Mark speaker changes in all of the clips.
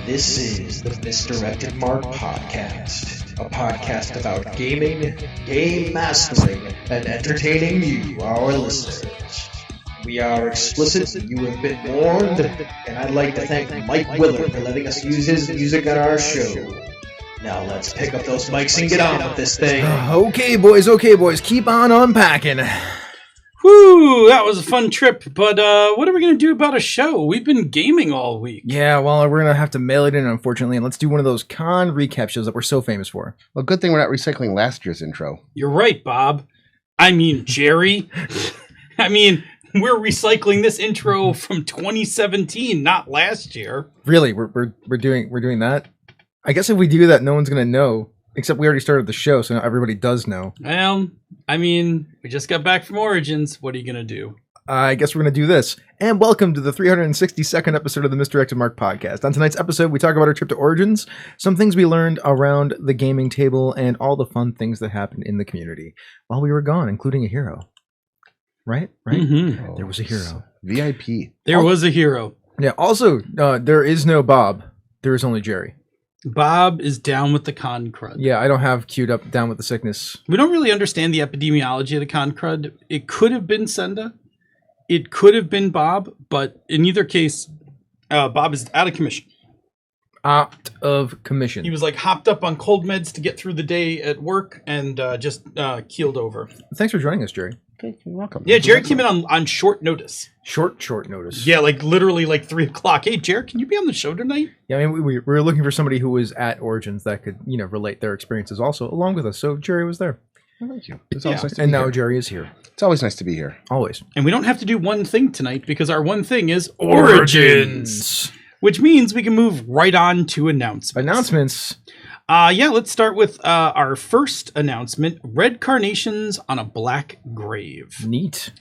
Speaker 1: This is the Misdirected Mark Podcast, a podcast about gaming, game mastering, and entertaining you, our listeners. We are explicit, you have been warned, and I'd like to thank Mike Willard for letting us use his music on our show. Now let's pick up those mics and get on with this thing.
Speaker 2: Okay, boys, keep on unpacking.
Speaker 3: Whew, that was a fun trip, but what are we going to do about a show? We've been gaming all week.
Speaker 2: Yeah, well, we're going to have to mail it in, unfortunately, and let's do one of those con recap shows that we're so famous for.
Speaker 4: Well, good thing we're not recycling last year's intro.
Speaker 3: You're right, Bob. I mean, Jerry. We're recycling this intro from 2017, not last year.
Speaker 2: Really? We're doing that? I guess if we do that, no one's going to know. Except we already started the show, so now everybody does know.
Speaker 3: Well, we just got back from Origins. What are you going to do?
Speaker 2: I guess we're going to do this. And welcome to the 362nd episode of the Misdirected Mark Podcast. On tonight's episode, we talk about our trip to Origins, some things we learned around the gaming table, and all the fun things that happened in the community while we were gone, including a hero. Right?
Speaker 3: Mm-hmm.
Speaker 2: Oh, there was a hero.
Speaker 4: VIP.
Speaker 3: There was a hero.
Speaker 2: Yeah, also, there is no Bob. There is only Jerry.
Speaker 3: Bob is down with the con crud.
Speaker 2: Yeah, I don't have queued up down with the sickness.
Speaker 3: We don't really understand the epidemiology of the con crud. It could have been Senda. It could have been Bob. But in either case, Bob is out of commission.
Speaker 2: Out of commission.
Speaker 3: He was hopped up on cold meds to get through the day at work and just keeled over.
Speaker 2: Thanks for joining us, Jerry.
Speaker 4: Okay, you're welcome.
Speaker 3: Yeah, Jerry came in on short notice.
Speaker 2: Short notice.
Speaker 3: Yeah, literally 3 o'clock. Hey, Jerry, can you be on the show tonight?
Speaker 2: Yeah, we were looking for somebody who was at Origins that could, relate their experiences also along with us. So Jerry was there.
Speaker 4: Oh, thank you. It's always nice to be
Speaker 2: and now
Speaker 4: here.
Speaker 2: Jerry is here.
Speaker 4: It's always nice to be here.
Speaker 2: Always.
Speaker 3: And we don't have to do one thing tonight because our one thing is Origins. Which means we can move right on to announcements. Let's start with our first announcement, Red Carnations on a Black Grave.
Speaker 2: Neat.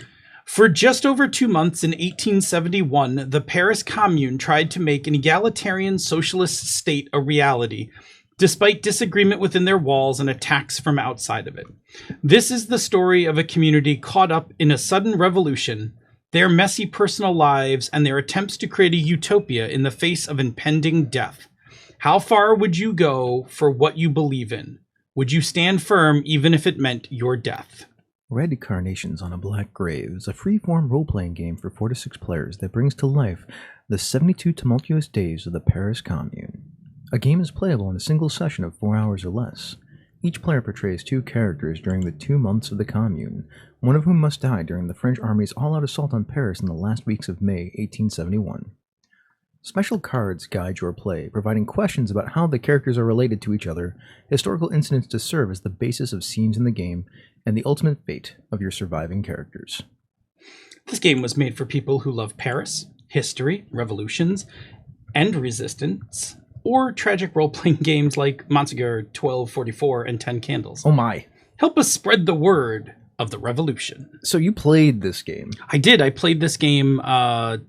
Speaker 3: For just over 2 months in 1871, the Paris Commune tried to make an egalitarian socialist state a reality, despite disagreement within their walls and attacks from outside of it. This is the story of a community caught up in a sudden revolution, their messy personal lives, and their attempts to create a utopia in the face of impending death. How far would you go for what you believe in? Would you stand firm even if it meant your death?
Speaker 2: Red Carnations on a Black Grave is a free-form role-playing game for 4 to 6 players that brings to life the 72 tumultuous days of the Paris Commune. A game is playable in a single session of 4 hours or less. Each player portrays 2 characters during the 2 months of the Commune, one of whom must die during the French army's all-out assault on Paris in the last weeks of May 1871. Special cards guide your play, providing questions about how the characters are related to each other, historical incidents to serve as the basis of scenes in the game, and the ultimate fate of your surviving characters.
Speaker 3: This game was made for people who love Paris, history, revolutions, and resistance, or tragic role-playing games like Monsieur 1244 and 10 Candles.
Speaker 2: Oh my.
Speaker 3: Help us spread the word of the revolution.
Speaker 2: So you played this game.
Speaker 3: I did. I played this game at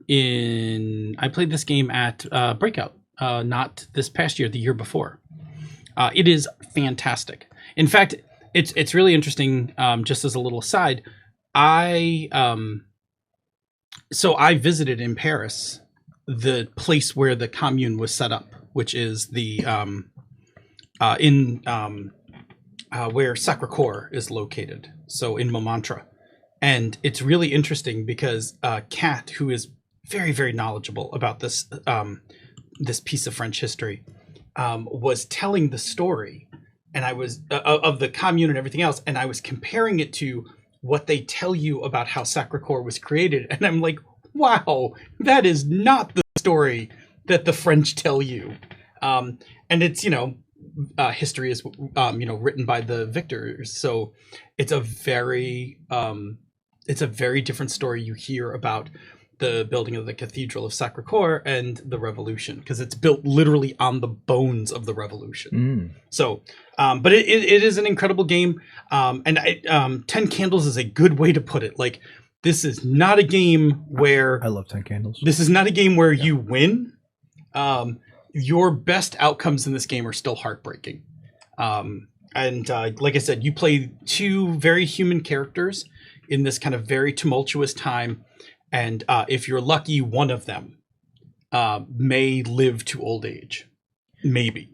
Speaker 3: Breakout, not this past year, the year before. It is fantastic. In fact, it's really interesting. Just as a little aside, I visited in Paris the place where the Commune was set up, which is the where Sacré-Cœur is located, so in Montmartre. And it's really interesting because Kat, who is very, very knowledgeable about this this piece of French history, was telling the story, and I was of the Commune and everything else, and I was comparing it to what they tell you about how Sacré-Cœur was created, and I'm like, wow, that is not the story that the French tell you. And it's, history is, written by the victors. So it's a very different story you hear about the building of the Cathedral of Sacré-Cœur and the Revolution, because it's built literally on the bones of the Revolution. So, but it is an incredible game. And 10 Candles is a good way to put it. This is not a game where...
Speaker 2: I love 10 Candles.
Speaker 3: This is not a game where you win. Your best outcomes in this game are still heartbreaking. And like I said, you play 2 very human characters in this kind of very tumultuous time. And if you're lucky, one of them may live to old age. Maybe.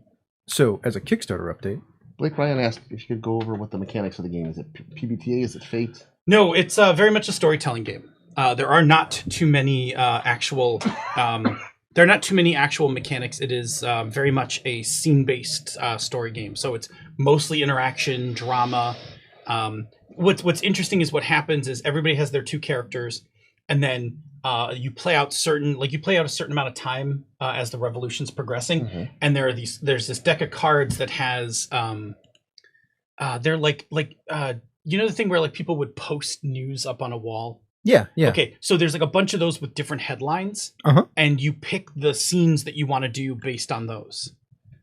Speaker 2: So, as a Kickstarter update,
Speaker 4: Blake Ryan asked if you could go over what the mechanics of the game is. It PBTA? Is it Fate?
Speaker 3: No, it's very much a storytelling game. There are not too many actual. There are not too many actual mechanics. It is very much a scene-based story game. So it's mostly interaction, drama. What's interesting is what happens is everybody has their two characters, and then you play out a certain amount of time as the revolution's progressing, and there's this deck of cards that has they're like you know the thing where like people would post news up on a wall.
Speaker 2: Yeah.
Speaker 3: Okay, so there's like a bunch of those with different headlines, and you pick the scenes that you want to do based on those.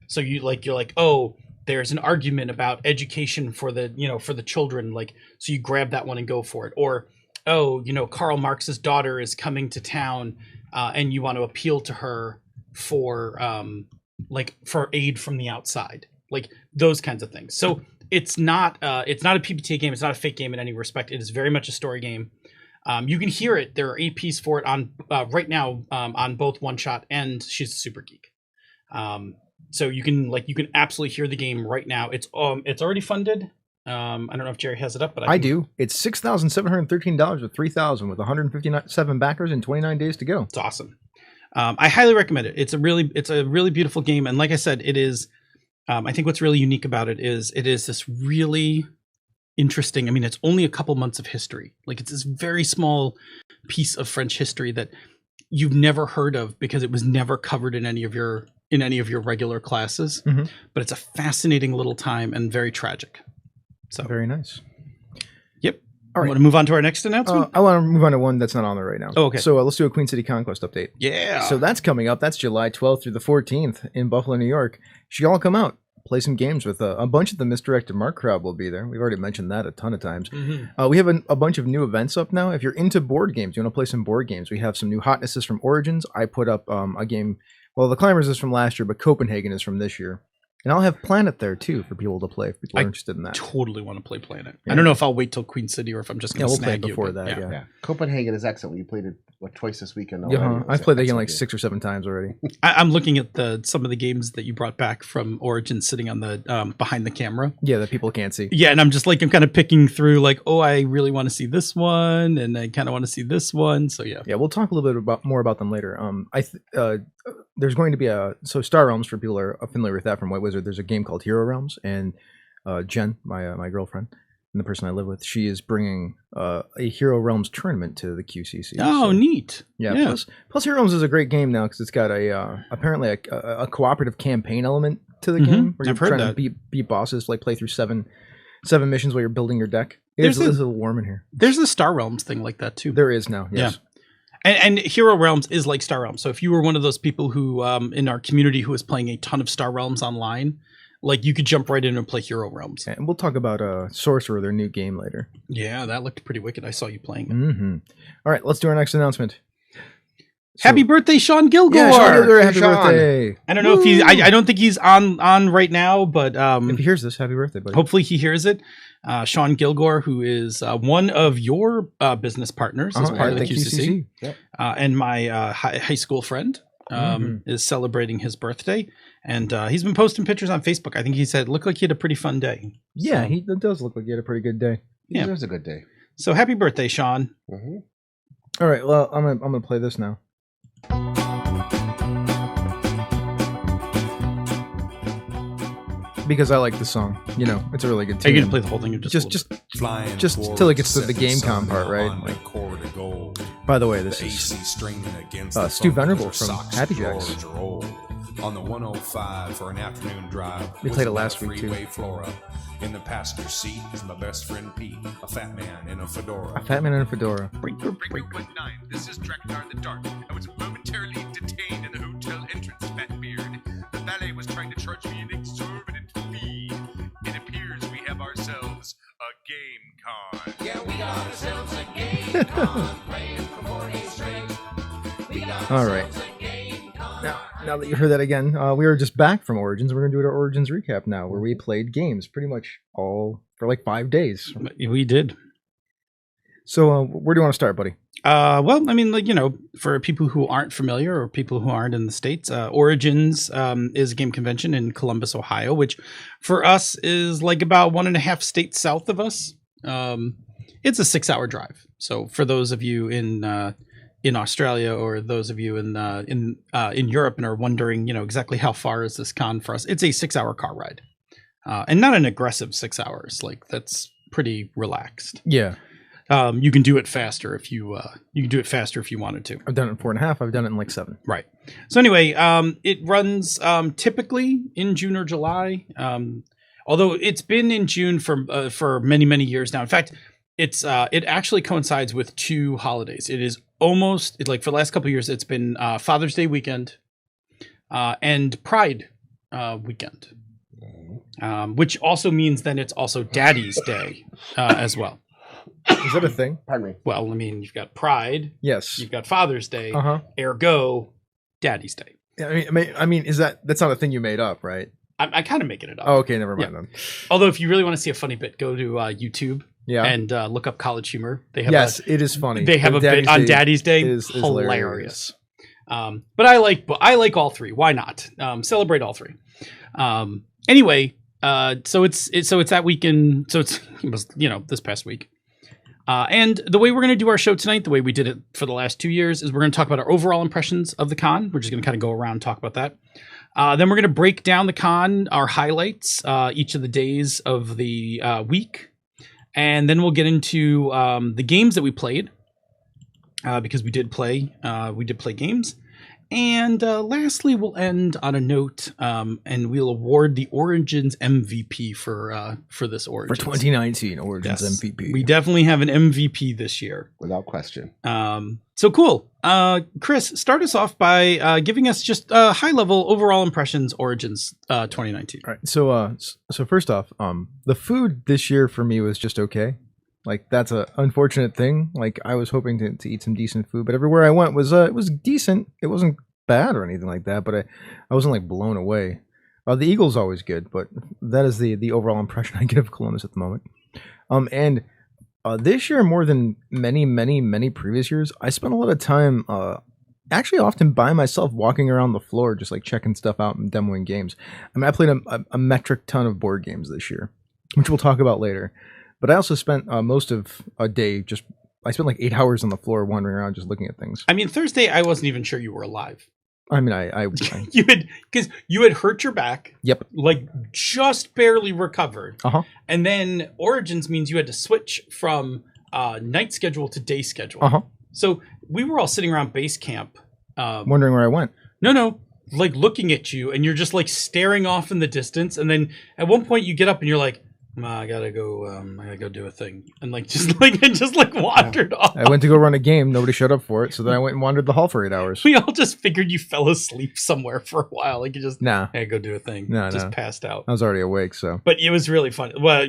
Speaker 3: So you're like, oh, there's an argument about education for the children, like, so you grab that one and go for it. Or, oh, Karl Marx's daughter is coming to town, and you want to appeal to her for aid from the outside, like those kinds of things. So it's not a PBTA game. It's not a fake game in any respect. It is very much a story game. You can hear it. There are APs for it on right now on both One Shot and She's a Super Geek. So you can absolutely hear the game right now. It's already funded. I don't know if Jerry has it up, but
Speaker 2: I do. It's $6,713 with 3,000 with 157 backers and 29 days to go.
Speaker 3: It's awesome. I highly recommend it. It's a really beautiful game, and like I said, it is. I think what's really unique about it is this really interesting. I mean, it's only a couple months of history. Like, it's this very small piece of French history that you've never heard of because it was never covered in any of your regular classes. But it's a fascinating little time and very tragic. So
Speaker 2: very nice.
Speaker 3: Yep.
Speaker 2: All right.
Speaker 3: Want to move on to our next announcement?
Speaker 2: I want to move on to one that's not on there right now.
Speaker 3: Oh, okay.
Speaker 2: So let's do a Queen City Conquest update.
Speaker 3: Yeah.
Speaker 2: So that's coming up. That's July 12th through the 14th in Buffalo, New York. Should all come out, play some games with a bunch of the Misdirected Mark crowd will be there. We've already mentioned that a ton of times. We have a bunch of new events up now. If you're into board games, you want to play some board games, we have some new hotnesses from Origins. I put up a game. Well, the Climbers is from last year, but Copenhagen is from this year. And I'll have Planet there, too, for people to play, if people are interested in that.
Speaker 3: Totally want to play Planet. Yeah. I don't know if I'll wait till Queen City or if I'm just going to snag
Speaker 2: play
Speaker 3: you.
Speaker 2: Before that, yeah.
Speaker 4: Copenhagen is excellent. We played it twice this weekend already.
Speaker 2: Yeah, I've played that game like 6 or 7 times already.
Speaker 3: I'm looking at some of the games that you brought back from Origin sitting on the behind the camera.
Speaker 2: Yeah, that people can't see.
Speaker 3: Yeah, and I'm just I'm kind of picking through oh, I really want to see this one, and I kind of want to see this one. So yeah.
Speaker 2: Yeah, we'll talk a little bit more about them later. There's going to be Star Realms, for people who are familiar with that from White Wizard. There's a game called Hero Realms, and Jen, my girlfriend, and the person I live with, she is bringing a Hero Realms tournament to the QCC.
Speaker 3: Oh, so, neat!
Speaker 2: Yeah. Plus, Hero Realms is a great game now because it's got apparently a cooperative campaign element to the game where you're trying to beat bosses, play through seven missions while you're building your deck. It's a little warm in here.
Speaker 3: There's the Star Realms thing like that too.
Speaker 2: There is now. Yes.
Speaker 3: Yeah. And Hero Realms is like Star Realms. So if you were one of those people who, in our community, who is playing a ton of Star Realms online, you could jump right in and play Hero Realms.
Speaker 2: And we'll talk about Sorcerer, their new game, later.
Speaker 3: Yeah, that looked pretty wicked. I saw you playing it.
Speaker 2: All right, let's do our next announcement.
Speaker 3: Happy birthday, Sean Gilgore!
Speaker 2: Yeah, Sean Gilgore, happy birthday!
Speaker 3: I don't know if he's. I don't think he's on right now, but
Speaker 2: if he hears this, happy birthday, buddy!
Speaker 3: Hopefully, he hears it. Sean Gilgore, who is one of your business partners as part of the QCC.
Speaker 2: Yep.
Speaker 3: And my high school friend is celebrating his birthday, and he's been posting pictures on Facebook. I think he said it looked like he had a pretty fun day.
Speaker 2: Yeah, it does look like he had a pretty good day.
Speaker 4: Yeah, it was a good day.
Speaker 3: So happy birthday, Sean!
Speaker 2: All right, well, I'm gonna play this now. Because I like the song, it's a really good tune.
Speaker 3: Are you gonna play the whole thing? Or just
Speaker 2: till it gets to the GameCom part, right? By the way, this is Stu Venerable from Happy Jacks.
Speaker 5: On the 105 for an afternoon drive.
Speaker 2: We played it last week too.
Speaker 5: Flora. In the passenger seat is my best friend Pete, a fat man in a fedora.
Speaker 6: One night, this is Draknar the Dark. I was momentarily detained in the hotel entrance, Fatbeard. The valet was trying to charge me an exorbitant fee. It appears we have ourselves a game con.
Speaker 7: Yeah, we got ourselves a game con. Playing for 40 straight. We got
Speaker 2: all right. Now that you heard that again, we were just back from Origins. We're going to do our Origins recap now, where we played games pretty much all for 5 days.
Speaker 3: We did.
Speaker 2: So where do you want to start, buddy?
Speaker 3: Well, I mean, like, for people who aren't familiar or people who aren't in the States, Origins is a game convention in Columbus, Ohio, which for us is like about 1.5 states south of us. It's a 6-hour drive. So for those of you in Australia or those of you in Europe and are wondering, exactly how far is this con for us, it's a 6-hour car ride, and not an aggressive 6 hours. Like, that's pretty relaxed.
Speaker 2: Yeah.
Speaker 3: You can do it faster if you wanted to.
Speaker 2: I've done it in 4.5. I've done it in like 7.
Speaker 3: Right. So anyway, it runs typically in June or July. Although it's been in June for many, many years now. In fact, it actually coincides with 2 holidays. It is almost like for the last couple of years, it's been Father's Day weekend and Pride weekend, which also means then it's also Daddy's Day as well.
Speaker 2: Is that a thing?
Speaker 4: Pardon me.
Speaker 3: Well, I mean, you've got Pride,
Speaker 2: Yes.
Speaker 3: you've got Father's Day,
Speaker 2: Uh-huh.
Speaker 3: ergo Daddy's Day.
Speaker 2: I mean, that's not a thing you made up, right?
Speaker 3: I'm kind of making it up.
Speaker 2: Oh, okay, never mind then.
Speaker 3: Although, if you really want to see a funny bit, go to YouTube
Speaker 2: Yeah.
Speaker 3: and look up College Humor. They have
Speaker 2: It is funny.
Speaker 3: They have a bit on Daddy's Day.
Speaker 2: Is
Speaker 3: hilarious. But I like all 3. Why not? Celebrate all 3. Anyway, so it's that weekend. So it was this past week. And the way we're going to do our show tonight, the way we did it for the last 2 years, is we're going to talk about our overall impressions of the con. We're just going to kind of go around and talk about that. Then we're going to break down the con, our highlights, each of the days of the week. And then we'll get into the games that we played, because we did play games. And lastly, we'll end on a note, and we'll award the Origins MVP for this Origins.
Speaker 2: For 2019 Origins
Speaker 3: Yes.
Speaker 2: MVP.
Speaker 3: We definitely have an MVP this year.
Speaker 4: Without question.
Speaker 3: So cool. Chris, start us off by giving us just high-level overall impressions Origins 2019.
Speaker 2: All right. So first off, the food this year for me was just okay. Like, that's a unfortunate thing. Like, I was hoping to eat some decent food, but everywhere I went was it was decent. It wasn't bad or anything like that, but I wasn't like blown away. The Eagle's always good, but that is the overall impression I get of Columbus at the moment. And this year, more than many previous years, I spent a lot of time actually often by myself walking around the floor, just like checking stuff out and demoing games. I mean, I played a metric ton of board games this year, which we'll talk about later. But I also spent most of a day I spent like 8 hours on the floor wandering around just looking at things.
Speaker 3: I mean, Thursday, I wasn't even sure you were alive.
Speaker 2: I mean, I
Speaker 3: because you had hurt your back.
Speaker 2: Yep.
Speaker 3: Like, just barely recovered.
Speaker 2: Uh-huh.
Speaker 3: And then Origins means you had to switch from night schedule to day schedule.
Speaker 2: Uh-huh.
Speaker 3: So we were all sitting around base camp.
Speaker 2: Wondering where I went.
Speaker 3: No. Like, looking at you, and you're just like staring off in the distance. And then at one point you get up and you're like, I gotta go do a thing, and just wandered off.
Speaker 2: I went to go run a game. Nobody showed up for it, so then I went and wandered the hall for 8 hours.
Speaker 3: We all just figured you fell asleep somewhere for a while. Like, you just go do a thing.
Speaker 2: No,
Speaker 3: Passed out.
Speaker 2: I was already awake, so.
Speaker 3: But it was really fun. Well,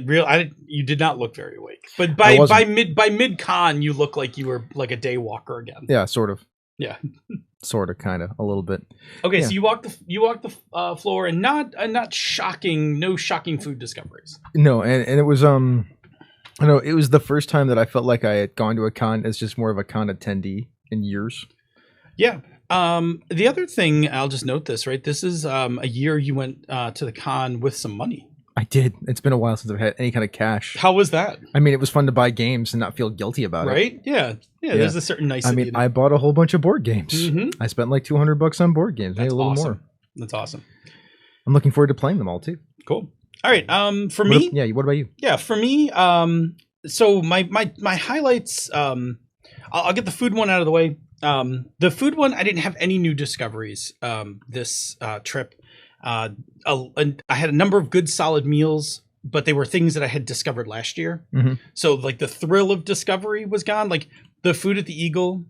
Speaker 3: you did not look very awake. But by mid con, you look like you were like a day walker again.
Speaker 2: Yeah, sort of.
Speaker 3: Yeah.
Speaker 2: Sort of, kind of, a little bit.
Speaker 3: Okay,
Speaker 2: yeah.
Speaker 3: So you walked the floor, and no shocking food discoveries.
Speaker 2: No, and it was I know it was the first time that I felt like I had gone to a con as just more of a con attendee in years.
Speaker 3: Yeah. The other thing, I'll just note this, right? This is a year you went to the con with some money.
Speaker 2: I did. It's been a while since I've had any kind of cash.
Speaker 3: How was that?
Speaker 2: I mean, it was fun to buy games and not feel guilty about it.
Speaker 3: Right? Yeah. There's a certain nicety.
Speaker 2: I mean, I bought a whole bunch of board games.
Speaker 3: Mm-hmm.
Speaker 2: I spent like $200 on board games. Maybe a little more.
Speaker 3: That's awesome.
Speaker 2: I'm looking forward to playing them all too.
Speaker 3: Cool. All right. For me.
Speaker 2: What about you?
Speaker 3: Yeah. For me. So my highlights. I'll get the food one out of the way. The food one, I didn't have any new discoveries this trip. I had a number of good solid meals, but they were things that I had discovered last year.
Speaker 2: Mm-hmm.
Speaker 3: So like the thrill of discovery was gone. Like the food at the Eagle,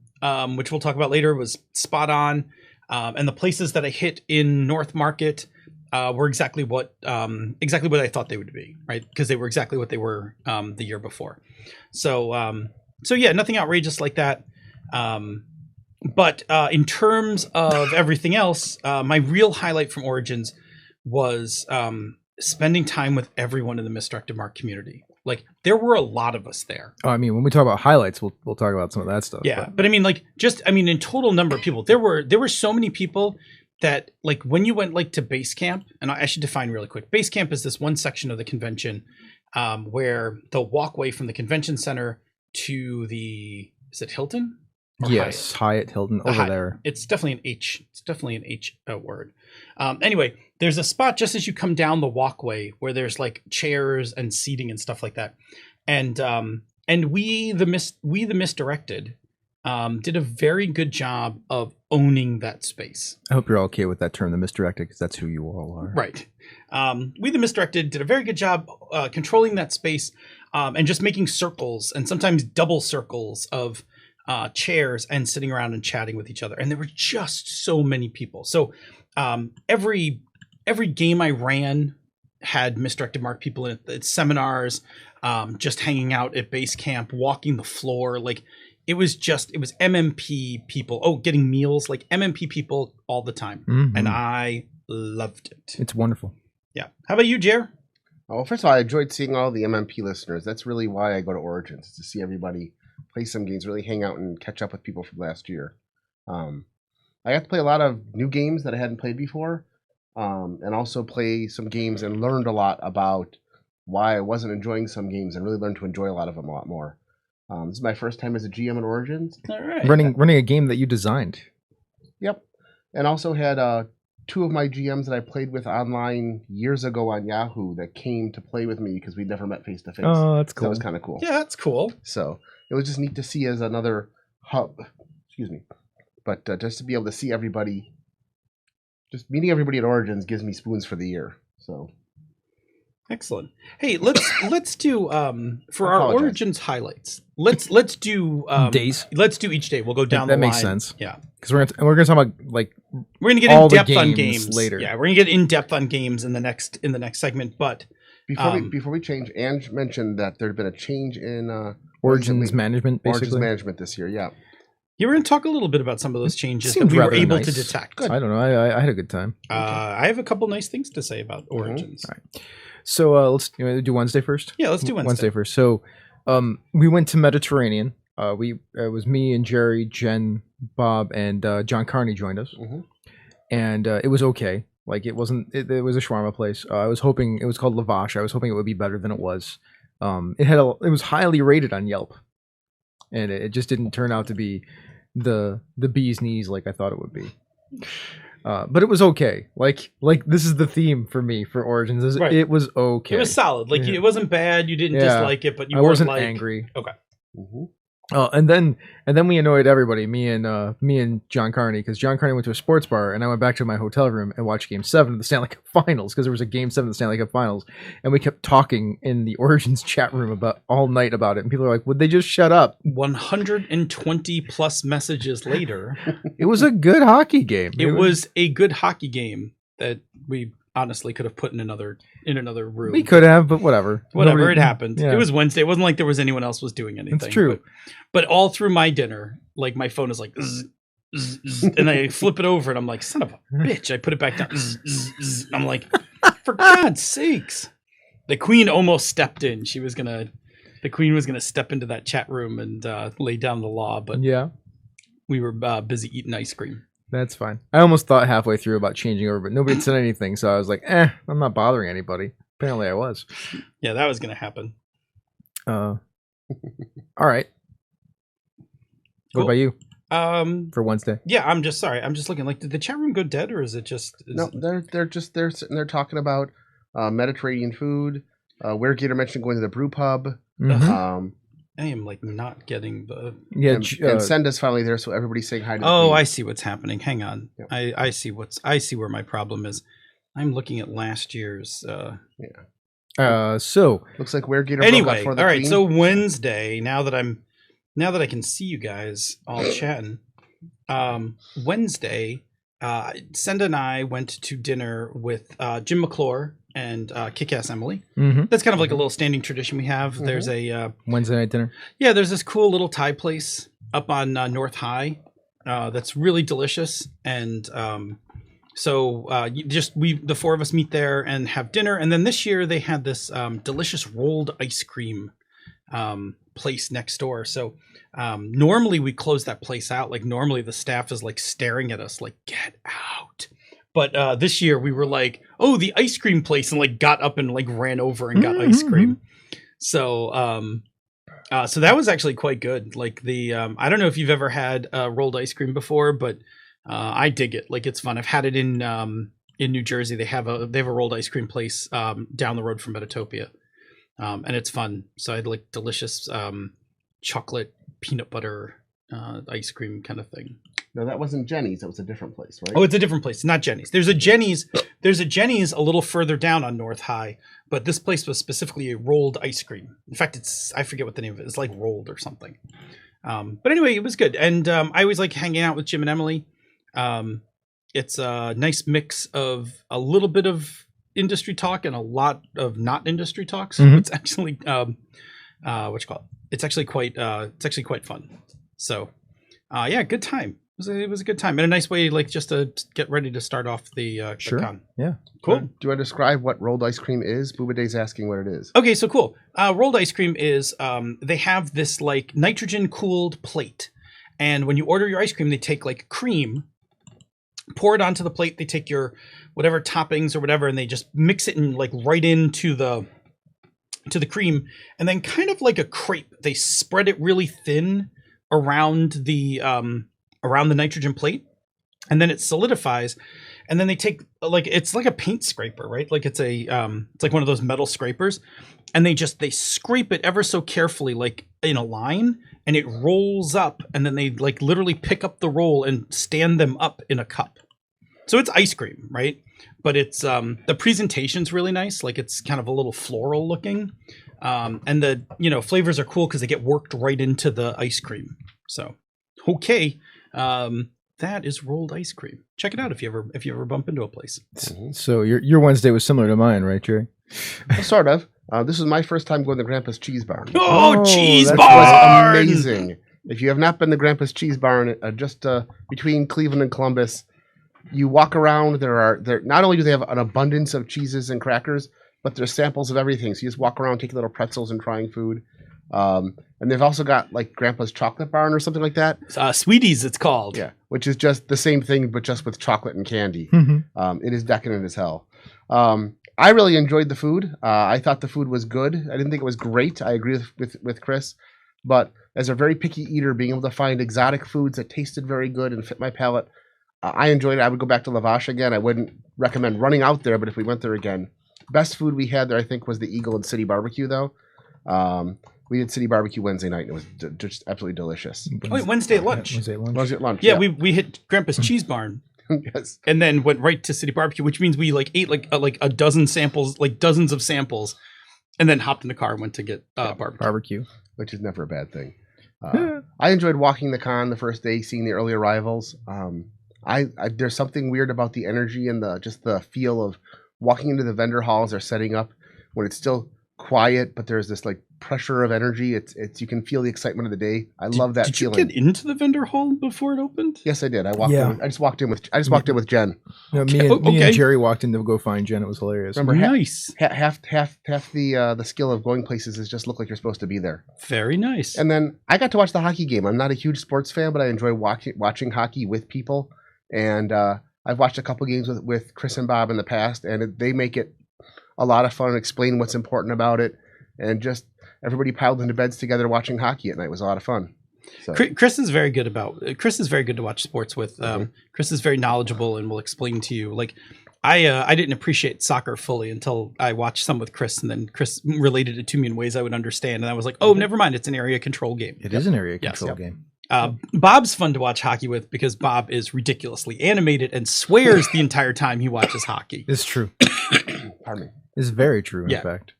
Speaker 3: which we'll talk about later, was spot on. And the places that I hit in North Market were exactly what I thought they would be, right? Because they were exactly what they were the year before. So yeah, nothing outrageous like that. But in terms of everything else, my real highlight from Origins was spending time with everyone in the Misdirected Mark community. Like there were a lot of us there.
Speaker 2: Oh, I mean, when we talk about highlights, we'll talk about some of that stuff.
Speaker 3: Yeah, but I mean, like, in total number of people, there were so many people that, like, when you went like to base camp, and I should define really quick. Base camp is this one section of the convention where the walkway from the convention center to is it Hilton? Or
Speaker 2: yes, Hyatt Hilton over there.
Speaker 3: It's definitely an H. It's definitely an H word. Anyway, there's a spot just as you come down the walkway where there's like chairs and seating and stuff like that. And we the misdirected did a very good job of owning that space.
Speaker 2: I hope you're all okay with that term, the misdirected, because that's who you all are.
Speaker 3: Right. We the misdirected did a very good job controlling that space and just making circles and sometimes double circles of chairs and sitting around and chatting with each other. And there were just so many people. So every game I ran had misdirected Mark people in it. It's seminars, just hanging out at base camp, walking the floor. Like it was MMP people. Oh, getting meals, like MMP people all the time.
Speaker 2: Mm-hmm.
Speaker 3: And I loved it.
Speaker 2: It's wonderful.
Speaker 3: Yeah. How about you, Jer?
Speaker 4: Well, first of all, I enjoyed seeing all the MMP listeners. That's really why I go to Origins, to see everybody play some games, really hang out and catch up with people from last year. I got to play a lot of new games that I hadn't played before, and also play some games and learned a lot about why I wasn't enjoying some games and really learned to enjoy a lot of them a lot more. This is my first time as a GM at Origins.
Speaker 3: All right.
Speaker 2: Running a game that you designed.
Speaker 4: Yep. And also had two of my GMs that I played with online years ago on Yahoo that came to play with me because we'd never met face to face.
Speaker 2: Oh, that's
Speaker 4: So
Speaker 2: cool.
Speaker 4: that was kind of cool.
Speaker 3: Yeah, that's cool.
Speaker 4: So it was just neat to see as another hub. Excuse me. But just to be able to see everybody, just meeting everybody at Origins gives me spoons for the year. So
Speaker 3: Excellent. Hey, let's do for our
Speaker 4: Apologize.
Speaker 3: Origins highlights. Let's do
Speaker 2: Days.
Speaker 3: Let's do each day. We'll go down
Speaker 2: That
Speaker 3: the line.
Speaker 2: makes sense.
Speaker 3: Yeah.
Speaker 2: Because we're gonna talk about like
Speaker 3: We're gonna get
Speaker 2: all
Speaker 3: in
Speaker 2: the
Speaker 3: depth on
Speaker 2: games
Speaker 3: games
Speaker 2: later.
Speaker 3: Yeah, we're gonna get in depth on games in the next segment. But
Speaker 4: before we change, Ange mentioned that there had been a change in
Speaker 2: Origins management, basically.
Speaker 4: Origins management this year. Yeah.
Speaker 3: yeah, we're gonna talk a little bit about some of those changes that
Speaker 2: Seemed
Speaker 3: we were
Speaker 2: rather
Speaker 3: able to
Speaker 2: nice.
Speaker 3: detect.
Speaker 2: I don't know. I had a good time.
Speaker 3: I have a couple nice things to say about Origins.
Speaker 2: All right. So let's do Wednesday first.
Speaker 3: Yeah, let's do Wednesday.
Speaker 2: first. So we went to Mediterranean. It was me and Jerry, Jen, Bob, and John Carney joined us, and it was okay. Like it wasn't. It was a shawarma place. I was hoping it was called Lavash. I was hoping it would be better than it was. It was highly rated on Yelp, and it just didn't turn out to be the bee's knees like I thought it would be. But it was okay. Like this is the theme for me for Origins.
Speaker 3: Right.
Speaker 2: It was okay.
Speaker 3: It was solid. Like
Speaker 2: Yeah.
Speaker 3: it wasn't bad. You didn't
Speaker 2: Yeah.
Speaker 3: dislike it, but you
Speaker 2: I
Speaker 3: weren't
Speaker 2: wasn't
Speaker 3: like
Speaker 2: angry.
Speaker 3: Okay.
Speaker 2: And then we annoyed everybody. Me and John Carney, because John Carney went to a sports bar, and I went back to my hotel room and watched Game 7 of the Stanley Cup Finals, because there was a Game 7 of the Stanley Cup Finals, and we kept talking in the Origins chat room about all night about it, and people are like, "Would they just shut up?"
Speaker 3: 120 plus messages later,
Speaker 2: It was a good hockey game.
Speaker 3: it was a good hockey game that we honestly could have put in another room.
Speaker 2: We could have, but whatever.
Speaker 3: Whatever,
Speaker 2: Nobody-
Speaker 3: it happened.
Speaker 2: yeah.
Speaker 3: It was Wednesday. It wasn't like there was anyone else was doing anything.
Speaker 2: It's true.
Speaker 3: But all through my dinner, like my phone is like, zzz, zzz, zzz, and I flip it over and I'm like, son of a bitch. I put it back down. Zzz, zzz, zzz. I'm like, for God's sakes. The queen almost stepped in. The queen was gonna step into that chat room and lay down the law, but
Speaker 2: Yeah,
Speaker 3: we were busy eating ice cream.
Speaker 2: that's fine. I almost thought halfway through about changing over, but nobody had said anything, so I was like, I'm not bothering anybody. Apparently I was.
Speaker 3: Yeah, that was gonna happen.
Speaker 2: All right. What
Speaker 3: Cool.
Speaker 2: about you
Speaker 3: Um,
Speaker 2: for Wednesday?
Speaker 3: yeah, I'm just looking. Like, did the chat room go dead, or is it just?
Speaker 4: No, they're sitting there talking about Mediterranean food. Gator mentioned going to the brew pub.
Speaker 2: Mhm.
Speaker 3: I am like not getting the.
Speaker 2: Yeah,
Speaker 4: And Senda's finally there, so everybody's saying hi to the
Speaker 3: Oh,
Speaker 4: queen.
Speaker 3: I see what's happening. Hang on,
Speaker 4: Yep.
Speaker 3: I see where my problem is. I'm looking at last year's.
Speaker 2: so
Speaker 4: Looks like Gator broke
Speaker 3: Anyway,
Speaker 4: out for
Speaker 3: all
Speaker 4: the
Speaker 3: right.
Speaker 4: queen.
Speaker 3: So Wednesday, now that I can see you guys all chatting, Wednesday, Senda and I went to dinner with Jim McClure and Kick-Ass Emily.
Speaker 2: mhm.
Speaker 3: That's kind of like a little standing tradition we have. There's a
Speaker 2: Wednesday night dinner.
Speaker 3: there's this cool little Thai place up on North High that's really delicious, and the four of us meet there and have dinner. And then this year they had this delicious rolled ice cream place next door. So normally we close that place out. Like normally the staff is like staring at us like, get out. But this year we were like, oh, the ice cream place, and like got up and like ran over and got ice cream. So so that was actually quite good. Like I don't know if you've ever had rolled ice cream before, but I dig it. Like it's fun. I've had it in New Jersey. They have a rolled ice cream place down the road from Metatopia, and it's fun. So I had like delicious chocolate peanut butter ice cream kind of thing.
Speaker 4: No, that wasn't Jenny's. That was a different place, right?
Speaker 3: Oh, it's a different place. Not Jenny's. There's a Jenny's a little further down on North High, but this place was specifically a rolled ice cream. In fact, I forget what the name of it is. It's like rolled or something. But anyway, it was good. And I always like hanging out with Jim and Emily. It's a nice mix of a little bit of industry talk and a lot of not industry talk. So it's actually it's actually quite fun. So yeah, good time. It was a good time and a nice way, like just to get ready to start off the con.
Speaker 2: Yeah,
Speaker 3: cool.
Speaker 4: Do you want to describe what rolled ice cream is? Booba Day's asking what it is.
Speaker 3: Okay, so cool. Rolled ice cream is they have this like nitrogen cooled plate, and when you order your ice cream, they take like cream, pour it onto the plate. They take your whatever toppings or whatever, and they just mix it in like right into the cream, and then kind of like a crepe, they spread it really thin around the nitrogen plate, and then it solidifies, and then they take like it's like a paint scraper, right? Like it's like one of those metal scrapers, and they scrape it ever so carefully, like in a line, and it rolls up, and then they like literally pick up the roll and stand them up in a cup. So it's ice cream, right? But it's the presentation's really nice. Like it's kind of a little floral looking, and the flavors are cool because they get worked right into the ice cream. So okay. That is rolled ice cream. Check it out if you ever bump into a place.
Speaker 2: So your Wednesday was similar to mine, right, Jerry?
Speaker 4: Well, sort of. This was my first time going to Grandpa's Cheese Barn.
Speaker 3: Oh, Cheese
Speaker 4: that
Speaker 3: Barn!
Speaker 4: Was amazing. If you have not been to Grandpa's Cheese Barn, just between Cleveland and Columbus, you walk around. There not only do they have an abundance of cheeses and crackers, but there's samples of everything. So you just walk around, taking little pretzels and trying food. And they've also got like Grandpa's Chocolate Barn or something like that.
Speaker 3: Sweeties, it's called.
Speaker 4: Yeah, which is just the same thing, but just with chocolate and candy. It is decadent as hell. I really enjoyed the food. I thought the food was good. I didn't think it was great. I agree with Chris. But as a very picky eater, being able to find exotic foods that tasted very good and fit my palate, I enjoyed it. I would go back to Lavash again. I wouldn't recommend running out there, but if we went there again. Best food we had there, I think, was the Eagle and City Barbecue, though. We had City Barbecue Wednesday night, and it was just absolutely delicious.
Speaker 3: Oh, wait, Wednesday at lunch.
Speaker 4: Wednesday at lunch.
Speaker 3: Yeah, we hit Grandpa's Cheese Barn.
Speaker 4: Yes.
Speaker 3: And then went right to City Barbecue, which means we like ate like a dozen samples, like dozens of samples, and then hopped in the car and went to get barbecue.
Speaker 4: Which is never a bad thing. I enjoyed walking the con the first day, seeing the early arrivals. There's something weird about the energy and just the feel of walking into the vendor halls they're setting up when it's still quiet, but there's this like pressure of energy. It's you can feel the excitement of the day. I love that feeling.
Speaker 3: Did you get into the vendor hall before it opened?
Speaker 4: Yes, I did. I just walked in with Jen.
Speaker 2: No, me and Jerry walked in to go find Jen. It was hilarious.
Speaker 4: Remember,
Speaker 3: nice.
Speaker 4: Half the skill of going places is just look like you're supposed to be there.
Speaker 3: Very nice.
Speaker 4: And then I got to watch the hockey game. I'm not a huge sports fan, but I enjoy watching hockey with people. And I've watched a couple games with Chris and Bob in the past, and they make it a lot of fun, explain what's important about it, and just everybody piled into beds together watching hockey at night was a lot of fun. So.
Speaker 3: Chris is very good to watch sports with. Chris is very knowledgeable and will explain to you. Like I didn't appreciate soccer fully until I watched some with Chris, and then Chris related it to me in ways I would understand, and I was like, oh, never mind, it's an area control game.
Speaker 2: It is an area control game.
Speaker 3: Bob's fun to watch hockey with because Bob is ridiculously animated and swears the entire time he watches hockey.
Speaker 2: It's true.
Speaker 4: Pardon me.
Speaker 2: It's very true, in fact.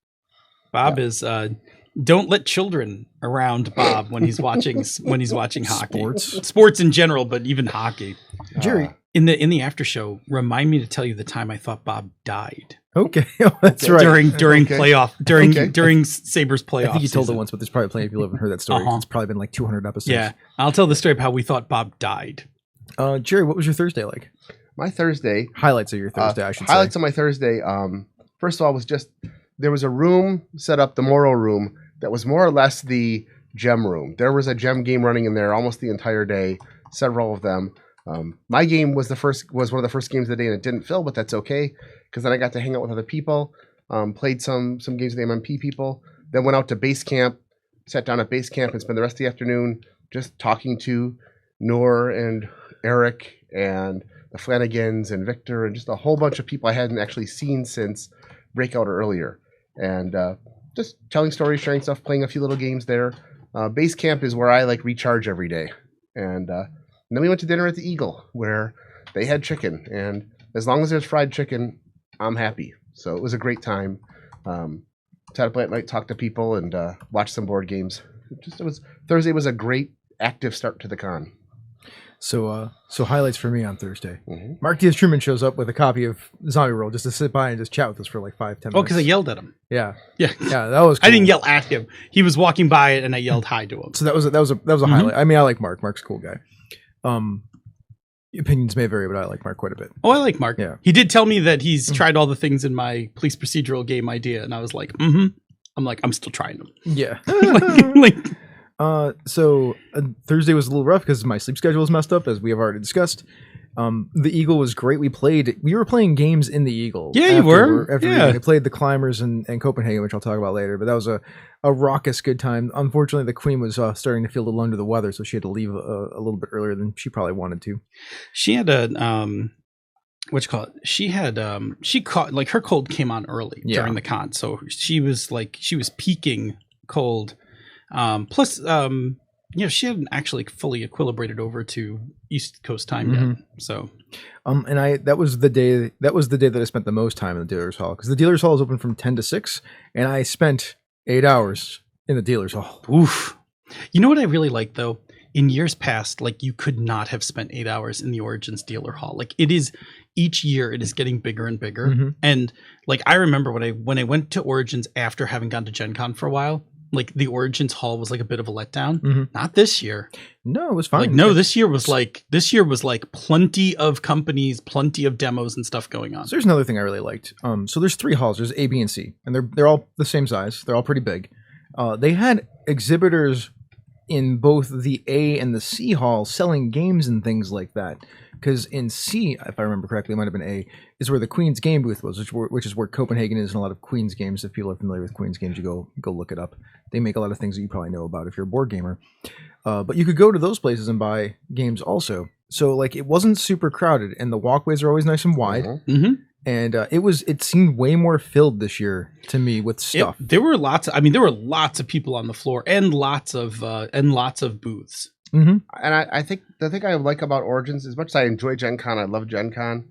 Speaker 3: Bob is don't let children around Bob when he's watching hockey. Sports in general, but even hockey.
Speaker 2: Jerry,
Speaker 3: in the after show, remind me to tell you the time I thought Bob died.
Speaker 2: Okay, that's right.
Speaker 3: During Sabres playoff.
Speaker 2: I think you told
Speaker 3: season.
Speaker 2: it once, but there's probably plenty of people who haven't heard that story. It's probably been like 200 episodes.
Speaker 3: Yeah, I'll tell the story of how we thought Bob died.
Speaker 2: Jerry, what was your Thursday like?
Speaker 4: My Thursday.
Speaker 2: Highlights of your Thursday, I should
Speaker 4: highlights
Speaker 2: say.
Speaker 4: of my Thursday. First of all, was just there was a room set up, the Morrow room, that was more or less the gem room. There was a gem game running in there almost the entire day, several of them. My game was one of the first games of the day, and it didn't fill, but that's okay because then I got to hang out with other people, played some games with the MMP people, then went out to base camp, sat down at base camp, and spent the rest of the afternoon just talking to Noor and Eric and the Flanagans and Victor and just a whole bunch of people I hadn't actually seen since Breakout or earlier, and just telling stories, sharing stuff, playing a few little games there. Base camp is where I recharge every day, and then we went to dinner at the Eagle where they had chicken, and as long as there's fried chicken, I'm happy. So it was a great time. Sat up late night, talked to people, and watched some board games. Thursday was a great active start to the con.
Speaker 2: So highlights for me on Thursday.
Speaker 4: Mm-hmm.
Speaker 2: Mark Diaz-Truman shows up with a copy of Zombie World just to sit by and just chat with us for 5-10 minutes.
Speaker 3: Oh, because I yelled at him.
Speaker 2: Yeah,
Speaker 3: Yeah,
Speaker 2: that was cool.
Speaker 3: I didn't yell at him. He was walking by and I yelled hi to him.
Speaker 2: So that was a highlight. I mean, I like Mark. Mark's a cool guy. Opinions may vary, but I like Mark quite a bit.
Speaker 3: Oh, I like Mark.
Speaker 2: Yeah.
Speaker 3: He did tell me that he's tried all the things in my police procedural game idea, and I was like, I'm like, I'm still trying them.
Speaker 2: Yeah.
Speaker 3: like
Speaker 2: So Thursday was a little rough because my sleep schedule was messed up, as we have already discussed. The Eagle was great. We were playing games in the Eagle.
Speaker 3: Yeah, you were. Yeah.
Speaker 2: We played the Climbers and Copenhagen, which I'll talk about later. But that was a raucous good time. Unfortunately, the Queen was starting to feel a little under the weather, so she had to leave a little bit earlier than she probably wanted to.
Speaker 3: she had a she caught her cold came on early during the con, so she was peaking cold. Plus, she hadn't actually fully equilibrated over to East Coast time yet. So,
Speaker 2: and that was the day that I spent the most time in the dealer's hall, because the dealer's hall is open from 10 to 6, and I spent 8 hours in the dealer's hall.
Speaker 3: Oof. You know what I really like though? In years past, you could not have spent 8 hours in the Origins dealer hall. It is each year it is getting bigger and bigger. And I remember when I went to Origins after having gone to Gen Con for a while, the Origins hall was a bit of a letdown. Not this year.
Speaker 2: No, it was fine.
Speaker 3: This year was plenty of companies, plenty of demos and stuff going on.
Speaker 2: So there's another thing I really liked. So there's 3 halls. There's A, B, and C, and they're all the same size. They're all pretty big. They had exhibitors in both the A and the C hall selling games and things like that. Because in C, if I remember correctly, it might have been A, is where the Queen's game booth was, which is where Copenhagen is in a lot of Queen's games. If people are familiar with Queen's games, you go look it up. They make a lot of things that you probably know about if you're a board gamer. But you could go to those places and buy games also. So it wasn't super crowded, and the walkways are always nice and wide. And it seemed way more filled this year to me with stuff.
Speaker 3: There were lots of people on the floor and lots of booths.
Speaker 4: And I think the thing I like about Origins, as much as I enjoy Gen Con, I love Gen Con,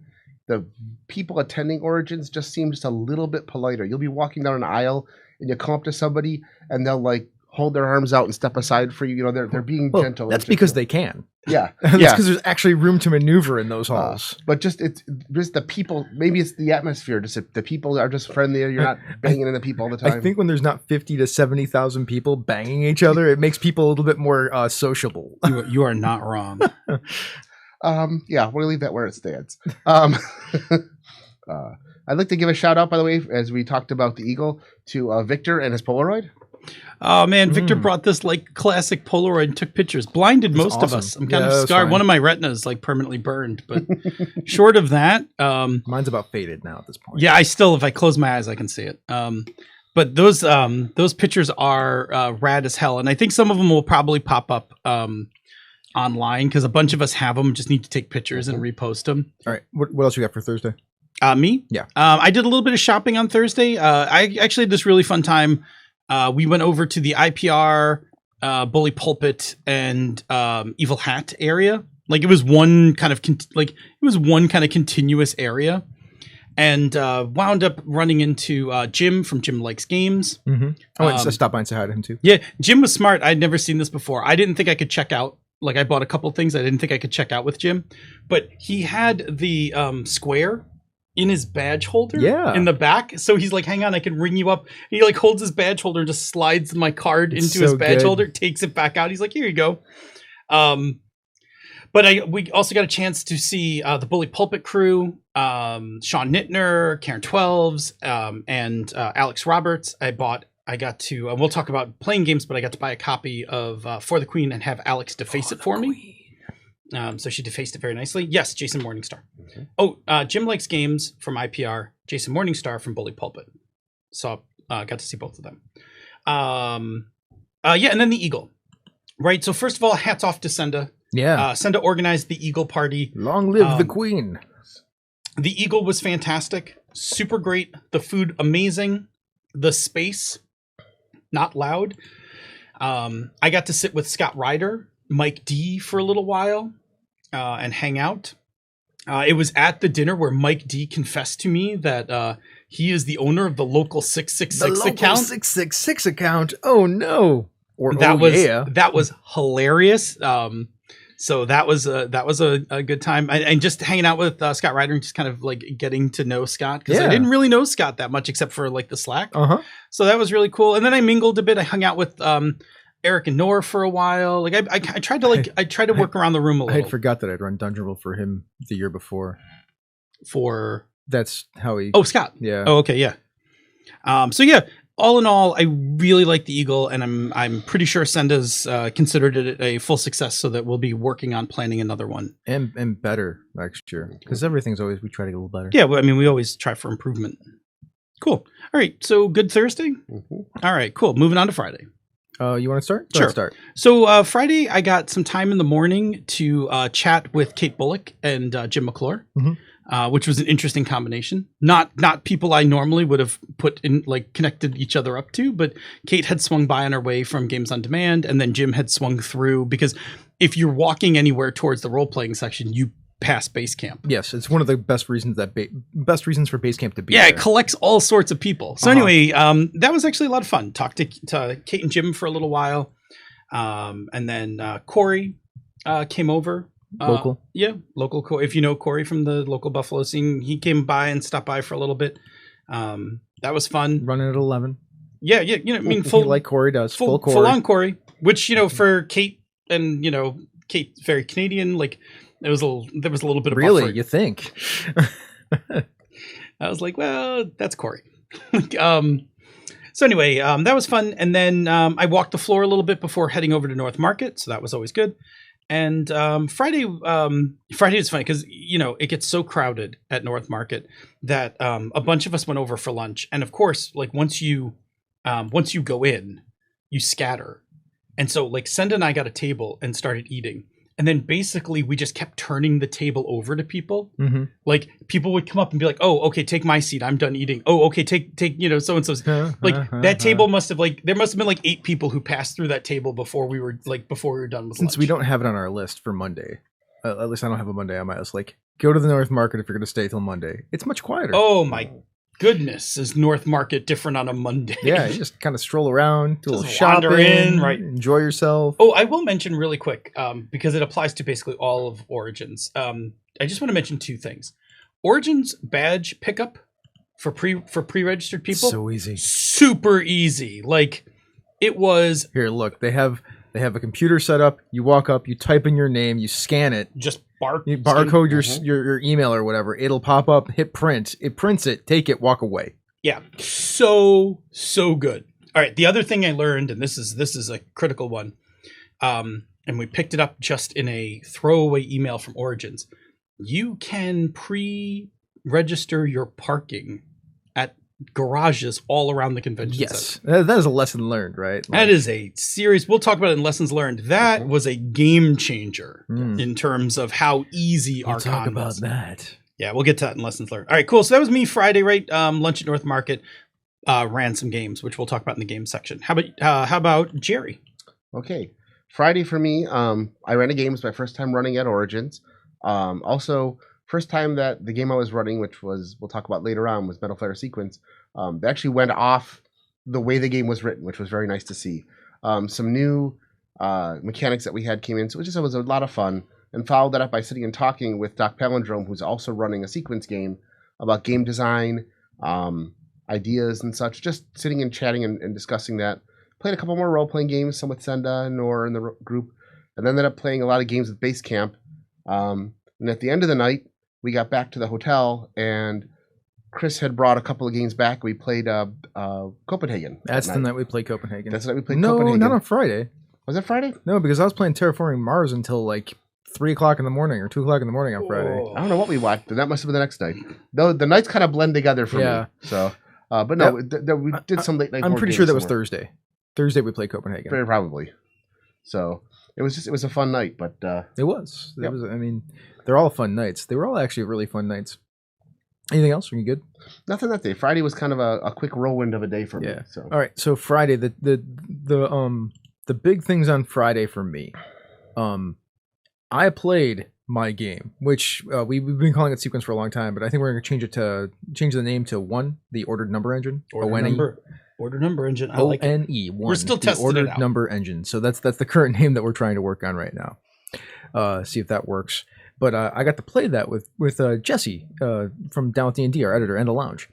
Speaker 4: the people attending Origins just seem just a little bit politer. You'll be walking down an aisle and you come up to somebody and they'll hold their arms out and step aside for you. They're being gentle.
Speaker 2: That's because they can.
Speaker 4: Yeah.
Speaker 2: That's because there's actually room to maneuver in those halls.
Speaker 4: But it's just the people, maybe it's the atmosphere, just the people are just friendly. You're not banging into people all the time.
Speaker 2: I think when there's not 50 to 70,000 people banging each other, it makes people a little bit more sociable.
Speaker 3: You are not wrong.
Speaker 4: We'll leave that where it stands. I'd like to give a shout out, by the way, as we talked about the Eagle, to Victor and his Polaroid.
Speaker 3: Oh man, Victor brought this classic Polaroid and took pictures. Blinded most of us. I'm kind of scarred. One of my retinas permanently burned, but short of that,
Speaker 2: mine's about faded now at this point.
Speaker 3: Yeah, if I close my eyes, I can see it. But those pictures are rad as hell, and I think some of them will probably pop up online because a bunch of us have them. Just need to take pictures and repost them.
Speaker 2: All right, what else you got for Thursday?
Speaker 3: Me?
Speaker 2: Yeah.
Speaker 3: I did a little bit of shopping on Thursday. I actually had this really fun time. We went over to the IPR, Bully Pulpit, and Evil Hat area. It was one kind of continuous area, and wound up running into Jim from Jim Likes Games.
Speaker 2: I went to stop by and say hi to him too.
Speaker 3: Yeah, Jim was smart. I'd never seen this before. I didn't think I could check out. I bought a couple things I didn't think I could check out with Jim, but he had the square in his badge holder in the back. So he's hang on, I can ring you up. And he holds his badge holder and just slides my card into his badge holder, takes it back out. He's like, here you go. But But we also got a chance to see the Bully Pulpit crew, Sean Nittner, Karen Twelves, and Alex Roberts. I got to, we'll talk about playing games, but I got to buy a copy of For the Queen and have Alex deface it for me. So she defaced it very nicely. Yes, Jason Morningstar. Jim Likes Games from IPR, Jason Morningstar from Bully Pulpit. So got to see both of them. And then the Eagle. Right, so first of all, hats off to Senda.
Speaker 2: Yeah.
Speaker 3: Senda organized the Eagle party.
Speaker 2: Long live the Queen.
Speaker 3: The Eagle was fantastic. Super great. The food, amazing. The space, not loud. I got to sit with Scott Ryder, Mike D for a little while and hang out. It was at the dinner where Mike D confessed to me that he is the owner of the local 666 account.
Speaker 2: The local 666 account. Oh, no.
Speaker 3: That was hilarious. So that was a good time, and just hanging out with Scott Ryder and just kind of like getting to know Scott, because I didn't really know Scott that much except for like the Slack. So that was really cool. And then I mingled a bit. I hung out with Eric and Nora for a while. Like I tried to work around the room a little.
Speaker 2: I had forgot that I'd run Dungeon World for him the year before. That's how he.
Speaker 3: Oh, Scott.
Speaker 2: Yeah.
Speaker 3: Oh, okay. Yeah. So yeah. All in all, I really like the Eagle, and I'm pretty sure Senda's considered it a full success, so that we'll be working on planning another one
Speaker 2: and better next year, because everything's always, we try to get a little better.
Speaker 3: Yeah, well, I mean, we always try for improvement. Cool. All right, so good Thursday. All right, cool. Moving on to Friday.
Speaker 2: You want to start?
Speaker 3: Sure.
Speaker 2: Let's start.
Speaker 3: So Friday, I got some time in the morning to chat with Kate Bullock and Jim McClure. Which was an interesting combination. Not people I normally would have put in, like, connected each other up to, but Kate had swung by on her way from Games on Demand, and then Jim had swung through, because if you're walking anywhere towards the role-playing section, you pass base camp.
Speaker 2: Yes, it's one of the best reasons best reasons for base camp to be.
Speaker 3: Yeah,
Speaker 2: there.
Speaker 3: It collects all sorts of people. So anyway, that was actually a lot of fun. Talked to Kate and Jim for a little while, and then Corey came over.
Speaker 2: Local?
Speaker 3: Local Corey. If you know Corey from the local Buffalo scene, he came by and stopped by for a little bit. That was fun.
Speaker 2: Running at 11.
Speaker 3: Yeah, I mean, full
Speaker 2: like Corey does. Full Corey.
Speaker 3: Full on Corey. Which, for Kate, and Kate's very Canadian. Like there was a little bit of
Speaker 2: really
Speaker 3: buffering.
Speaker 2: You think?
Speaker 3: I was like, well, that's Corey. So anyway, that was fun. And then I walked the floor a little bit before heading over to North Market, so that was always good. And Friday is funny because it gets so crowded at North Market that a bunch of us went over for lunch, and of course, like once you go in, you scatter, and so like Senda and I got a table and started eating, and then basically we just kept turning the table over to people. Like people would come up and be like, "Oh, okay, take my seat. I'm done eating." "Oh, okay, take so and so's." Like that table must have there must have been like 8 people who passed through that table before we were done with
Speaker 2: Since
Speaker 3: lunch.
Speaker 2: we don't have it on our list for Monday, at least I don't have a Monday on my list. Like, go to the North Market if you're going to stay till Monday. It's much quieter.
Speaker 3: Oh my goodness, is North Market different on a Monday?
Speaker 2: Yeah, you just kind of stroll around, do a little
Speaker 3: Just
Speaker 2: shopping,
Speaker 3: wander in, right?
Speaker 2: Enjoy yourself.
Speaker 3: Oh, I will mention really quick, because it applies to basically all of Origins. I just want to mention 2 things. Origins badge pickup for pre-registered people.
Speaker 2: So easy.
Speaker 3: Super easy. Like it was.
Speaker 2: Here, look, they have a computer set up. You walk up, you type in your name, you scan it,
Speaker 3: Just
Speaker 2: you barcode your email or whatever. It'll pop up, hit print. It prints it, take it, walk away.
Speaker 3: Yeah, so good. All right, the other thing I learned, and this is a critical one, and we picked it up just in a throwaway email from Origins. You can pre-register your parking at garages all around the convention center.
Speaker 2: That is a lesson learned, right?
Speaker 3: That is a serious. We'll talk about it in lessons learned. That was a game changer in terms of how easy our
Speaker 2: talk about that.
Speaker 3: Yeah, we'll get to that in lessons learned. All right, cool. So that was me Friday, right? Lunch at North Market. Ran some games, which we'll talk about in the games section. How about Jerry?
Speaker 4: Okay, Friday for me. I ran a game. It was my first time running at Origins. Also, first time that the game I was running, which was we'll talk about later on, was Metal Flare Sequence. They actually went off the way the game was written, which was very nice to see. Some new mechanics that we had came in, so it was a lot of fun. And followed that up by sitting and talking with Doc Palindrome, who's also running a sequence game about game design, ideas and such. Just sitting and chatting and discussing that. Played a couple more role-playing games, some with Senda and Nor in the group, and then ended up playing a lot of games with Base Camp. And at the end of the night, we got back to the hotel, and Chris had brought a couple of games back. We played Copenhagen.
Speaker 2: That's the night we played Copenhagen.
Speaker 4: That's the night we played
Speaker 2: no,
Speaker 4: Copenhagen.
Speaker 2: not on Friday.
Speaker 4: Was it Friday?
Speaker 2: No, because I was playing Terraforming Mars until like 3 o'clock in the morning or 2 o'clock in the morning on Friday.
Speaker 4: I don't know what we watched, but that must have been the next night. Though the nights kind of blend together for me. So, but no, we did some late night.
Speaker 2: I'm
Speaker 4: board
Speaker 2: pretty
Speaker 4: games
Speaker 2: sure that was
Speaker 4: somewhere.
Speaker 2: Thursday. Thursday we played Copenhagen.
Speaker 4: Very probably. So it was a fun night, but
Speaker 2: It was.
Speaker 4: Yep.
Speaker 2: I mean, they're all fun nights. They were all actually really fun nights. Anything else? Are you good?
Speaker 4: nothing that day. Friday was kind of a quick whirlwind of a day for me.
Speaker 2: Yeah.
Speaker 4: So
Speaker 2: All right. So Friday, the big things on Friday for me. I played my game, which we've been calling it Sequence for a long time, but I think we're going to change the name to One, the Ordered Number Engine.
Speaker 3: Order number engine. I like it.
Speaker 2: ONE. One.
Speaker 3: We're still testing it
Speaker 2: Ordered
Speaker 3: out.
Speaker 2: Number Engine. So that's the current name that we're trying to work on right now. See if that works. But I got to play that with Jesse from Down with D&D, our editor, and a lounge,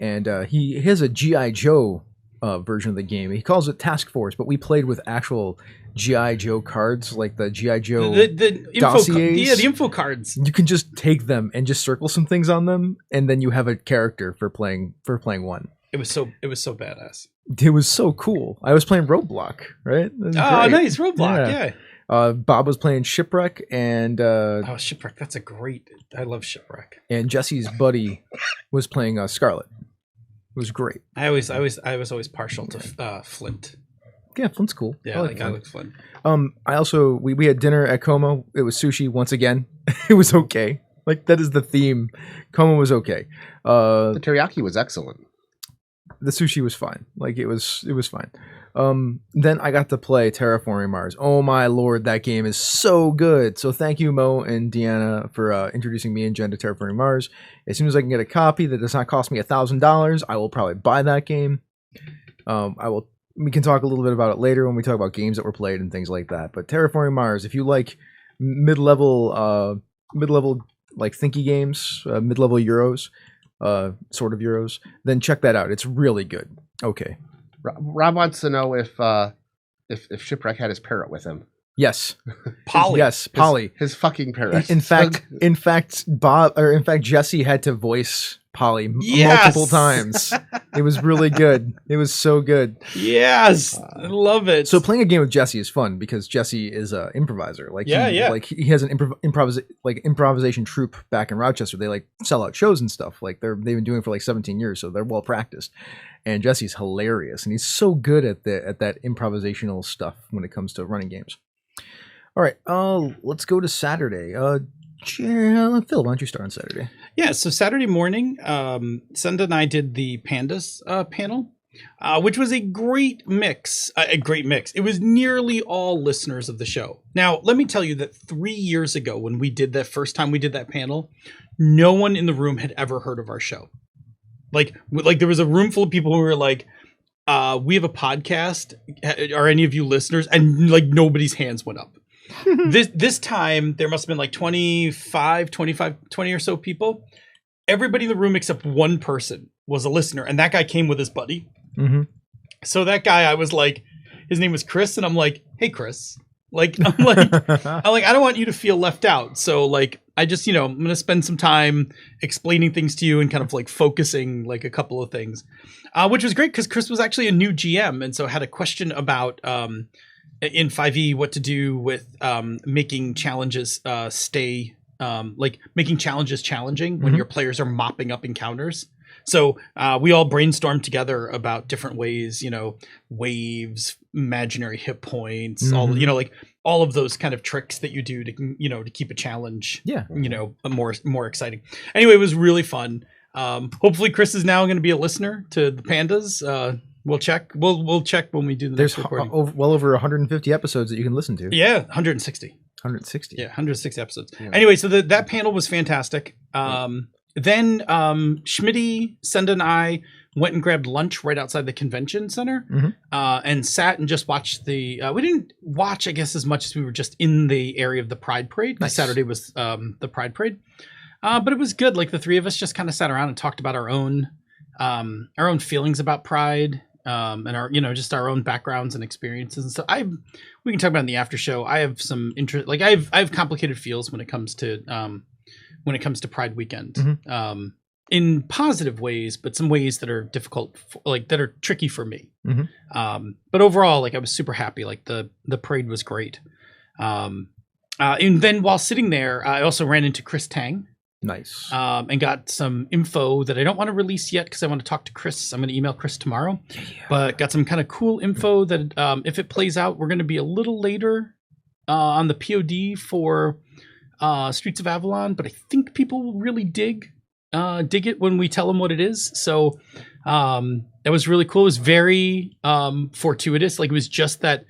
Speaker 2: and he has a GI Joe version of the game. He calls it Task Force, but we played with actual GI Joe cards, like the GI Joe
Speaker 3: the info
Speaker 2: dossiers.
Speaker 3: the info cards.
Speaker 2: You can just take them and just circle some things on them, and then you have a character for playing One.
Speaker 3: It was so badass.
Speaker 2: It was so cool. I was playing Roadblock, right?
Speaker 3: Oh, nice Roadblock. Yeah.
Speaker 2: Bob was playing Shipwreck, and
Speaker 3: Shipwreck. That's a great. I love Shipwreck.
Speaker 2: and Jesse's buddy was playing Scarlet. It was great.
Speaker 3: I was always partial to Flint.
Speaker 2: Yeah, Flint's cool.
Speaker 3: Yeah, I like Flint.
Speaker 2: I also we had dinner at Como. It was sushi once again. It was okay. Like that is the theme. Como was okay.
Speaker 4: the teriyaki was excellent.
Speaker 2: The sushi was fine. Like it was fine. Then I got to play Terraforming Mars. Oh my lord, that game is so good. So thank you, Mo and Deanna, for introducing me and Jen to Terraforming Mars. As soon as I can get a copy that does not cost me $1,000, I will probably buy that game. We can talk a little bit about it later when we talk about games that were played and things like that. But Terraforming Mars, if you like mid-level like thinky games, mid-level Euros, sort of Euros, then check that out. It's really good. Okay.
Speaker 4: Rob wants to know if Shipwreck had his parrot with him.
Speaker 2: Yes.
Speaker 3: Polly.
Speaker 2: Yes, Polly.
Speaker 4: His fucking parrot.
Speaker 2: In fact, Jesse had to voice Polly
Speaker 3: Yes!
Speaker 2: multiple times. It was really good. It was so good.
Speaker 3: Yes, I love it.
Speaker 2: So playing a game with Jesse is fun because Jesse is an improviser. Like he has an improvisation troupe back in Rochester. They like sell out shows and stuff. Like they've been doing it for like 17 years, so they're well practiced. And Jesse's hilarious, and he's so good at that improvisational stuff when it comes to running games. All right, let's go to Saturday. Phil, why don't you start on Saturday?
Speaker 3: Yeah, so Saturday morning, Senda and I did the Pandas panel, which was a great mix. It was nearly all listeners of the show. Now, let me tell you that 3 years ago, when we did that first time we did that panel, no one in the room had ever heard of our show. Like there was a room full of people who were like, we have a podcast. Are any of you listeners? And like nobody's hands went up. This time there must have been like 20 or so people. Everybody in the room except one person was a listener, and that guy came with his buddy.
Speaker 2: Mm-hmm.
Speaker 3: So that guy, I was like, his name was Chris, and I'm like, hey Chris, I don't want you to feel left out. So like, I just, I'm gonna spend some time explaining things to you and kind of like focusing like a couple of things, which was great because Chris was actually a new GM, and so had a question about in 5e what to do with making challenges making challenges challenging when your players are mopping up encounters. So we all brainstormed together about different ways, waves, imaginary hit points, all of those kind of tricks that you do to to keep a challenge more exciting. Anyway, it was really fun. Hopefully Chris is now going to be a listener to the Pandas. We'll check. We'll check when we do the next recording.
Speaker 2: Well over 150 episodes that you can listen to.
Speaker 3: Yeah, 160.
Speaker 2: 160.
Speaker 3: Yeah, 160 episodes.
Speaker 4: Yeah.
Speaker 3: Anyway, so that panel was fantastic. Then Schmitty, Senda, and I went and grabbed lunch right outside the convention center, and sat and just watched the. We didn't watch, I guess, as much as we were just in the area of the Pride Parade. Nice. Saturday was the Pride Parade, but it was good. Like the three of us just kind of sat around and talked about our own feelings about Pride. and our just our own backgrounds and experiences and stuff. We can talk about in the after show. I have some interest. Like I have complicated feels when it comes to Pride weekend.
Speaker 2: Mhm.
Speaker 3: In positive ways, but some ways that are difficult, that are tricky for me.
Speaker 2: Mhm.
Speaker 3: But overall, like I was super happy. Like the parade was great. And then while sitting there, I also ran into Chris Tang.
Speaker 2: Nice.
Speaker 3: And got some info that I don't want to release yet because I want to talk to Chris. I'm going to email Chris tomorrow. But got some kind of cool info that if it plays out, we're going to be a little later on the POD for Streets of Avalon. But I think people will really dig it when we tell them what it is. So that was really cool. It was very fortuitous. Like it was just that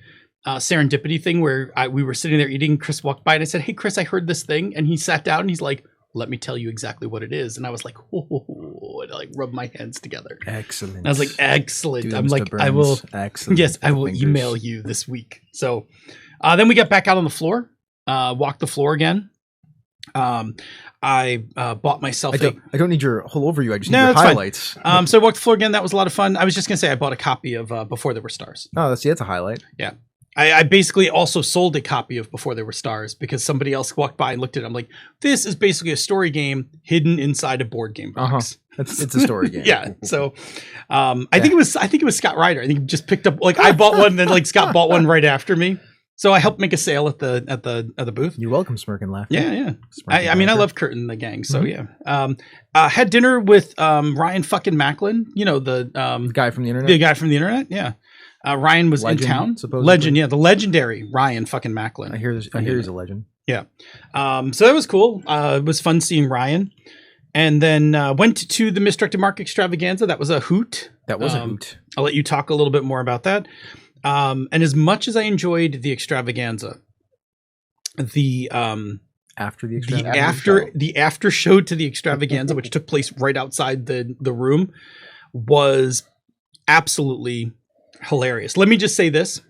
Speaker 3: serendipity thing where we were sitting there eating. Chris walked by and I said, "Hey, Chris, I heard this thing." And he sat down and he's like, "Let me tell you exactly what it is." And I was like, "Oh," and I like rubbed my hands together.
Speaker 2: Excellent.
Speaker 3: And I was like, "Excellent."
Speaker 2: Do
Speaker 3: I'm
Speaker 2: Mr.
Speaker 3: like,
Speaker 2: Burns.
Speaker 3: I will.
Speaker 2: Excellent.
Speaker 3: Yes, I will
Speaker 2: Fingers.
Speaker 3: email you this week. So then we got back out on the floor, walked the floor again. I bought myself
Speaker 2: I don't need your whole overview. I just need
Speaker 3: No,
Speaker 2: your
Speaker 3: that's fine.
Speaker 2: highlights.
Speaker 3: So I walked the floor again. That was a lot of fun. I was just gonna say I bought a copy of Before There Were Stars.
Speaker 2: Oh, that's a highlight.
Speaker 3: Yeah. I basically also sold a copy of Before There Were Stars because somebody else walked by and looked at it. I'm like, this is basically a story game hidden inside a board game box.
Speaker 2: It's a story game.
Speaker 3: Yeah. So I think it was Scott Ryder. I think he just picked up I bought one and then Scott bought one right after me. So I helped make a sale at the booth.
Speaker 2: You're welcome, Smirk and Laughter.
Speaker 3: Yeah.
Speaker 2: Smirk
Speaker 3: I mean, I
Speaker 2: Laughter.
Speaker 3: love Kurt and the gang. So yeah. Had dinner with Ryan fucking Macklin. You know, the
Speaker 2: guy from the internet.
Speaker 3: guy from the internet. Yeah. Ryan was
Speaker 2: Legend,
Speaker 3: in town.
Speaker 2: supposedly.
Speaker 3: Legend, yeah, the legendary Ryan fucking Macklin.
Speaker 2: I hear he's a legend.
Speaker 3: Yeah. So that was cool. It was fun seeing Ryan. And then went to the Misdirected Mark Extravaganza. That was a hoot.
Speaker 2: That was a hoot.
Speaker 3: I'll let you talk a little bit more about that. And as much as I enjoyed the Extravaganza, the
Speaker 2: After the extravaganza.
Speaker 3: the after show to the Extravaganza, which took place right outside the room, was absolutely hilarious. Let me just say this.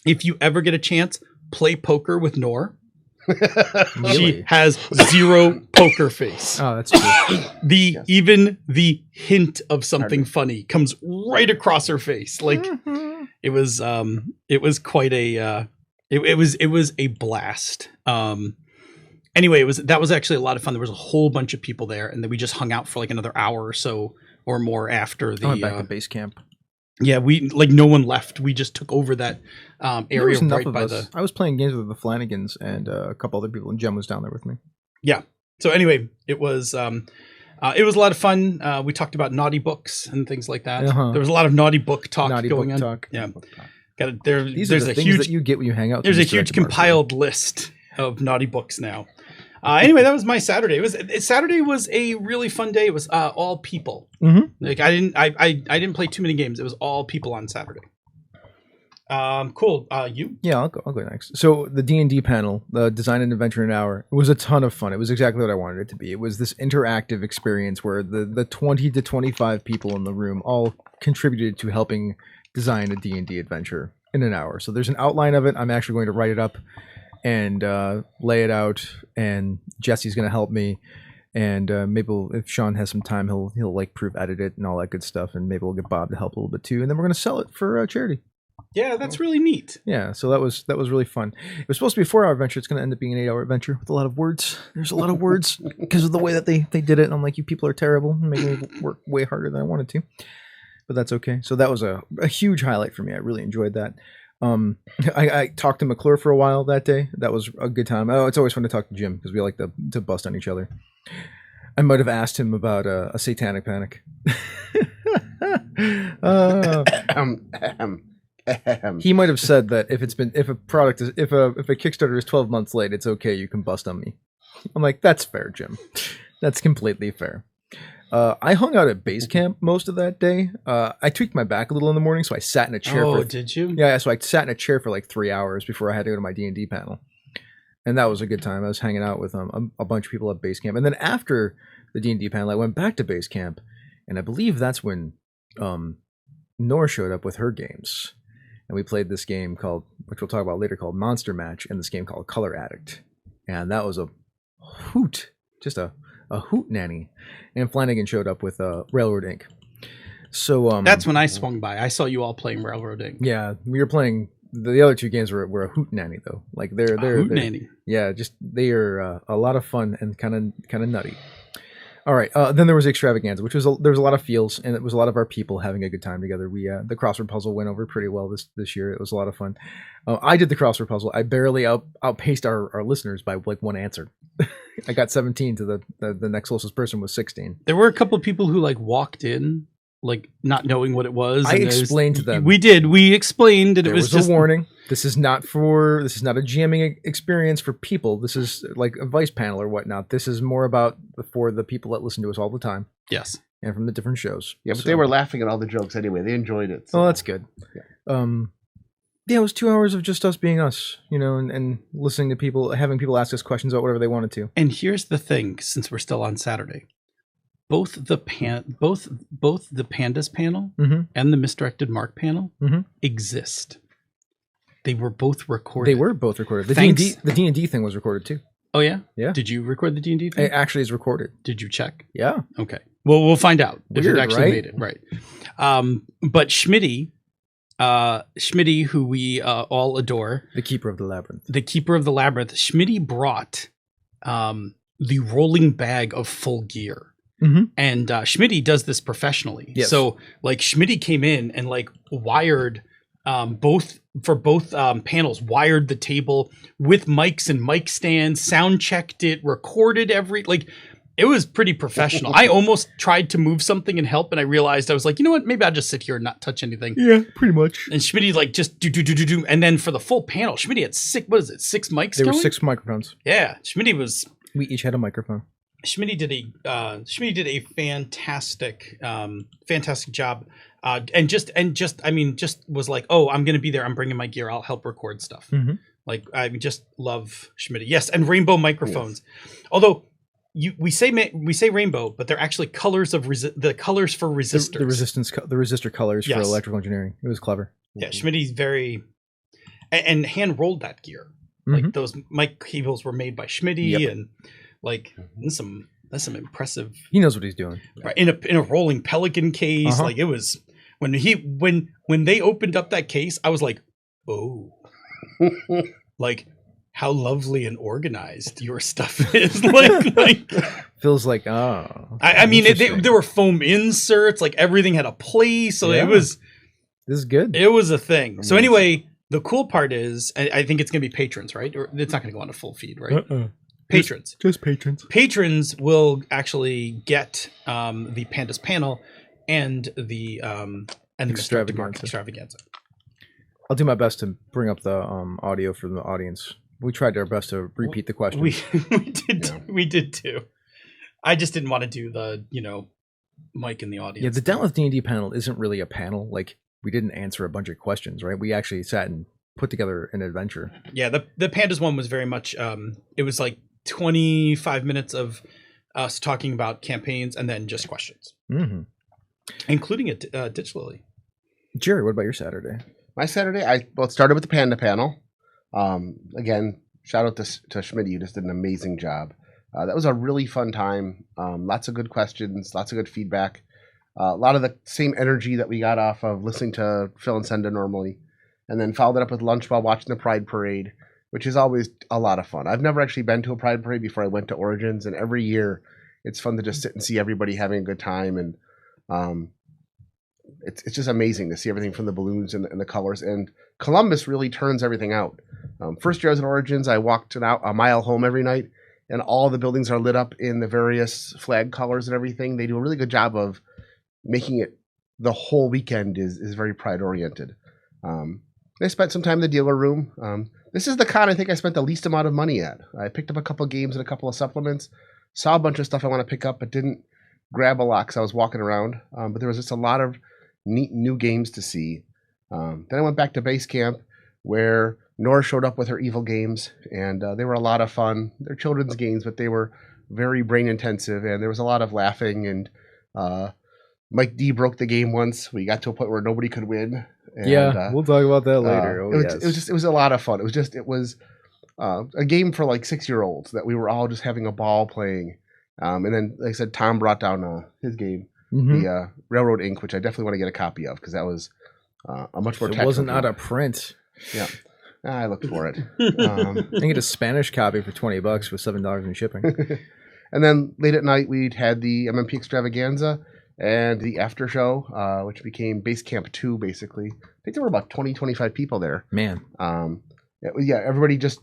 Speaker 3: If you ever get a chance, play poker with Nor.
Speaker 2: Really?
Speaker 3: She has zero poker face.
Speaker 2: Oh, that's true.
Speaker 3: Even the hint of something funny comes right across her face. Like it was quite a it was a blast. Anyway, that was actually a lot of fun. There was a whole bunch of people there, and then we just hung out for like another hour or so or more after the
Speaker 2: I went back to base camp.
Speaker 3: Yeah, we no one left. We just took over that
Speaker 2: There
Speaker 3: area
Speaker 2: was enough
Speaker 3: right
Speaker 2: of
Speaker 3: by
Speaker 2: us. I was playing games with the Flanagans and a couple other people, and Jem was down there with me.
Speaker 3: Yeah. So anyway, it was a lot of fun. We talked about naughty books and things like that.
Speaker 2: Uh-huh.
Speaker 3: There was a lot of naughty book talk
Speaker 2: Naughty
Speaker 3: going
Speaker 2: book
Speaker 3: on.
Speaker 2: talk.
Speaker 3: Yeah.
Speaker 2: These
Speaker 3: There's
Speaker 2: are the
Speaker 3: a
Speaker 2: things
Speaker 3: huge
Speaker 2: that you get when you hang out. with
Speaker 3: there's a
Speaker 2: Mr.
Speaker 3: huge
Speaker 2: Ed Mark.
Speaker 3: compiled list of naughty books now. Anyway, that was my Saturday. Saturday was a really fun day. It was all people.
Speaker 2: Mhm.
Speaker 3: Like I didn't play too many games. It was all people on Saturday. Cool. You?
Speaker 2: Yeah, I'll go next. So the D&D panel, the Design and Adventure in an Hour, it was a ton of fun. It was exactly what I wanted it to be. It was this interactive experience where the 20 to 25 people in the room all contributed to helping design a D&D adventure in an hour. So there's an outline of it. I'm actually going to write it up and lay it out, and Jesse's going to help me. And maybe if Sean has some time, he'll like proof edit it and all that good stuff. And maybe we'll get Bob to help a little bit too. And then we're going to sell it for charity.
Speaker 3: Yeah, that's really neat.
Speaker 2: Yeah, so that was really fun. It was supposed to be a 4-hour adventure. It's going to end up being an 8-hour adventure with a lot of words. There's a lot of words because of the way that they did it. And I'm like, you people are terrible. And making me work way harder than I wanted to. But that's okay. So that was a huge highlight for me. I really enjoyed that. I talked to McClure for a while that day. That was a good time. Oh, it's always fun to talk to Jim because we like to bust on each other. I might have asked him about a satanic panic. He might have said that if a Kickstarter is 12 months late, it's okay. You can bust on me. I'm like, that's fair, Jim. That's completely fair. I hung out at base camp most of that day. I tweaked my back a little in the morning, so I sat in a chair.
Speaker 3: Oh, did you?
Speaker 2: Yeah, so I sat in a chair for like 3 hours before I had to go to my D&D panel. And that was a good time. I was hanging out with a bunch of people at base camp. And then after the D&D panel, I went back to base camp. And I believe that's when Nora showed up with her games. And we played this game which we'll talk about later, called Monster Match, and this game called Color Addict. And that was a hoot. Just a hoot nanny. And Flanagan showed up with Railroad Inc. So
Speaker 3: That's when I swung by. I saw you all playing Railroading.
Speaker 2: yeah, we were playing. The other two games were a hootenanny though. Like they're
Speaker 3: Hootenanny.
Speaker 2: yeah, just they are a lot of fun and kind of nutty. All right, then there was Extravaganza, which was there was a lot of feels, and it was a lot of our people having a good time together. We the crossword puzzle went over pretty well this year. It was a lot of fun. I did the crossword puzzle. I barely outpaced our listeners by like one answer. I got 17 to the next closest person was 16.
Speaker 3: There were a couple of people who like walked in, like not knowing what it was.
Speaker 2: I explained to them.
Speaker 3: We did. We explained that
Speaker 2: There
Speaker 3: it was
Speaker 2: was
Speaker 3: just
Speaker 2: a warning. This is not a GMing experience for people. This is like a Vice panel or whatnot. This is more about for the people that listen to us all the time
Speaker 3: Yes.
Speaker 2: and from the different shows.
Speaker 4: Yeah, but
Speaker 2: So-
Speaker 4: they were laughing at all the jokes anyway. They enjoyed it.
Speaker 2: Oh, that's good. Yeah, it was 2 hours of just us being us, and listening to people, having people ask us questions about whatever they wanted to.
Speaker 3: And here's the thing: since we're still on Saturday, both the Pandas panel
Speaker 2: Mhm.
Speaker 3: and the Misdirected Mark panel
Speaker 2: Mhm.
Speaker 3: exist. They were both recorded.
Speaker 2: They were both recorded. The
Speaker 3: Thanks.
Speaker 2: D&D thing was recorded too.
Speaker 3: Oh yeah.
Speaker 2: Yeah.
Speaker 3: Did you record the D&D thing?
Speaker 2: It actually is recorded.
Speaker 3: Did you check?
Speaker 2: Yeah.
Speaker 3: Okay. Well, we'll find out if
Speaker 2: Weird,
Speaker 3: it actually
Speaker 2: right?
Speaker 3: made it. Right. But Schmitty, who we all adore,
Speaker 2: The Keeper of the Labyrinth.
Speaker 3: the Keeper of the Labyrinth, Schmitty brought the rolling bag of full gear.
Speaker 2: Mhm.
Speaker 3: And Schmitty does this professionally.
Speaker 2: Yes.
Speaker 3: So like Schmitty came in and like wired both panels, wired the table with mics and mic stands, sound checked it, recorded it was pretty professional. I almost tried to move something and help, and I realized I was like, you know what? Maybe I'll just sit here and not touch anything.
Speaker 2: Yeah, pretty much.
Speaker 3: And Schmitty like just do. And then for the full panel, Schmitty had six mics
Speaker 2: There were
Speaker 3: going?
Speaker 2: 6 microphones.
Speaker 3: Yeah. Schmitty
Speaker 2: We each had a microphone.
Speaker 3: did a fantastic job. And just was like, oh, I'm going to be there. I'm bringing my gear. I'll help record stuff.
Speaker 2: Mhm.
Speaker 3: Like, I just love Schmitty. Yes. And rainbow microphones. Yes. Although we say rainbow, but they're actually colors of the colors for resistors.
Speaker 2: The resistor colors
Speaker 3: Yes.
Speaker 2: for electrical engineering. It was clever.
Speaker 3: Yeah. Schmitty's very, and hand rolled that gear. Like those mic cables were made by Schmitty.
Speaker 2: Yep.
Speaker 3: And like that's some impressive.
Speaker 2: He knows what he's doing.
Speaker 3: Right, in a rolling Pelican case. Like it was when they opened up that case, I was like, oh, like how lovely and organized your stuff is. like
Speaker 2: Feels like oh.
Speaker 3: I mean, there were foam inserts. Like everything had a place. So
Speaker 2: Yeah.
Speaker 3: this
Speaker 2: is good.
Speaker 3: It was a thing. So anyway, the cool part is, I think it's going to be patrons, right? Or it's not going to go on a full feed, right? Patrons.
Speaker 2: Just patrons.
Speaker 3: Patrons will actually get the Pandas panel and the Extravaganza.
Speaker 2: I'll do my best to bring up the audio for the audience. We tried our best to repeat the question.
Speaker 3: We did too. I just didn't want to do the mic in the audience.
Speaker 2: Yeah, the Down with D&D panel isn't really a panel. Like we didn't answer a bunch of questions, right? We actually sat and put together an adventure.
Speaker 3: Yeah, the Pandas one was very much. It was like 25 minutes of us talking about campaigns and then just questions, including it digitally.
Speaker 2: Jerry, what about your Saturday?
Speaker 4: My Saturday, it started with the Panda panel. Again, shout out to Schmitty. You just did an amazing job. That was a really fun time. Lots of good questions, lots of good feedback. A lot of the same energy that we got off of listening to Phil and Senda normally. And then followed it up with lunch while watching the Pride Parade, which is always a lot of fun. I've never actually been to a Pride Parade before I went to Origins. And every year, it's fun to just sit and see everybody having a good time. And it's just amazing to see everything from the balloons and the colors. And Columbus really turns everything out. First year I was at Origins, I walked a mile home every night. And all the buildings are lit up in the various flag colors and everything. They do a really good job of making it the whole weekend is very pride oriented. I spent some time in the dealer room. This is the con I think I spent the least amount of money at. I picked up a couple of games and a couple of supplements, saw a bunch of stuff I want to pick up, but didn't grab a lot because I was walking around. But there was just a lot of neat new games to see. Then I went back to base camp where Nora showed up with her evil games, and they were a lot of fun. They're children's games, but they were very brain intensive, and there was a lot of laughing. And Mike D broke the game once. We got to a point where nobody could win. And,
Speaker 2: we'll talk about that later.
Speaker 4: It was a lot of fun. It was a game for like 6-year-olds that we were all just having a ball playing. And then, like I said, Tom brought down his game. the Railroad Ink, which I definitely want to get a copy of because that was a much more.
Speaker 2: It wasn't out of print.
Speaker 4: Yeah, I looked for it.
Speaker 2: I can get a Spanish copy for $20 with $7 in shipping.
Speaker 4: And then late at night, we'd had the MMP Extravaganza and the after show, which became Base Camp 2, basically. I think there were about 20, 25 people there.
Speaker 2: Man.
Speaker 4: Everybody just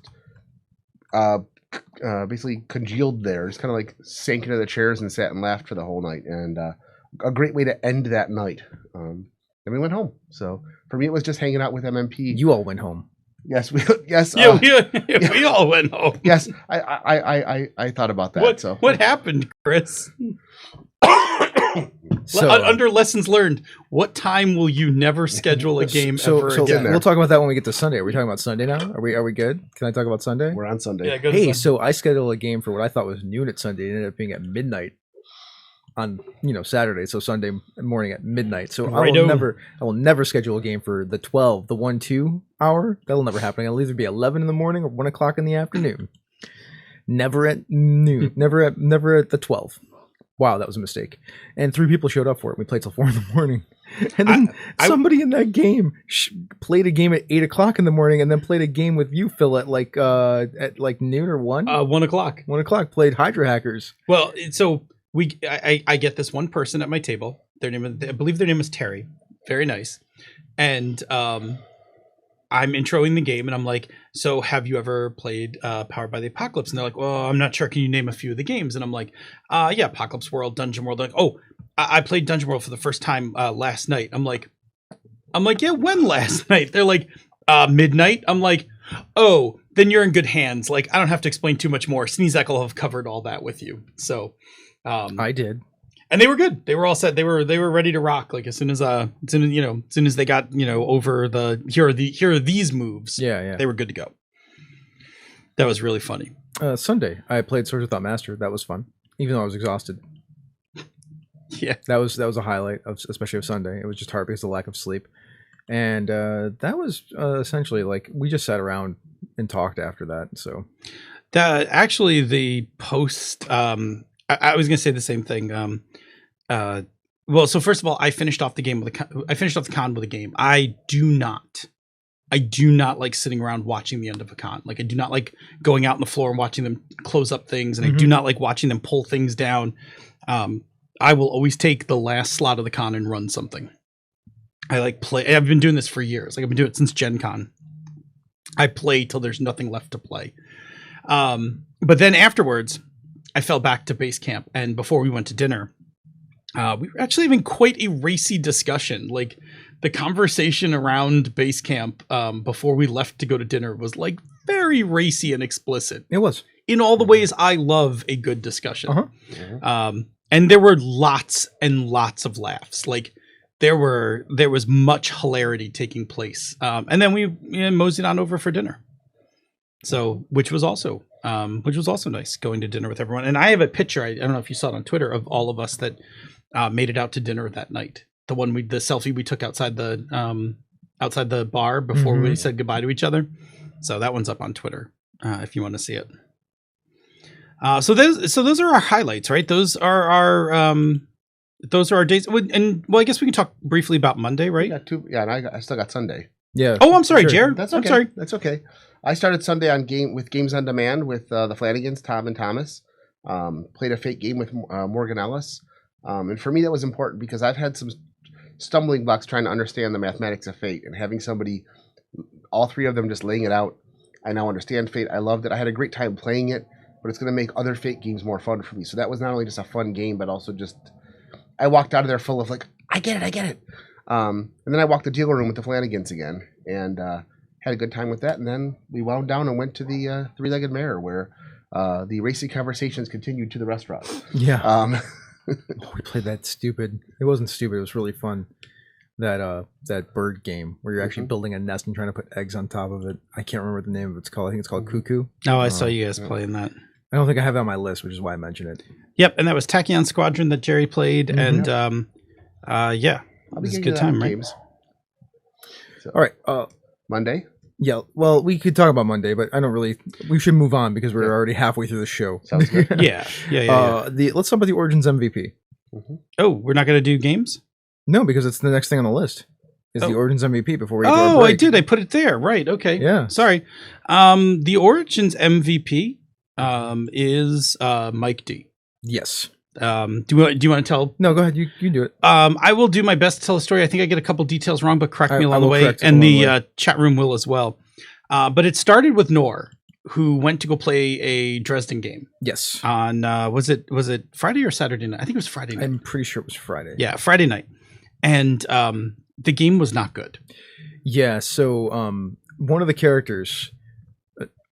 Speaker 4: basically congealed there. Just kind of like sank into the chairs and sat and laughed for the whole night. And a great way to end that night. Then we went home. So for me, it was just hanging out with MMP.
Speaker 2: You all went home.
Speaker 4: Yes, we
Speaker 3: all went home.
Speaker 4: Yes, I thought about that.
Speaker 3: What happened, Chris?
Speaker 2: So,
Speaker 3: under lessons learned, what time will you never schedule a game ever again?
Speaker 2: We'll talk about that when we get to Sunday. Are we talking about Sunday now? Are we good? Can I talk about Sunday?
Speaker 4: We're on Sunday.
Speaker 3: Yeah, go to
Speaker 2: Hey,
Speaker 3: Sunday.
Speaker 2: so I scheduled a game for what I thought was noon at Sunday. It ended up being at midnight on Saturday. So Sunday morning at midnight. So I will never schedule a game for the 12, the 1-2 hour. That'll never happen. It'll either be 11 in the morning or 1 o'clock in the afternoon. Never at noon. never at the 12. Wow, that was a mistake. And 3 people showed up for it. We played till 4 in the morning. And then somebody in that game played a game at 8 o'clock in the morning, and then played a game with you, Phil, at like noon or 1.
Speaker 3: 1 o'clock.
Speaker 2: 1 o'clock. Played Hydra Hackers.
Speaker 3: Well, so I get this one person at my table. I believe their name is Terry. Very nice. And I'm introing the game, and I'm like, so have you ever played Powered by the Apocalypse? And they're like, well, I'm not sure. Can you name a few of the games? And I'm like, yeah, Apocalypse World, Dungeon World. They're like, oh, I played Dungeon World for the first time last night. I'm like, yeah, when last night? They're like, midnight. I'm like, oh, then you're in good hands. Like, I don't have to explain too much more. Sneezek will have covered all that with you. So
Speaker 2: I did.
Speaker 3: And they were good. They were all set. They were ready to rock. Like as soon as they got over the here are these moves.
Speaker 2: Yeah.
Speaker 3: They were good to go. That was really funny.
Speaker 2: Sunday, I played Swords Without Master. That was fun, even though I was exhausted.
Speaker 3: Yeah,
Speaker 2: that was a highlight especially of Sunday. It was just hard because of the lack of sleep, and that was essentially like we just sat around and talked after that. So
Speaker 3: that actually the post. I was going to say the same thing. Well, so first of all, I finished off the con with a game. I do not like sitting around watching the end of a con. Like I do not like going out on the floor and watching them close up things, and I do not like watching them pull things down. I will always take the last slot of the con and run something. I like play. I've been doing this for years. Like I've been doing it since Gen Con. I play till there's nothing left to play. But then afterwards, I fell back to base camp, and before we went to dinner, we were actually having quite a racy discussion. Like the conversation around base camp before we left to go to dinner was like very racy and explicit.
Speaker 2: It was
Speaker 3: in all the ways I love a good discussion.
Speaker 2: Uh-huh.
Speaker 3: And there were lots and lots of laughs. Like there was much hilarity taking place. And then we moseyed on over for dinner. So, which was also nice going to dinner with everyone. And I have a picture. I don't know if you saw it on Twitter of all of us that made it out to dinner that night. The selfie we took outside the bar before we said goodbye to each other. So that one's up on Twitter if you want to see it. So those are our highlights, right? Those are our days. And well, I guess we can talk briefly about Monday, right?
Speaker 4: And I still got Sunday.
Speaker 2: Yeah.
Speaker 3: Oh, I'm sorry,
Speaker 2: sure.
Speaker 3: Jared.
Speaker 4: That's okay.
Speaker 3: I'm sorry.
Speaker 4: That's okay. I started Sunday with Games on Demand with the Flanagans, Tom and Thomas. Played a Fate game with Morgan Ellis. And for me, that was important because I've had some stumbling blocks trying to understand the mathematics of Fate, and having somebody, all 3 of them just laying it out. I now understand Fate. I loved it. I had a great time playing it, but it's going to make other Fate games more fun for me. So that was not only just a fun game, but also just, I walked out of there full of like, I get it. And then I walked the dealer room with the Flanagans again, and had a good time with that. And then we wound down and went to the Three-Legged Mare, where the racy conversations continued to the restaurant.
Speaker 2: Yeah. We played that stupid. It wasn't stupid. It was really fun. That bird game where you're actually building a nest and trying to put eggs on top of it. I can't remember what the name of it's called. I think it's called Cuckoo.
Speaker 3: Oh, I saw you guys playing that.
Speaker 2: I don't think I have it on my list, which is why I mentioned it.
Speaker 3: Yep, and that was Tachyon Squadron that Jerry played, and yeah, it was a good time, right?
Speaker 4: Games. So,
Speaker 2: all right,
Speaker 4: Monday.
Speaker 2: Yeah, well, we could talk about Monday, but I don't really. We should move on because we're already halfway through the show.
Speaker 4: Sounds good.
Speaker 3: Yeah.
Speaker 2: Let's talk about the Origins MVP.
Speaker 3: Oh, we're not going to do games?
Speaker 2: No, because it's the next thing on the list. Is the
Speaker 3: Oh.
Speaker 2: Origins MVP before we get to our
Speaker 3: Oh,
Speaker 2: break.
Speaker 3: I did. I put it there. Right. Okay.
Speaker 2: Yeah.
Speaker 3: Sorry. The Origins MVP is Mike D.
Speaker 2: Yes.
Speaker 3: Do you want to tell?
Speaker 2: No, go ahead. You do it.
Speaker 3: I will do my best to tell a story. I think I get a couple details wrong, but correct me
Speaker 2: I
Speaker 3: along the
Speaker 2: will
Speaker 3: way,
Speaker 2: correct it
Speaker 3: and
Speaker 2: along the
Speaker 3: the chat room will as well. But it started with Nor, who went to go play a Dresden game
Speaker 2: Yes.
Speaker 3: on was it Friday or Saturday night? I think it was Friday night.
Speaker 2: I'm pretty sure it was Friday.
Speaker 3: Yeah, Friday night, and the game was not good.
Speaker 2: Yeah, so one of the characters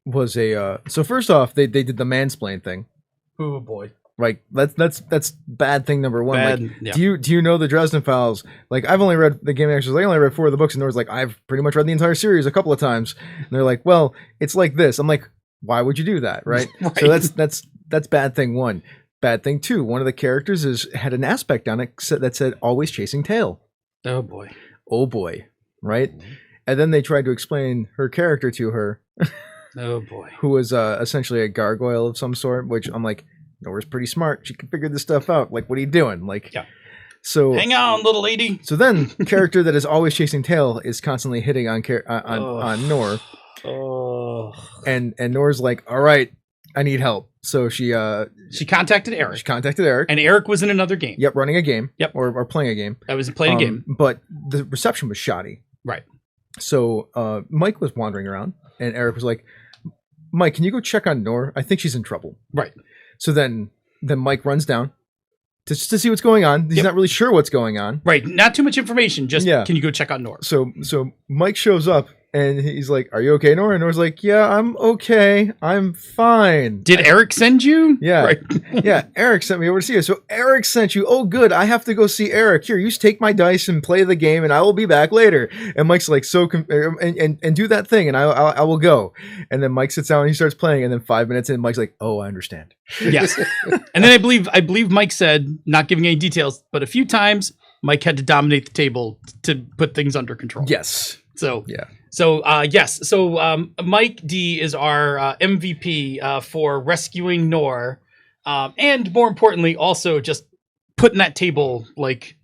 Speaker 2: was a so first off they did the mansplain thing.
Speaker 3: Oh boy.
Speaker 2: Like that's bad thing number one.
Speaker 3: Bad,
Speaker 2: like,
Speaker 3: yeah.
Speaker 2: do you know the Dresden Files? Like I've only read the Game Extras. I only read 4 of the books, and Nora's like, I've pretty much read the entire series a couple of times. And they're like, well, it's like this. I'm like, why would you do that, right?
Speaker 3: Right.
Speaker 2: So that's bad thing one. Bad thing two. One of the characters had an aspect on it that said always chasing tail.
Speaker 3: Oh boy.
Speaker 2: Oh boy, right? And then they tried to explain her character to her,
Speaker 3: Oh boy.
Speaker 2: who was essentially a gargoyle of some sort. Which I'm like, Nora's pretty smart. She can figure this stuff out. Like, what are you doing? Like,
Speaker 3: Yeah.
Speaker 2: So
Speaker 3: Hang on, little lady.
Speaker 2: So then, character that is always chasing tail is constantly hitting on Nor,
Speaker 3: Oh.
Speaker 2: and Nor's like, all right, I need help. So she
Speaker 3: contacted Eric,
Speaker 2: contacted Eric,
Speaker 3: and Eric was in another game.
Speaker 2: yep, running a game,
Speaker 3: Yep.
Speaker 2: or playing a game.
Speaker 3: I was playing a game.
Speaker 2: but the reception was shoddy.
Speaker 3: Right.
Speaker 2: So Mike was wandering around, and Eric was like, Mike, can you go check on Nor? I think she's in trouble.
Speaker 3: Right.
Speaker 2: So then Mike runs down to see what's going on. He's
Speaker 3: Yep.
Speaker 2: not really sure what's going on.
Speaker 3: Right. Not too much information. Just
Speaker 2: Yeah.
Speaker 3: can you go check on Nor?
Speaker 2: So Mike shows up and he's like, "Are you okay, Nora?" And Nora's like, "Yeah, I'm okay. I'm fine."
Speaker 3: Did Eric send you?
Speaker 2: Yeah.
Speaker 3: Right.
Speaker 2: Yeah, Eric sent me over to see you. So Eric sent you. Oh, good. I have to go see Eric. Here, you take my dice and play the game, and I will be back later. And Mike's like, and do that thing, and I will go. And then Mike sits down and he starts playing, and then 5 minutes in, Mike's like, "Oh, I understand."
Speaker 3: Yes. And then I believe Mike said, not giving any details, but a few times Mike had to dominate the table to put things under control.
Speaker 2: Yes.
Speaker 3: So
Speaker 2: Yeah.
Speaker 3: So yes. So Mike D is our MVP for rescuing Nor, and more importantly, also just putting that table like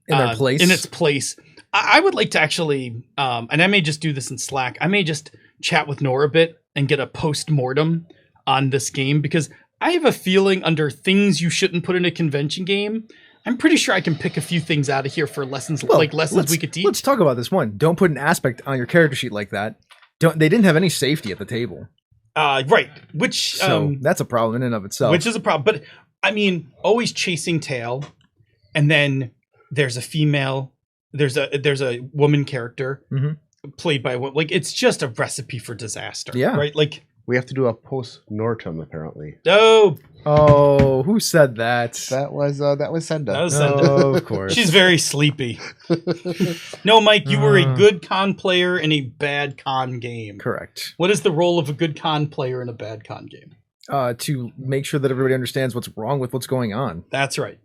Speaker 2: In their place.
Speaker 3: In its place. I would like to actually, and I may just do this in Slack. I may just chat with Nor a bit and get a post-mortem on this game, because I have a feeling under things you shouldn't put in a convention game, I'm pretty sure I can pick a few things out of here for lessons, lessons we could teach.
Speaker 2: Let's talk about this one. Don't put an aspect on your character sheet like that. They didn't have any safety at the table.
Speaker 3: Right. Which
Speaker 2: So that's a problem in and of itself.
Speaker 3: which is a problem. But I mean, always chasing tail, and then there's a female, there's a woman character played by one. Like, it's just a recipe for disaster.
Speaker 2: Yeah.
Speaker 3: Right. Like,
Speaker 4: We have to do a post-mortem, apparently.
Speaker 2: Oh, who said that?
Speaker 4: That was Senda.
Speaker 3: That was Senda.
Speaker 2: Oh, of course.
Speaker 3: She's very sleepy. No, Mike, you were a good con player in a bad con game.
Speaker 2: Correct.
Speaker 3: What is the role of a good con player in a bad con game?
Speaker 2: To make sure that everybody understands what's wrong with what's going on.
Speaker 3: That's right.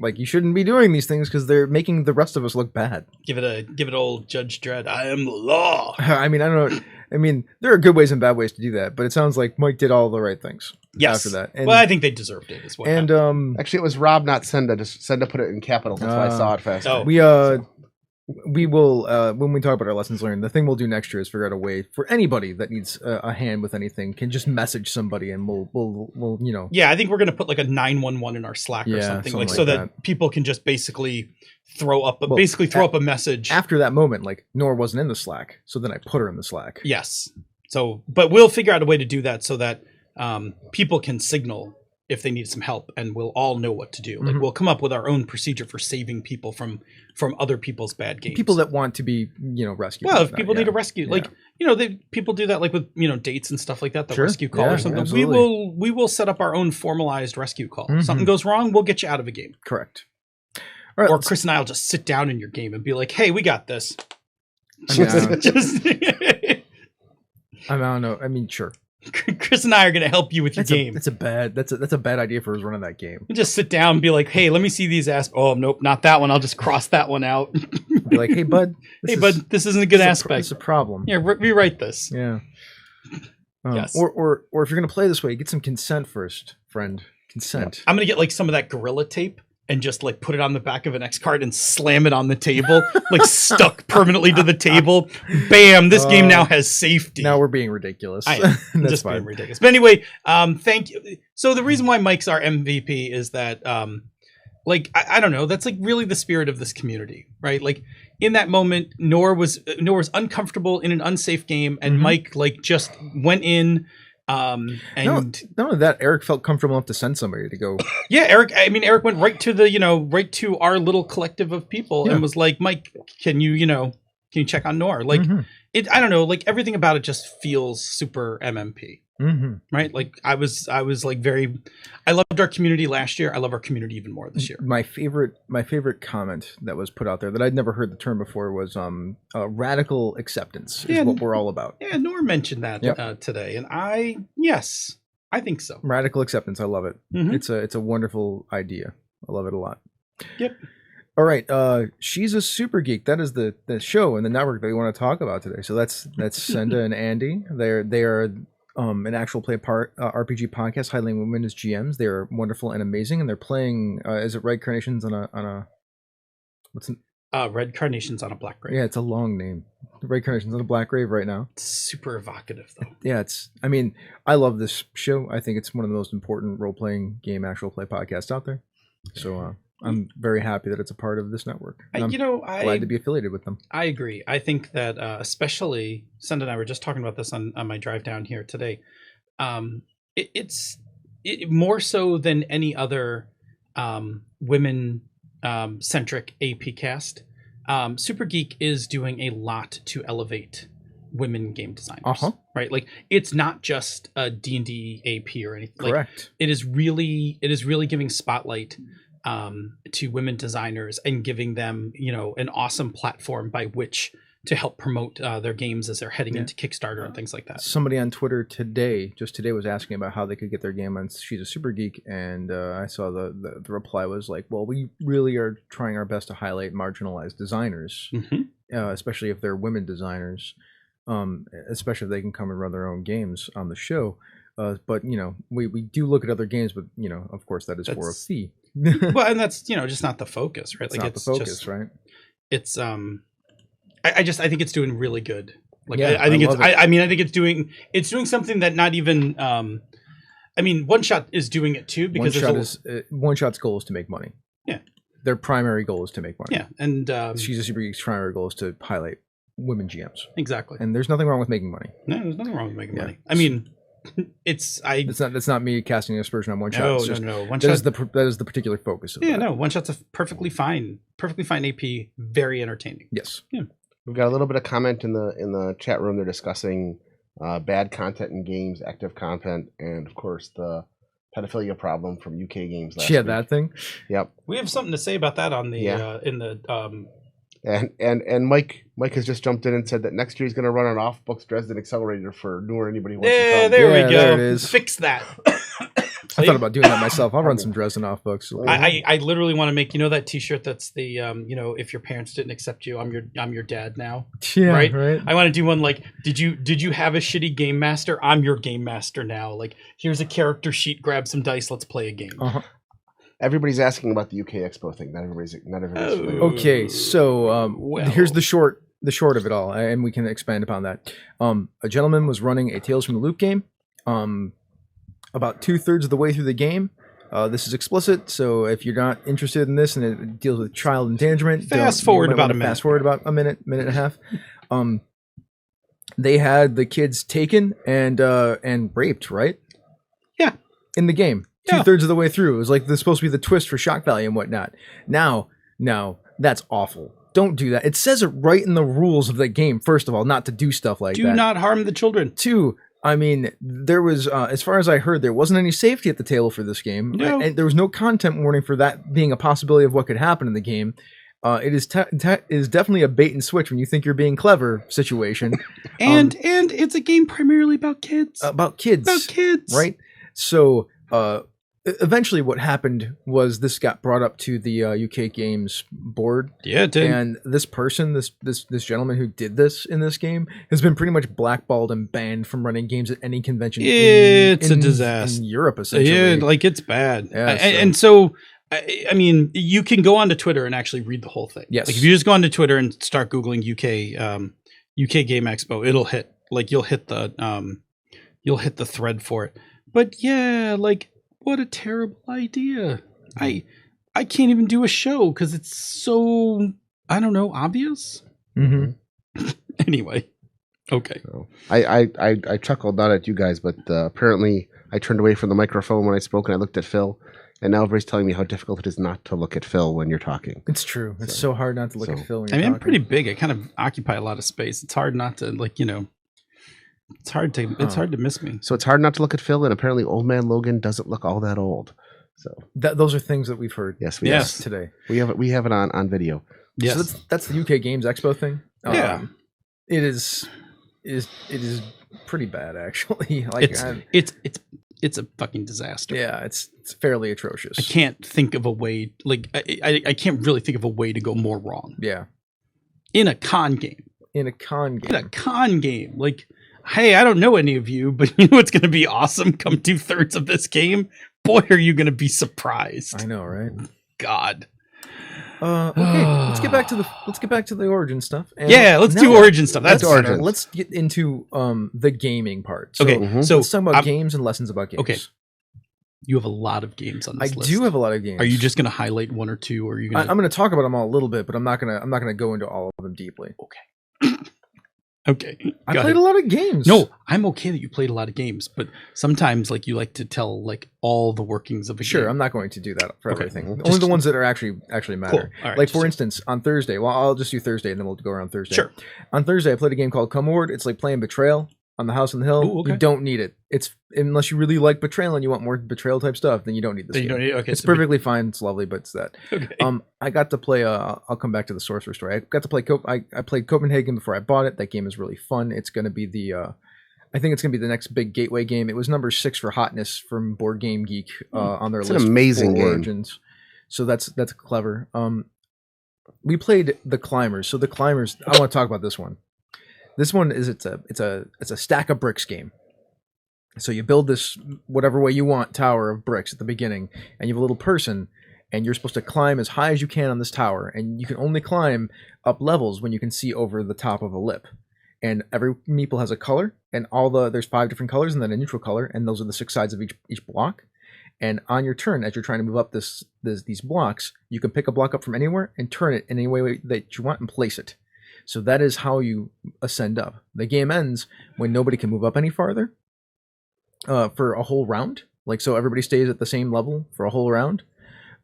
Speaker 2: Like, you shouldn't be doing these things because they're making the rest of us look bad.
Speaker 3: Give it old Judge Dredd. I am the law.
Speaker 2: I mean, I don't know. I mean, there are good ways and bad ways to do that, but it sounds like Mike did all the right things.
Speaker 3: Yes.
Speaker 2: After that, and,
Speaker 3: Well, I think they deserved it as well.
Speaker 2: and
Speaker 4: Actually, it was Rob, not Senda. Just Senda put it in capitals. That's why I saw it fast.
Speaker 3: Oh.
Speaker 2: we will when we talk about our lessons learned, the thing we'll do next year is figure out a way for anybody that needs a hand with anything can just message somebody, and we'll you know.
Speaker 3: Yeah, I think we're gonna put like a 911 in our Slack or
Speaker 2: Yeah,
Speaker 3: something,
Speaker 2: something
Speaker 3: like
Speaker 2: like
Speaker 3: so that
Speaker 2: that.
Speaker 3: people can just basically throw up
Speaker 2: Well,
Speaker 3: a message.
Speaker 2: After that moment, like Nor wasn't in the Slack, so then I put her in the Slack.
Speaker 3: Yes. So, but we'll figure out a way to do that so that people can signal if they need some help, and we'll all know what to do. Like, we'll come up with our own procedure for saving people from other people's bad games.
Speaker 2: People that want to be, rescued.
Speaker 3: Well,
Speaker 2: and
Speaker 3: if
Speaker 2: whatnot,
Speaker 3: people
Speaker 2: yeah.
Speaker 3: need a rescue, like, people do that, like with, dates and stuff like that, the
Speaker 2: Sure.
Speaker 3: rescue call
Speaker 2: Yeah,
Speaker 3: or something.
Speaker 2: absolutely.
Speaker 3: We will set up our own formalized rescue call. Something goes wrong, we'll get you out of a game.
Speaker 2: Correct. All right,
Speaker 3: Or
Speaker 2: let's-
Speaker 3: Chris and I will just sit down in your game and be like, hey, we got this.
Speaker 2: I mean,
Speaker 3: Just
Speaker 2: I don't know. I mean, sure.
Speaker 3: Chris and I are going to help you with your game.
Speaker 2: That's a bad idea for us running that game.
Speaker 3: We just sit down and be like, hey, let me see these oh, nope, not that one. I'll just cross that one out.
Speaker 2: Be like, hey, bud.
Speaker 3: This isn't a good aspect.
Speaker 2: It's a problem.
Speaker 3: Yeah, rewrite this.
Speaker 2: Yeah.
Speaker 3: Yes.
Speaker 2: Or if you're gonna play this way, get some consent first, friend. Consent.
Speaker 3: I'm going to get like some of that Gorilla tape and just like put it on the back of an X card and slam it on the table, like stuck permanently to the table. Bam! This game now has safety.
Speaker 2: Now we're being ridiculous.
Speaker 3: I am.
Speaker 2: That's
Speaker 3: Just
Speaker 2: fine.
Speaker 3: being ridiculous. But anyway, thank you. So the reason why Mike's our MVP is that, like, I don't know, that's like really the spirit of this community, right? Like in that moment, Nor was uncomfortable in an unsafe game, and Mike like just went in. And
Speaker 2: not only that, Eric felt comfortable enough to send somebody to go.
Speaker 3: yeah, Eric went right to the, right to our little collective of people and was like, Mike, can you check on Nor? Like I don't know, like everything about it just feels super MMP. Right? Like I was like I loved our community last year. I love our community even more this year.
Speaker 2: My favorite comment that was put out there that I'd never heard the term before was radical acceptance is what we're all about.
Speaker 3: Yeah, Nor mentioned that today, and I think so.
Speaker 2: Radical acceptance, I love it. It's a wonderful idea. I love it a lot.
Speaker 3: Yep.
Speaker 2: All right, She's a Super Geek. That is the show and the network that we want to talk about today. So that's Senda and Andy. They are an actual play RPG podcast highlighting women as GMs. They're wonderful and amazing, and they're playing. Is it Red Carnations on a what's an,
Speaker 3: Red Carnations on a Black Grave.
Speaker 2: Yeah, it's a long name. Red Carnations on a Black Grave right now.
Speaker 3: It's super evocative though.
Speaker 2: Yeah, I mean, I love this show. I think it's one of the most important role-playing game actual play podcasts out there. So I'm very happy that it's a part of this network. I'm glad to be affiliated with them.
Speaker 3: I agree. I think that especially Senda and I were just talking about this on my drive down here today. It's more so than any other women centric AP cast. Super Geek is doing a lot to elevate women game designers, right? Like it's not just a D&D AP or anything.
Speaker 2: Correct.
Speaker 3: Like, it is really giving spotlight to women designers and giving them, an awesome platform by which to help promote their games as they're heading into Kickstarter and things like that.
Speaker 2: Somebody on Twitter today was asking about how they could get their game on She's a Super Geek, and I saw the reply was like, well, we really are trying our best to highlight marginalized designers, especially if they're women designers, especially if they can come and run their own games on the show. But we do look at other games, but of course that's for a fee.
Speaker 3: Well, and that's just not the focus, right?
Speaker 2: It's not the focus, right?
Speaker 3: It's I think it's doing really good. Like
Speaker 2: I think
Speaker 3: it's doing something that not even One Shot is doing it too, because
Speaker 2: One Shot's goal is to make money.
Speaker 3: Yeah,
Speaker 2: their primary goal is to make money.
Speaker 3: Yeah, and
Speaker 2: She's a Super Geek's primary goal is to highlight women GMs.
Speaker 3: Exactly,
Speaker 2: and there's nothing wrong with making money.
Speaker 3: No, there's nothing wrong with making money. I mean, it's not me casting aspersion on One Shot. No.
Speaker 2: One Shot that is the particular focus of it.
Speaker 3: No, One Shot's a perfectly fine AP, very entertaining.
Speaker 2: Yes.
Speaker 3: Yeah.
Speaker 4: We've got a little bit of comment in the chat room. They're discussing bad content in games, active content, and of course the pedophilia problem from UK games last week.
Speaker 2: That thing.
Speaker 4: Yep.
Speaker 3: We have something to say about that on the in the
Speaker 4: And Mike has just jumped in and said that next year he's going to run an off-books Dresden Accelerator for new or anybody who wants to come.
Speaker 3: There we go.
Speaker 2: There it is.
Speaker 3: Fix that.
Speaker 2: I thought about doing that myself. I'll run some Dresden off books.
Speaker 3: I literally want to make that T-shirt that's the if your parents didn't accept you, I'm your dad now.
Speaker 2: Yeah,
Speaker 3: right.
Speaker 2: Right.
Speaker 3: I want to do one like did you have a shitty game master? I'm your game master now. Like here's a character sheet. Grab some dice. Let's play a game.
Speaker 4: Everybody's asking about the UK Expo thing. Not everybody's.
Speaker 2: Okay, so here's the short of it all, and we can expand upon that. A gentleman was running a Tales from the Loop game. About 2/3 of the way through the game, this is explicit. So if you're not interested in this and it deals with child endangerment,
Speaker 3: fast forward about a
Speaker 2: minute and a half. They had the kids taken and raped, right?
Speaker 3: Yeah,
Speaker 2: in the game. 2/3 of the way through. It was like this supposed to be the twist for shock value and whatnot. Now, that's awful. Don't do that. It says it right in the rules of the game, first of all, not to do stuff like that.
Speaker 3: Do not harm the children.
Speaker 2: 2, I mean, there was, as far as I heard, there wasn't any safety at the table for this game.
Speaker 3: No.
Speaker 2: And there was no content warning for that being a possibility of what could happen in the game. It is definitely a bait and switch when you think you're being clever situation.
Speaker 3: and it's a game primarily about kids.
Speaker 2: Right? So, eventually what happened was this got brought up to the UK Games board.
Speaker 3: Yeah, it did.
Speaker 2: And this person, this gentleman who did this in this game has been pretty much blackballed and banned from running games at any convention.
Speaker 3: It's a disaster
Speaker 2: in Europe, essentially.
Speaker 3: Yeah, like it's bad.
Speaker 2: Yeah,
Speaker 3: and so I mean, you can go onto Twitter and actually read the whole thing.
Speaker 2: Yes.
Speaker 3: Like if you just go onto Twitter and start Googling UK Game Expo, it'll hit you'll hit the thread for it. But yeah, like what a terrible idea. I can't even do a show because it's so, I don't know, obvious.
Speaker 2: Mm-hmm.
Speaker 3: Anyway, okay.
Speaker 4: So I chuckled not at you guys, but apparently I turned away from the microphone when I spoke and I looked at Phil, and now everybody's telling me how difficult it is not to look at Phil when you're talking.
Speaker 2: It's true. It's so hard not to look at Phil when you're
Speaker 3: I mean,
Speaker 2: talking.
Speaker 3: I'm pretty big. I kind of occupy a lot of space. It's hard not to, like, you know, it's hard to miss me.
Speaker 4: So it's hard not to look at Phil, and apparently Old Man Logan doesn't look all that old. So
Speaker 2: those are things that we've heard.
Speaker 4: Yes,
Speaker 2: today.
Speaker 4: We have it on video.
Speaker 3: Yes.
Speaker 2: So that's the UK Games Expo thing.
Speaker 3: Yeah.
Speaker 2: It is pretty bad actually. Like
Speaker 3: it's a fucking disaster.
Speaker 2: yeah, it's fairly atrocious.
Speaker 3: I can't think of a way, like I can't really think of a way to go more wrong.
Speaker 2: Yeah.
Speaker 3: In a con game.
Speaker 2: In a con game.
Speaker 3: Like, hey, I don't know any of you, but you know what's going to be awesome come 2/3 of this game? Boy, are you going to be surprised.
Speaker 2: I know, right?
Speaker 3: God.
Speaker 2: Okay, let's get back to the origin stuff. And
Speaker 3: yeah, let's do origin stuff. That's
Speaker 4: origin.
Speaker 2: Let's get into the gaming part. So,
Speaker 3: okay. So
Speaker 2: let's talk about games and lessons about games.
Speaker 3: Okay. You have a lot of games on this
Speaker 2: I
Speaker 3: list.
Speaker 2: do have a lot of games.
Speaker 3: Are you just going to highlight one or two, or are you going to?
Speaker 2: I'm going to talk about them all a little bit, but I'm not going to go into all of them deeply.
Speaker 3: Okay.
Speaker 2: I played a lot of games.
Speaker 3: No, I'm okay that you played a lot of games, but sometimes like you like to tell like all the workings of a game.
Speaker 2: Sure, I'm not going to do that for
Speaker 3: Okay.
Speaker 2: everything.
Speaker 3: Just-
Speaker 2: Only the ones that are actually matter.
Speaker 3: Cool. All right,
Speaker 2: Like for
Speaker 3: just-
Speaker 2: instance, on Thursday. Well, I'll just do Thursday, and then we'll go around Thursday.
Speaker 3: Sure.
Speaker 2: On Thursday, I played a game called Come Ward. It's like playing Betrayal on the House on the Hill.
Speaker 3: Ooh, okay.
Speaker 2: You don't need it. It's unless you really like Betrayal and you want more Betrayal type stuff, then you don't need this.
Speaker 3: Then you
Speaker 2: game.
Speaker 3: don't need- okay,
Speaker 2: it's
Speaker 3: so we-
Speaker 2: perfectly fine. It's lovely, but it's that.
Speaker 3: Okay.
Speaker 2: I got to play. I'll come back to the Sorcerer story. I got to play. I played Copenhagen before I bought it. That game is really fun. It's going to be I think it's going to be the next big gateway game. It was number 6 for hotness from Board Game Geek on their
Speaker 4: It's
Speaker 2: list.
Speaker 4: an amazing
Speaker 2: for
Speaker 4: game.
Speaker 2: Origins. So that's clever. We played the Climbers. So the Climbers. I want to talk about this one. This one is it's a stack of bricks game. So you build this whatever way you want tower of bricks at the beginning, and you have a little person, and you're supposed to climb as high as you can on this tower, and you can only climb up levels when you can see over the top of a lip. And every meeple has a color, and there's 5 different colors, and then a neutral color, and those are the 6 sides of each block. And on your turn, as you're trying to move up these blocks, you can pick a block up from anywhere and turn it in any way that you want and place it. So that is how you ascend up. The game ends when nobody can move up any farther for a whole round. Like, so everybody stays at the same level for a whole round.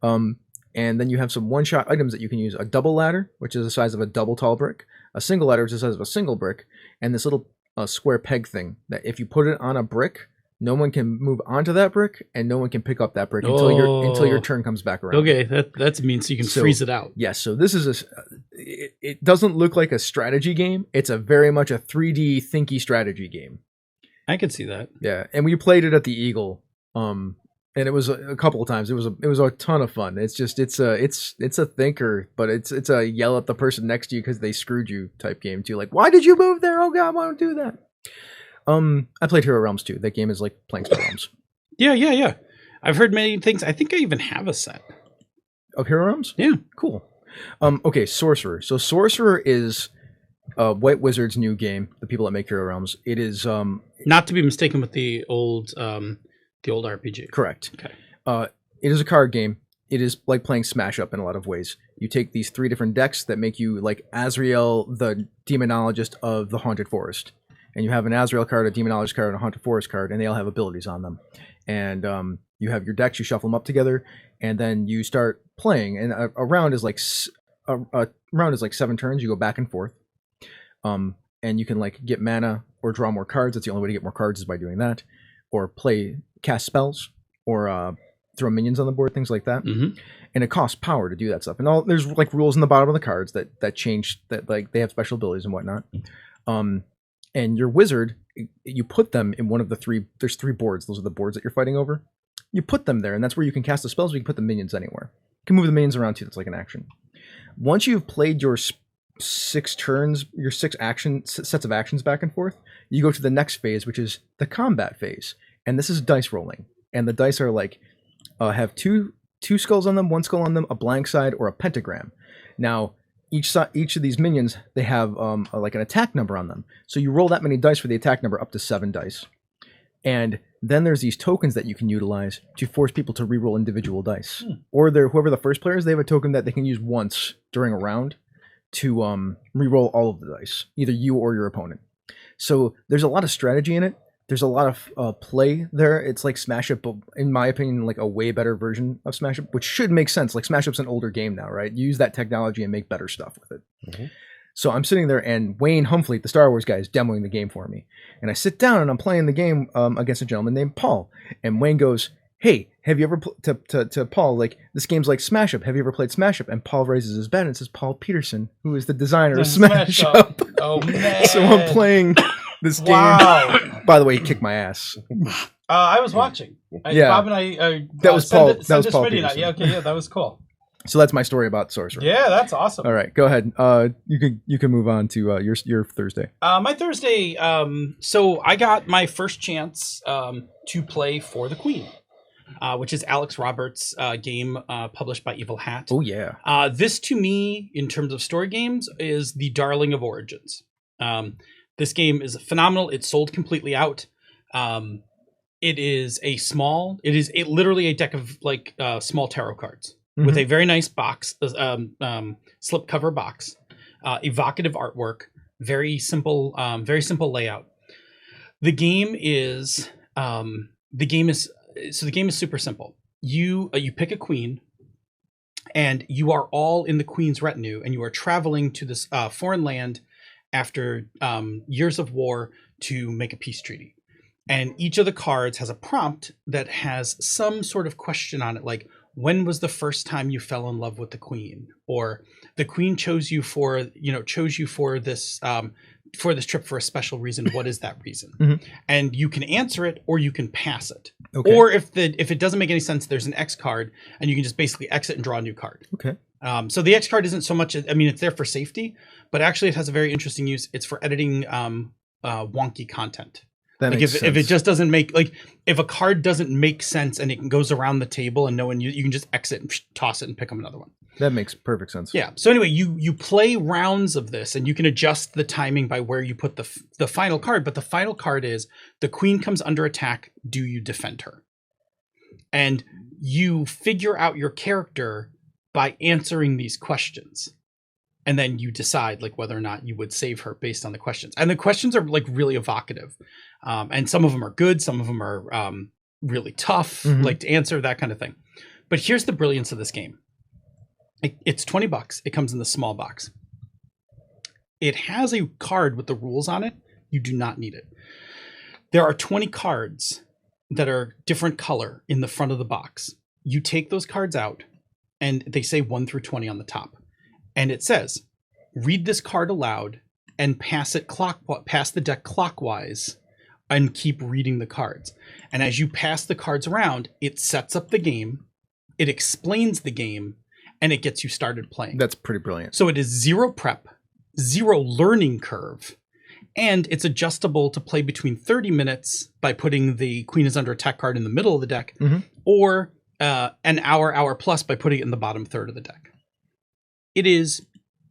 Speaker 2: And then you have some one-shot items that you can use. A double ladder, which is the size of a double tall brick. A single ladder, which is the size of a single brick. And this little square peg thing that if you put it on a brick, no one can move onto that brick, and no one can pick up that brick until your turn comes back around.
Speaker 3: Okay, that means you can freeze it out.
Speaker 2: Yes, so this is it doesn't look like a strategy game. It's a very much a 3D thinky strategy game.
Speaker 3: I could see that.
Speaker 2: Yeah, and we played it at the Eagle, and it was a couple of times. It was a ton of fun. It's just it's a thinker, but it's a yell at the person next to you because they screwed you type game too. Like, why did you move there? Oh God, why don't do that? I played Hero Realms too. That game is like playing Star Realms.
Speaker 3: Yeah. I've heard many things. I think I even have a set
Speaker 2: Of Hero Realms?
Speaker 3: Yeah.
Speaker 2: Cool. Okay, Sorcerer. So Sorcerer is White Wizard's new game, the people that make Hero Realms. It is
Speaker 3: not to be mistaken with the old RPG.
Speaker 2: Correct.
Speaker 3: Okay.
Speaker 2: It is a card game. It is like playing Smash Up in a lot of ways. You take these 3 different decks that make you like Azrael, the Demonologist of the Haunted Forest. And you have an Azrael card, a Demonologist card, and a Haunted Forest card, and they all have abilities on them. And you have your decks, you shuffle them up together, and then you start playing. And a round is like 7 turns. You go back and forth, and you can like get mana or draw more cards. That's the only way to get more cards is by doing that, or cast spells, or throw minions on the board, things like that.
Speaker 3: Mm-hmm.
Speaker 2: And it costs power to do that stuff. And there's like rules in the bottom of the cards that change, that like they have special abilities and whatnot. And your wizard, you put them in one of the 3. There's 3 boards. Those are the boards that you're fighting over. You put them there, and that's where you can cast the spells. Or you can put the minions anywhere. You can move the minions around too. That's like an action. Once you've played your 6 turns, your 6 sets of actions back and forth, you go to the next phase, which is the combat phase. And this is dice rolling. And the dice are like have 2 2 skulls on them, 1 skull on them, a blank side, or a pentagram. Now, each of these minions, they have like an attack number on them. So you roll that many dice for the attack number, up to 7 dice. And then there's these tokens that you can utilize to force people to reroll individual dice. Or whoever the first player is, they have a token that they can use once during a round to reroll all of the dice, either you or your opponent. So there's a lot of strategy in it. There's a lot of play there. It's like Smash Up, but in my opinion, like a way better version of Smash Up, which should make sense. Like Smash Up's an older game now, right? You use that technology and make better stuff with it. Mm-hmm. So I'm sitting there, and Wayne Humphrey, the Star Wars guy, is demoing the game for me. And I sit down, and I'm playing the game against a gentleman named Paul. And Wayne goes, "Hey, have you ever to Paul, like, this game's like Smash Up. Have you ever played Smash Up?" And Paul raises his bat and says, "Paul Peterson, who is the designer of Smash Up."
Speaker 3: Oh man!
Speaker 2: So I'm playing this game.
Speaker 3: Wow.
Speaker 2: By the way, he kicked my ass.
Speaker 3: I was watching.
Speaker 2: Yeah.
Speaker 3: Bob and I.
Speaker 2: That was Paul. That was Paul
Speaker 3: Peterson.
Speaker 2: Peterson.
Speaker 3: Yeah. Okay. Yeah. That was cool.
Speaker 2: So that's my story about Sorcerer.
Speaker 3: Yeah, that's awesome.
Speaker 2: All right, go ahead. You can move on to your Thursday.
Speaker 3: My Thursday. So I got my first chance to play For the Queen, which is Alex Roberts' game published by Evil Hat.
Speaker 2: Oh yeah.
Speaker 3: This to me, in terms of story games, is the darling of Origins. This game is phenomenal. It's sold completely out. It is literally a deck of like small tarot cards. Mm-hmm. With a very nice box, slipcover box, evocative artwork, very simple layout. The game is super simple. You pick a queen, and you are all in the queen's retinue, and you are traveling to this foreign land after years of war to make a peace treaty. And each of the cards has a prompt that has some sort of question on it, like, when was the first time you fell in love with the queen? Or the queen chose you for this trip for a special reason. What is that reason? Mm-hmm. And you can answer it, or you can pass it. Okay. Or if it doesn't make any sense, there's an X card, and you can just basically exit and draw a new card. Okay. So the X card isn't so much. I mean, it's there for safety, but actually it has a very interesting use. It's for editing wonky content. That like if it just doesn't make, like, if a card doesn't make sense and it goes around the table and no one, you can just exit and toss it and pick up another one.
Speaker 2: That makes perfect sense.
Speaker 3: Yeah. So anyway, you play rounds of this, and you can adjust the timing by where you put the final card. But the final card is, the queen comes under attack. Do you defend her? And you figure out your character by answering these questions. And then you decide like whether or not you would save her based on the questions. And the questions are like really evocative. And some of them are good. Some of them are really tough, like to answer, that kind of thing. But here's the brilliance of this game. It's $20. It comes in the small box. It has a card with the rules on it. You do not need it. There are 20 cards that are different color in the front of the box. You take those cards out, and they say 1 through 20 on the top. And it says, read this card aloud and pass the deck clockwise and keep reading the cards. And as you pass the cards around, it sets up the game, it explains the game, and it gets you started playing.
Speaker 2: That's pretty brilliant.
Speaker 3: So it is 0 prep, 0 learning curve, and it's adjustable to play between 30 minutes by putting the Queen is Under Attack card in the middle of the deck, or an hour plus by putting it in the bottom third of the deck. It is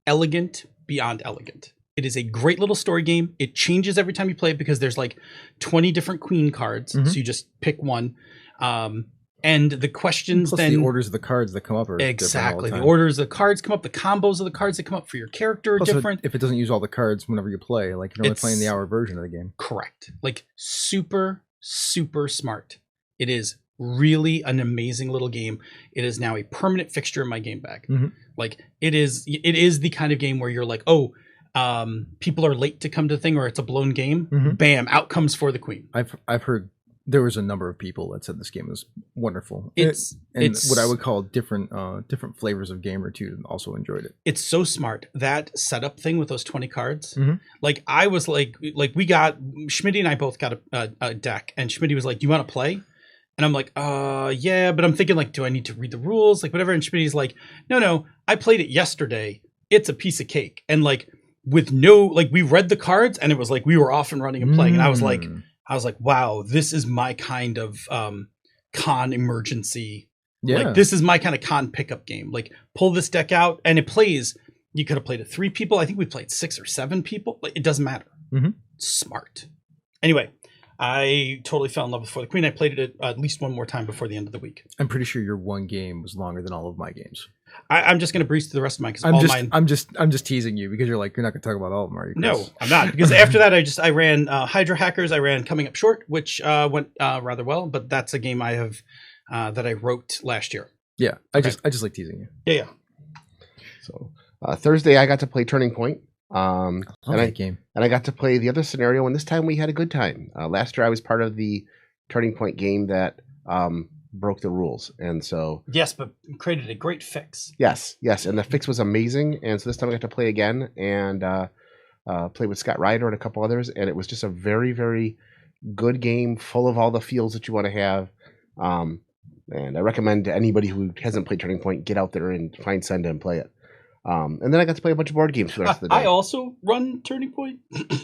Speaker 3: elegant beyond elegant. It is a great little story game. It changes every time you play it because there's like 20 different queen cards. So you just pick one. And the questions,
Speaker 2: plus
Speaker 3: then
Speaker 2: the orders of the cards that come up are
Speaker 3: exactly
Speaker 2: different all the time.
Speaker 3: The orders of the cards come up, the combos of the cards that come up for your character are
Speaker 2: plus
Speaker 3: different.
Speaker 2: If it doesn't use all the cards whenever you play, like you're only playing the hour version of the game.
Speaker 3: Correct. Like super smart. It is really an amazing little game. It is now a permanent fixture in my game bag. Like it is the kind of game where you're like, oh, people are late to come to the thing, or it's a blown game. Bam, out comes For the Queen.
Speaker 2: I've heard there was a number of people that said this game was wonderful.
Speaker 3: It's
Speaker 2: what I would call different flavors of gamer too also enjoyed it.
Speaker 3: It's so smart. That setup thing with those 20 cards. Like I was like we got, Schmitty and I both got a deck, and Schmitty was like, do you want to play? And I'm like, yeah, but I'm thinking like, do I need to read the rules? Like whatever. And Schmitty's like, no, I played it yesterday. It's a piece of cake. And like with no, like we read the cards, and it was like, we were off and running and playing. And I was like, wow, this is my kind of con emergency
Speaker 2: Yeah.
Speaker 3: Like, this is my kind of con pickup game. Like, pull this deck out, and it plays. You could have played it 3 people. I think we played 6 or 7 people. Like, it doesn't matter.
Speaker 2: Mhm.
Speaker 3: Smart. Anyway, I totally fell in love with For the Queen. I played it at least one more time before the end of the week.
Speaker 2: I'm pretty sure your one game was longer than all of my games.
Speaker 3: I'm just going to breeze through the rest of mine because mine.
Speaker 2: I'm just teasing you because you're not going to talk about all of them, are you, Chris?
Speaker 3: No, I'm not, because after that I ran Hydra Hackers. I ran Coming Up Short, which went rather well, but that's a game I have that I wrote last year.
Speaker 2: Yeah, I just like teasing you.
Speaker 3: Yeah.
Speaker 4: So Thursday I got to play Turning Point.
Speaker 2: Love that game.
Speaker 4: And I got to play the other scenario, and this time we had a good time. Last year I was part of the Turning Point game that broke the rules, and so
Speaker 3: Yes, but created a great fix.
Speaker 4: yes, and the fix was amazing. And so this time I got to play again and play with Scott Ryder and a couple others, and it was just a very, very good game, full of all the feels that you want to have. And I recommend to anybody who hasn't played Turning Point, get out there and find Senda and play it. And then I got to play a bunch of board games for the rest of the day.
Speaker 3: I also run Turning Point.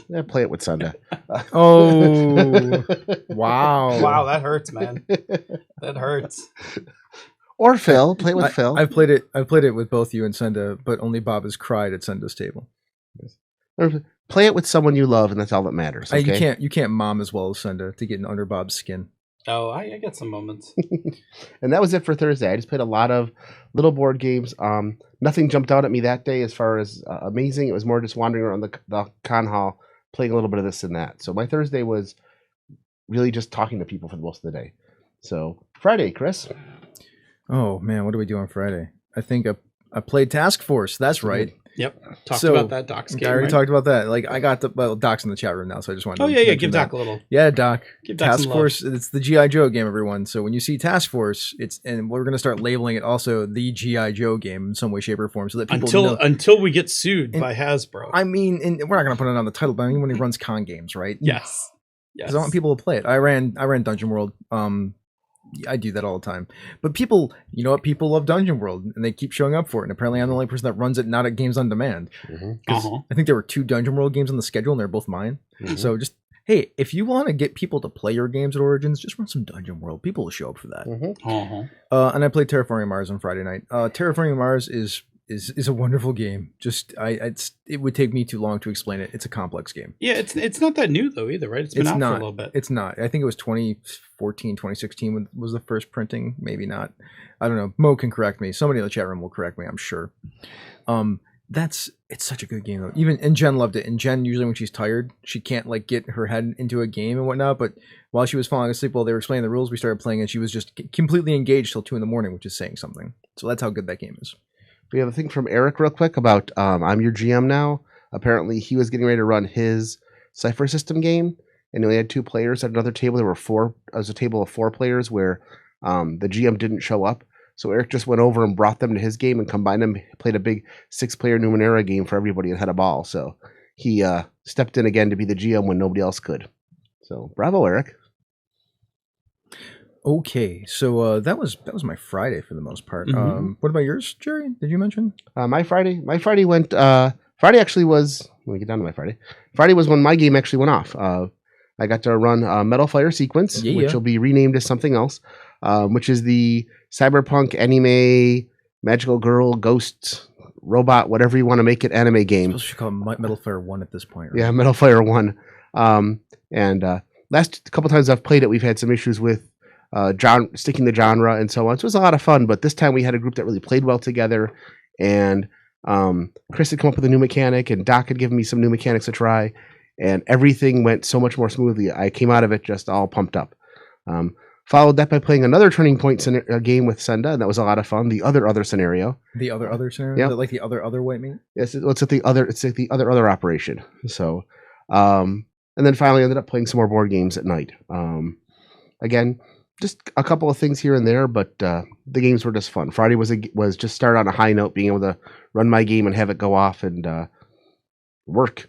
Speaker 4: Yeah, play it with Senda.
Speaker 2: Oh, wow.
Speaker 3: Wow, that hurts, man. That hurts.
Speaker 4: Or Phil, play it with Phil.
Speaker 2: I've played it with both you and Senda, but only Bob has cried at Senda's table.
Speaker 4: Or play it with someone you love, and that's all that matters. Okay?
Speaker 2: You can't mom as well as Senda to get under Bob's skin.
Speaker 3: Oh, I get some moments.
Speaker 4: And that was it for Thursday. I just played a lot of little board games. Nothing jumped out at me that day as far as amazing. It was more just wandering around the con hall, playing a little bit of this and that. So my Thursday was really just talking to people for the most of the day. So Friday, Chris.
Speaker 2: Oh man, what do we do on Friday? I think I played Task Force. That's right.
Speaker 3: Yep. Talked about that Doc's game.
Speaker 2: I already
Speaker 3: right?
Speaker 2: talked about that. Like, I got Doc's in the chat room now, so I just wanted to
Speaker 3: yeah.
Speaker 2: mention
Speaker 3: Give
Speaker 2: that.
Speaker 3: Doc a little.
Speaker 2: Yeah, Doc.
Speaker 3: Give Doc
Speaker 2: Task
Speaker 3: some love.
Speaker 2: Force. It's the G.I. Joe game, everyone. So when you see Task Force, and we're going to start labeling it also the G.I. Joe game in some way, shape, or form, so that people know.
Speaker 3: Until we get sued by Hasbro.
Speaker 2: I mean, and we're not going to put it on the title, but I mean when he runs con games, right?
Speaker 3: Yes.
Speaker 2: Because I want people to play it. I ran Dungeon World. I do that all the time. But people, you know what? People love Dungeon World, and they keep showing up for it. And apparently, I'm the only person that runs it not at Games on Demand. I think there were 2 Dungeon World games on the schedule, and they're both mine. So just, hey, if you want to get people to play your games at Origins, just run some Dungeon World. People will show up for that. And I played Terraforming Mars on Friday night. Terraforming Mars is a wonderful game. Just it would take me too long to explain it. It's a complex game.
Speaker 3: Yeah, it's not that new though either, right? It's been out for a little bit.
Speaker 2: It's not. I think it was 2014, 2016 was the first printing. Maybe not. I don't know. Mo can correct me. Somebody in the chat room will correct me, I'm sure. It's such a good game though. And Jen loved it. And Jen, usually when she's tired, she can't like get her head into a game and whatnot. But while she was falling asleep while they were explaining the rules, we started playing, and she was just completely engaged till 2 a.m, which is saying something. So that's how good that game is.
Speaker 4: We have a thing from Eric real quick about I'm your GM now. Apparently he was getting ready to run his Cypher System game, and he only had 2 players at another table. There was a table of 4 players where the GM didn't show up. So Eric just went over and brought them to his game and combined them, played a big 6-player Numenera game for everybody and had a ball. So he stepped in again to be the GM when nobody else could. So bravo, Eric.
Speaker 2: Okay, so that was my Friday for the most part. What about yours, Jerry? Did you mention?
Speaker 4: My Friday went. Friday actually was. Let me get down to my Friday. Friday was when my game actually went off. I got to run Metal Fire Sequence, which will be renamed as something else, which is the cyberpunk anime magical girl ghost robot, whatever you want to make it, anime game.
Speaker 2: I suppose we should call it Metal Fire 1 at this point, right?
Speaker 4: Yeah, Metal Fire 1. And last couple times I've played it, we've had some issues with sticking the genre and so on. So it was a lot of fun, but this time we had a group that really played well together, and Chris had come up with a new mechanic, and Doc had given me some new mechanics to try, and everything went so much more smoothly. I came out of it just all pumped up. Followed that by playing another Turning Point game with Senda, and that was a lot of fun. The other scenario.
Speaker 2: The other scenario?
Speaker 4: Yeah.
Speaker 2: Like the other white meat?
Speaker 4: Yes, it's at the other operation. So, and then finally ended up playing some more board games at night. Again, just a couple of things here and there, but the games were just fun. Friday was just start on a high note, being able to run my game and have it go off and work.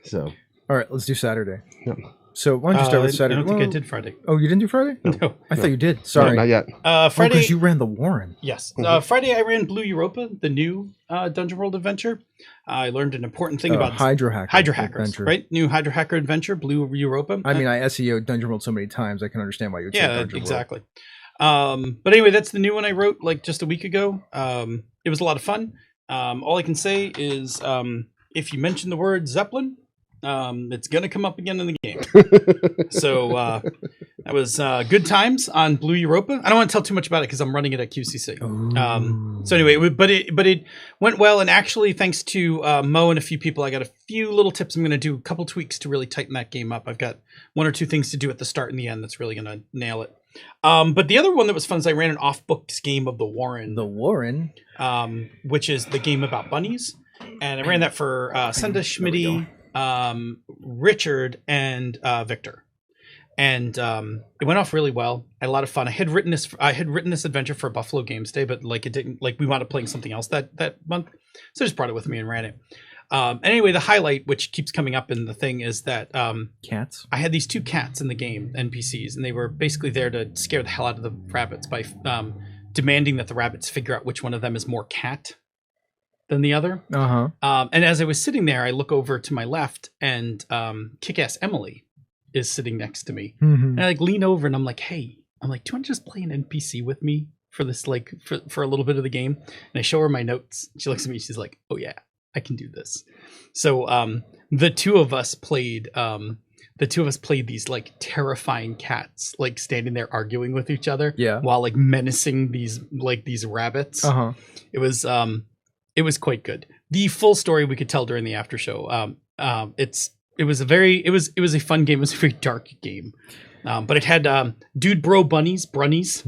Speaker 4: So,
Speaker 2: all right, let's do Saturday.
Speaker 4: Yep.
Speaker 2: So why don't you start with Saturday?
Speaker 3: I don't think I did Friday.
Speaker 2: Oh, you didn't do Friday?
Speaker 3: No.
Speaker 2: I thought you did. Sorry.
Speaker 4: No, not yet.
Speaker 3: Friday.
Speaker 2: Because you ran the Warren.
Speaker 3: Yes. Friday I ran Blue Europa, the new Dungeon World adventure. I learned an important thing about
Speaker 2: Hydra Hackers
Speaker 3: adventure. Right? New Hydra Hacker adventure, Blue Europa.
Speaker 2: I mean, I SEO Dungeon World so many times, I can understand why you would say Dungeon
Speaker 3: exactly. But anyway, that's the new one I wrote like just a week ago. It was a lot of fun. All I can say is if you mention the word Zeppelin, it's going to come up again in the game. So that was good times on Blue Europa. I don't want to tell too much about it because I'm running it at QCC. So anyway, but it went well. And actually, thanks to Mo and a few people, I got a few little tips. I'm going to do a couple tweaks to really tighten that game up. I've got one or two things to do at the start and the end that's really going to nail it. But the other one that was fun is I ran an off-books game of The Warren.
Speaker 2: The Warren?
Speaker 3: Which is the game about bunnies. And I ran that for Senda, Schmitty, Richard, and Victor. And it went off really well. I had a lot of fun. I had written this adventure for Buffalo Games Day, but like it didn't, like we wound up playing something else that month. So I just brought it with me and ran it. Anyway, the highlight, which keeps coming up in the thing, is that
Speaker 2: cats.
Speaker 3: I had these two cats in the game, NPCs, and they were basically there to scare the hell out of the rabbits by demanding that the rabbits figure out which one of them is more cat than the other. And as I was sitting there, I look over to my left, and Kick-Ass Emily is sitting next to me. And I like lean over, and I'm like, "Hey," I'm like, "Do you want to just play an NPC with me for this, like for a little bit of the game?" And I show her my notes. She looks at me. She's like, "Oh yeah, I can do this." So the two of us played these like terrifying cats, like standing there arguing with each other, while like menacing these rabbits. It was quite good. The full story we could tell during the after show. It was a fun game. It was a very dark game. But it had dude bro bunnies. Brunnies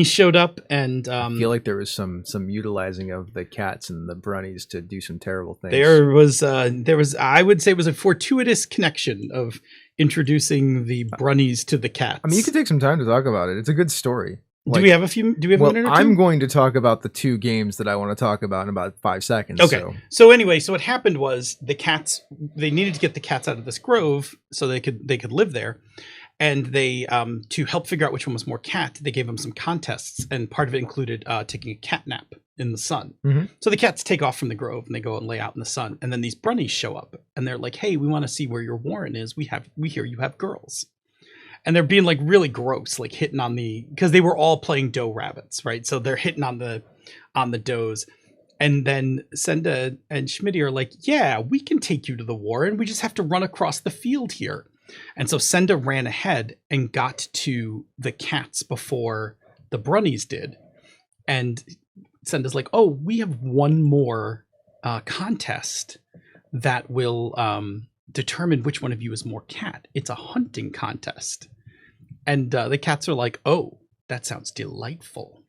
Speaker 3: showed up, and
Speaker 2: I feel like there was some utilizing of the cats and the brunnies to do some terrible things.
Speaker 3: There was I would say it was a fortuitous connection of introducing the brunnies to the cats.
Speaker 2: I mean, you could take some time to talk about it. It's a good story.
Speaker 3: Do we have a minute or two?
Speaker 2: I'm going to talk about the two games that I want to talk about in about 5 seconds.
Speaker 3: Okay. So anyway, what happened was the cats, they needed to get the cats out of this grove so they could live there. And they, to help figure out which one was more cat, they gave them some contests. And part of it included taking a cat nap in the sun. So the cats take off from the grove and they go and lay out in the sun. And then these brunnies show up and they're like, "Hey, we want to see where your warren is. We hear you have girls." And they're being like really gross, like hitting on because they were all playing doe rabbits, right? So they're hitting on the does. And then Senda and Schmitty are like, "Yeah, we can take you to the warren. We just have to run across the field here." And so Senda ran ahead and got to the cats before the brunnies did. And Senda's like, "Oh, we have one more contest that will determine which one of you is more cat. It's a hunting contest." And the cats are like, "Oh, that sounds delightful."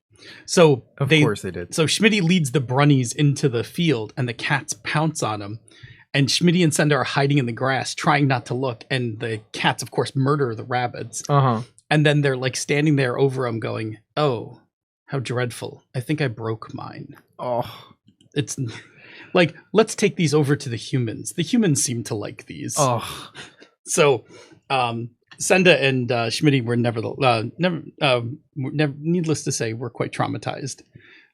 Speaker 3: So
Speaker 2: of course they did.
Speaker 3: So Schmitty leads the brunnies into the field and the cats pounce on them. And Schmitty and Senda are hiding in the grass, trying not to look. And the cats, of course, murder the rabbits. And then they're like standing there over them going, "Oh, how dreadful. I think I broke mine." It's like, let's take these over to the humans. The humans seem to like these. So Senda and Schmitty were never, needless to say, were quite traumatized.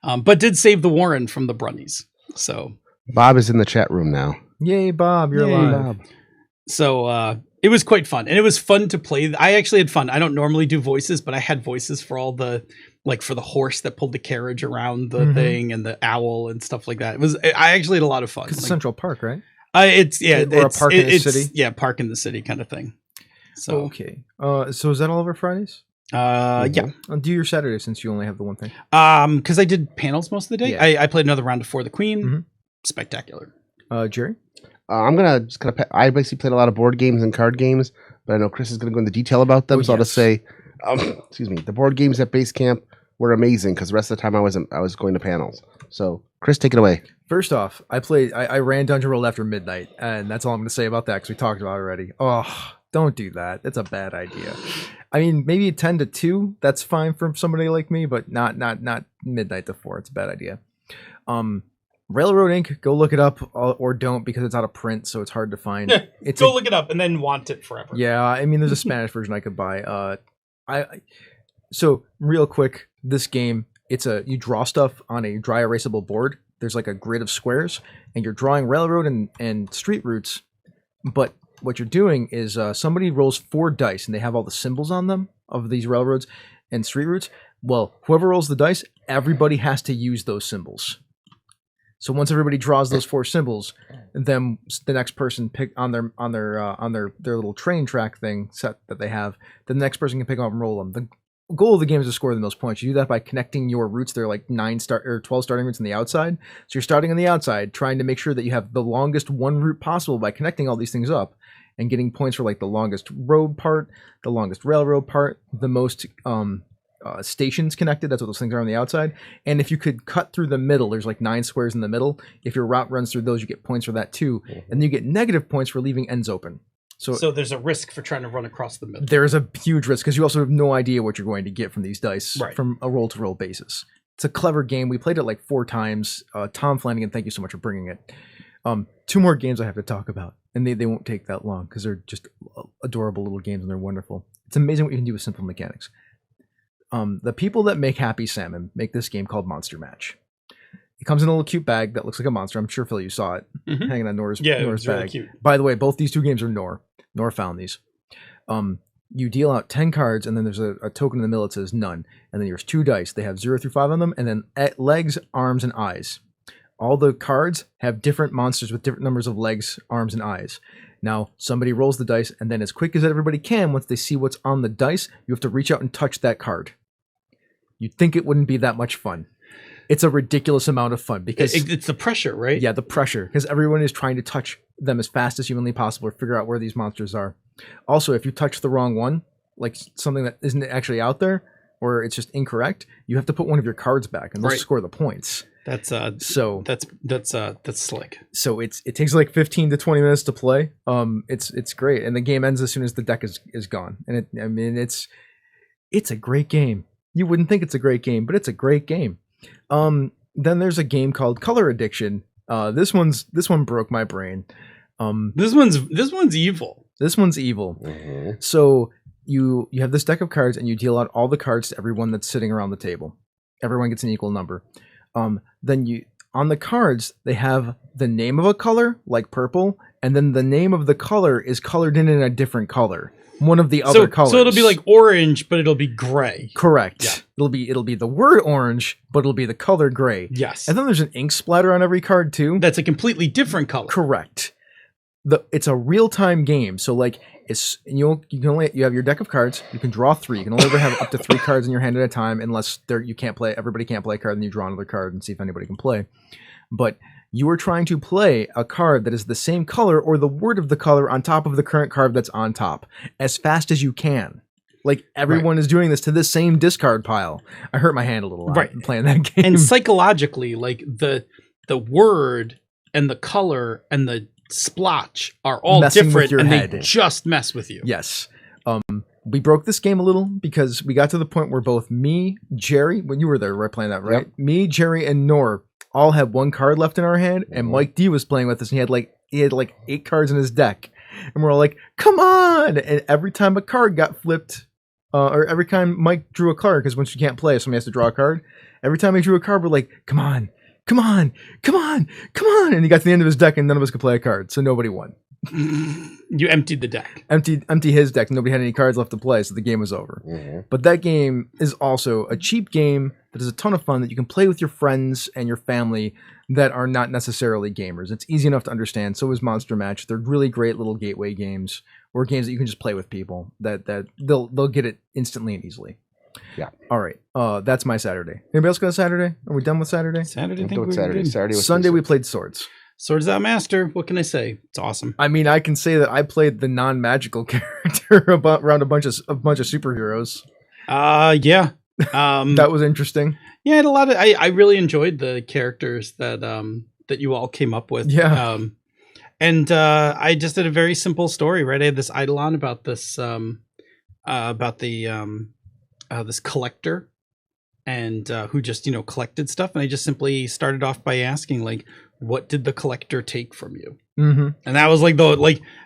Speaker 3: But did save the warren from the brunnies. So
Speaker 4: Bob is in the chat room now.
Speaker 2: Yay, Bob, you're alive.
Speaker 4: Bob.
Speaker 3: So it was quite fun. And it was fun to play. I actually had fun. I don't normally do voices, but I had voices for all the, like for the horse that pulled the carriage around the thing and the owl and stuff like that. I actually had a lot of fun.
Speaker 2: It's Central Park, right?
Speaker 3: It's
Speaker 2: a park in the city?
Speaker 3: Yeah, park in the city kind of thing. So
Speaker 2: okay. So is that all over Fridays?
Speaker 3: Yeah.
Speaker 2: Do your Saturday since you only have the one thing.
Speaker 3: Because I did panels most of the day.
Speaker 2: Yeah.
Speaker 3: I played another round of For the Queen. Spectacular.
Speaker 2: Jerry?
Speaker 4: I'm I basically played a lot of board games and card games, but I know Chris is gonna go into detail about them. I'll just say, excuse me, the board games at base camp were amazing because the rest of the time I was going to panels. So Chris, take it away.
Speaker 2: First off, I ran Dungeon World after midnight, and that's all I'm gonna say about that because we talked about it already. Don't do that. That's a bad idea. I mean, maybe 10 to 2, that's fine for somebody like me, but not midnight to 4. It's a bad idea. Railroad Inc., go look it up or don't because it's out of print, so it's hard to find.
Speaker 3: Look it up and then want it forever.
Speaker 2: Yeah, I mean, there's a Spanish version I could buy. So real quick, this game, you draw stuff on a dry erasable board. There's like a grid of squares, and you're drawing railroad and street routes, but what you're doing is somebody rolls 4 dice and they have all the symbols on them of these railroads. and street routes, well, whoever rolls the dice, everybody has to use those symbols. So once everybody draws those 4 symbols, then the next person pick on their little train track thing set that they have, then the next person can pick up and roll them. The goal of the game is to score the most points. You do that by connecting your routes. There are like 12 starting routes on the outside. So you're starting on the outside, trying to make sure that you have the longest one route possible by connecting all these things up and getting points for like the longest road part, the longest railroad part, the most stations connected. That's what those things are on the outside. And if you could cut through the middle, there's like 9 squares in the middle. If your route runs through those, you get points for that too. And then you get negative points for leaving ends open. So
Speaker 3: there's a risk for trying to run across the middle.
Speaker 2: There's a huge risk because you also have no idea what you're going to get from these dice
Speaker 3: Right.
Speaker 2: from a roll to roll basis. It's a clever game. We played it like 4 times. Tom Flanagan, thank you so much for bringing it. 2 more games I have to talk about, and they won't take that long because they're just adorable little games and they're wonderful. It's amazing what you can do with simple mechanics. The people that make Happy Salmon make this game called Monster Match. It comes in a little cute bag that looks like a monster. I'm sure, Phil, you saw it hanging on Nora's
Speaker 3: Yeah, it was
Speaker 2: bag.
Speaker 3: really cute.
Speaker 2: By the way, both these 2 games are Nor. Nor found these. You deal out 10 cards, and then there's a token in the middle that says none. And then there's 2 dice. They have 0 through 5 on them, and then legs, arms, and eyes. All the cards have different monsters with different numbers of legs, arms, and eyes. Now, somebody rolls the dice, and then as quick as everybody can, once they see what's on the dice, you have to reach out and touch that card. You'd think it wouldn't be that much fun. It's a ridiculous amount of fun because
Speaker 3: It's the pressure, right?
Speaker 2: yeah, the pressure, because everyone is trying to touch them as fast as humanly possible or figure out where these monsters are. Also, if you touch the wrong one, like something that isn't actually out there, or it's just incorrect, you have to put one of your cards back and they'll
Speaker 3: Right.
Speaker 2: score the points.
Speaker 3: That's
Speaker 2: So
Speaker 3: that's slick.
Speaker 2: so it takes like 15 to 20 minutes to play. It's great, and the game ends as soon as the deck is gone. And it's a great game. You wouldn't think it's a great game, but it's a great game. Then there's a game called Color Addiction. This one broke my brain.
Speaker 3: This one's evil.
Speaker 2: This one's evil. So you have this deck of cards, and you deal out all the cards to everyone that's sitting around the table. Everyone gets an equal number. Then on the cards, they have the name of a color, like purple, and then the name of the color is colored in a different color. One of the other colors.
Speaker 3: So it'll be like orange, but it'll be gray.
Speaker 2: Correct.
Speaker 3: Yeah.
Speaker 2: It'll be the word orange, but it'll be the color gray.
Speaker 3: Yes.
Speaker 2: And then there's an ink splatter on every card too.
Speaker 3: That's a completely different color.
Speaker 2: Correct. It's a real-time game, so like you have your deck of cards. You can draw 3. You can only ever have up to 3 cards in your hand at a time, unless everybody can't play a card, and you draw another card and see if anybody can play. But you are trying to play a card that is the same color or the word of the color on top of the current card that's on top as fast as you can. Like everyone is doing this to the same discard pile. I hurt my hand a little playing that game.
Speaker 3: And psychologically, like the word and the color and the splotch are all
Speaker 2: Messing with
Speaker 3: different,
Speaker 2: your
Speaker 3: and
Speaker 2: head.
Speaker 3: they just mess with you.
Speaker 2: Yes. We broke this game a little because we got to the point where both me, Jerry, when you were there, we were playing that, right?
Speaker 4: Yep.
Speaker 2: Me, Jerry, and Nor all had 1 card left in our hand, and Mike D was playing with us, and he had like 8 cards in his deck, and we're all like, "Come on!" And every time a card got flipped, or every time Mike drew a card, because once you can't play, somebody has to draw a card. Every time he drew a card, we're like, "Come on, come on, come on, come on!" And he got to the end of his deck, and none of us could play a card, so nobody won.
Speaker 3: You emptied the deck.
Speaker 2: Empty his deck. Nobody had any cards left to play, so the game was over. But that game is also a cheap game that is a ton of fun that you can play with your friends and your family that are not necessarily gamers. It's easy enough to understand. So is Monster Match. They're really great little gateway games, or games that you can just play with people that they'll get it instantly and easily.
Speaker 4: Yeah.
Speaker 2: All right. That's my Saturday. Anybody else got a Saturday? Are we done with Saturday?
Speaker 3: Saturday,
Speaker 4: We'll
Speaker 3: think
Speaker 4: do it
Speaker 3: we
Speaker 4: Saturday.
Speaker 3: did.
Speaker 4: Saturday was
Speaker 2: Sunday we played Swords.
Speaker 3: Swords Out Master. What can I say? It's awesome.
Speaker 2: I mean, I can say that I played the non-magical character around a bunch of superheroes.
Speaker 3: Yeah.
Speaker 2: That was interesting.
Speaker 3: Yeah, I had a lot of. I really enjoyed the characters that you all came up with.
Speaker 2: Yeah.
Speaker 3: And I just did a very simple story, right? I had this eidolon about this this collector, and who just collected stuff, and I just simply started off by asking, like, what did the collector take from you?
Speaker 2: Mm-hmm.
Speaker 3: And that was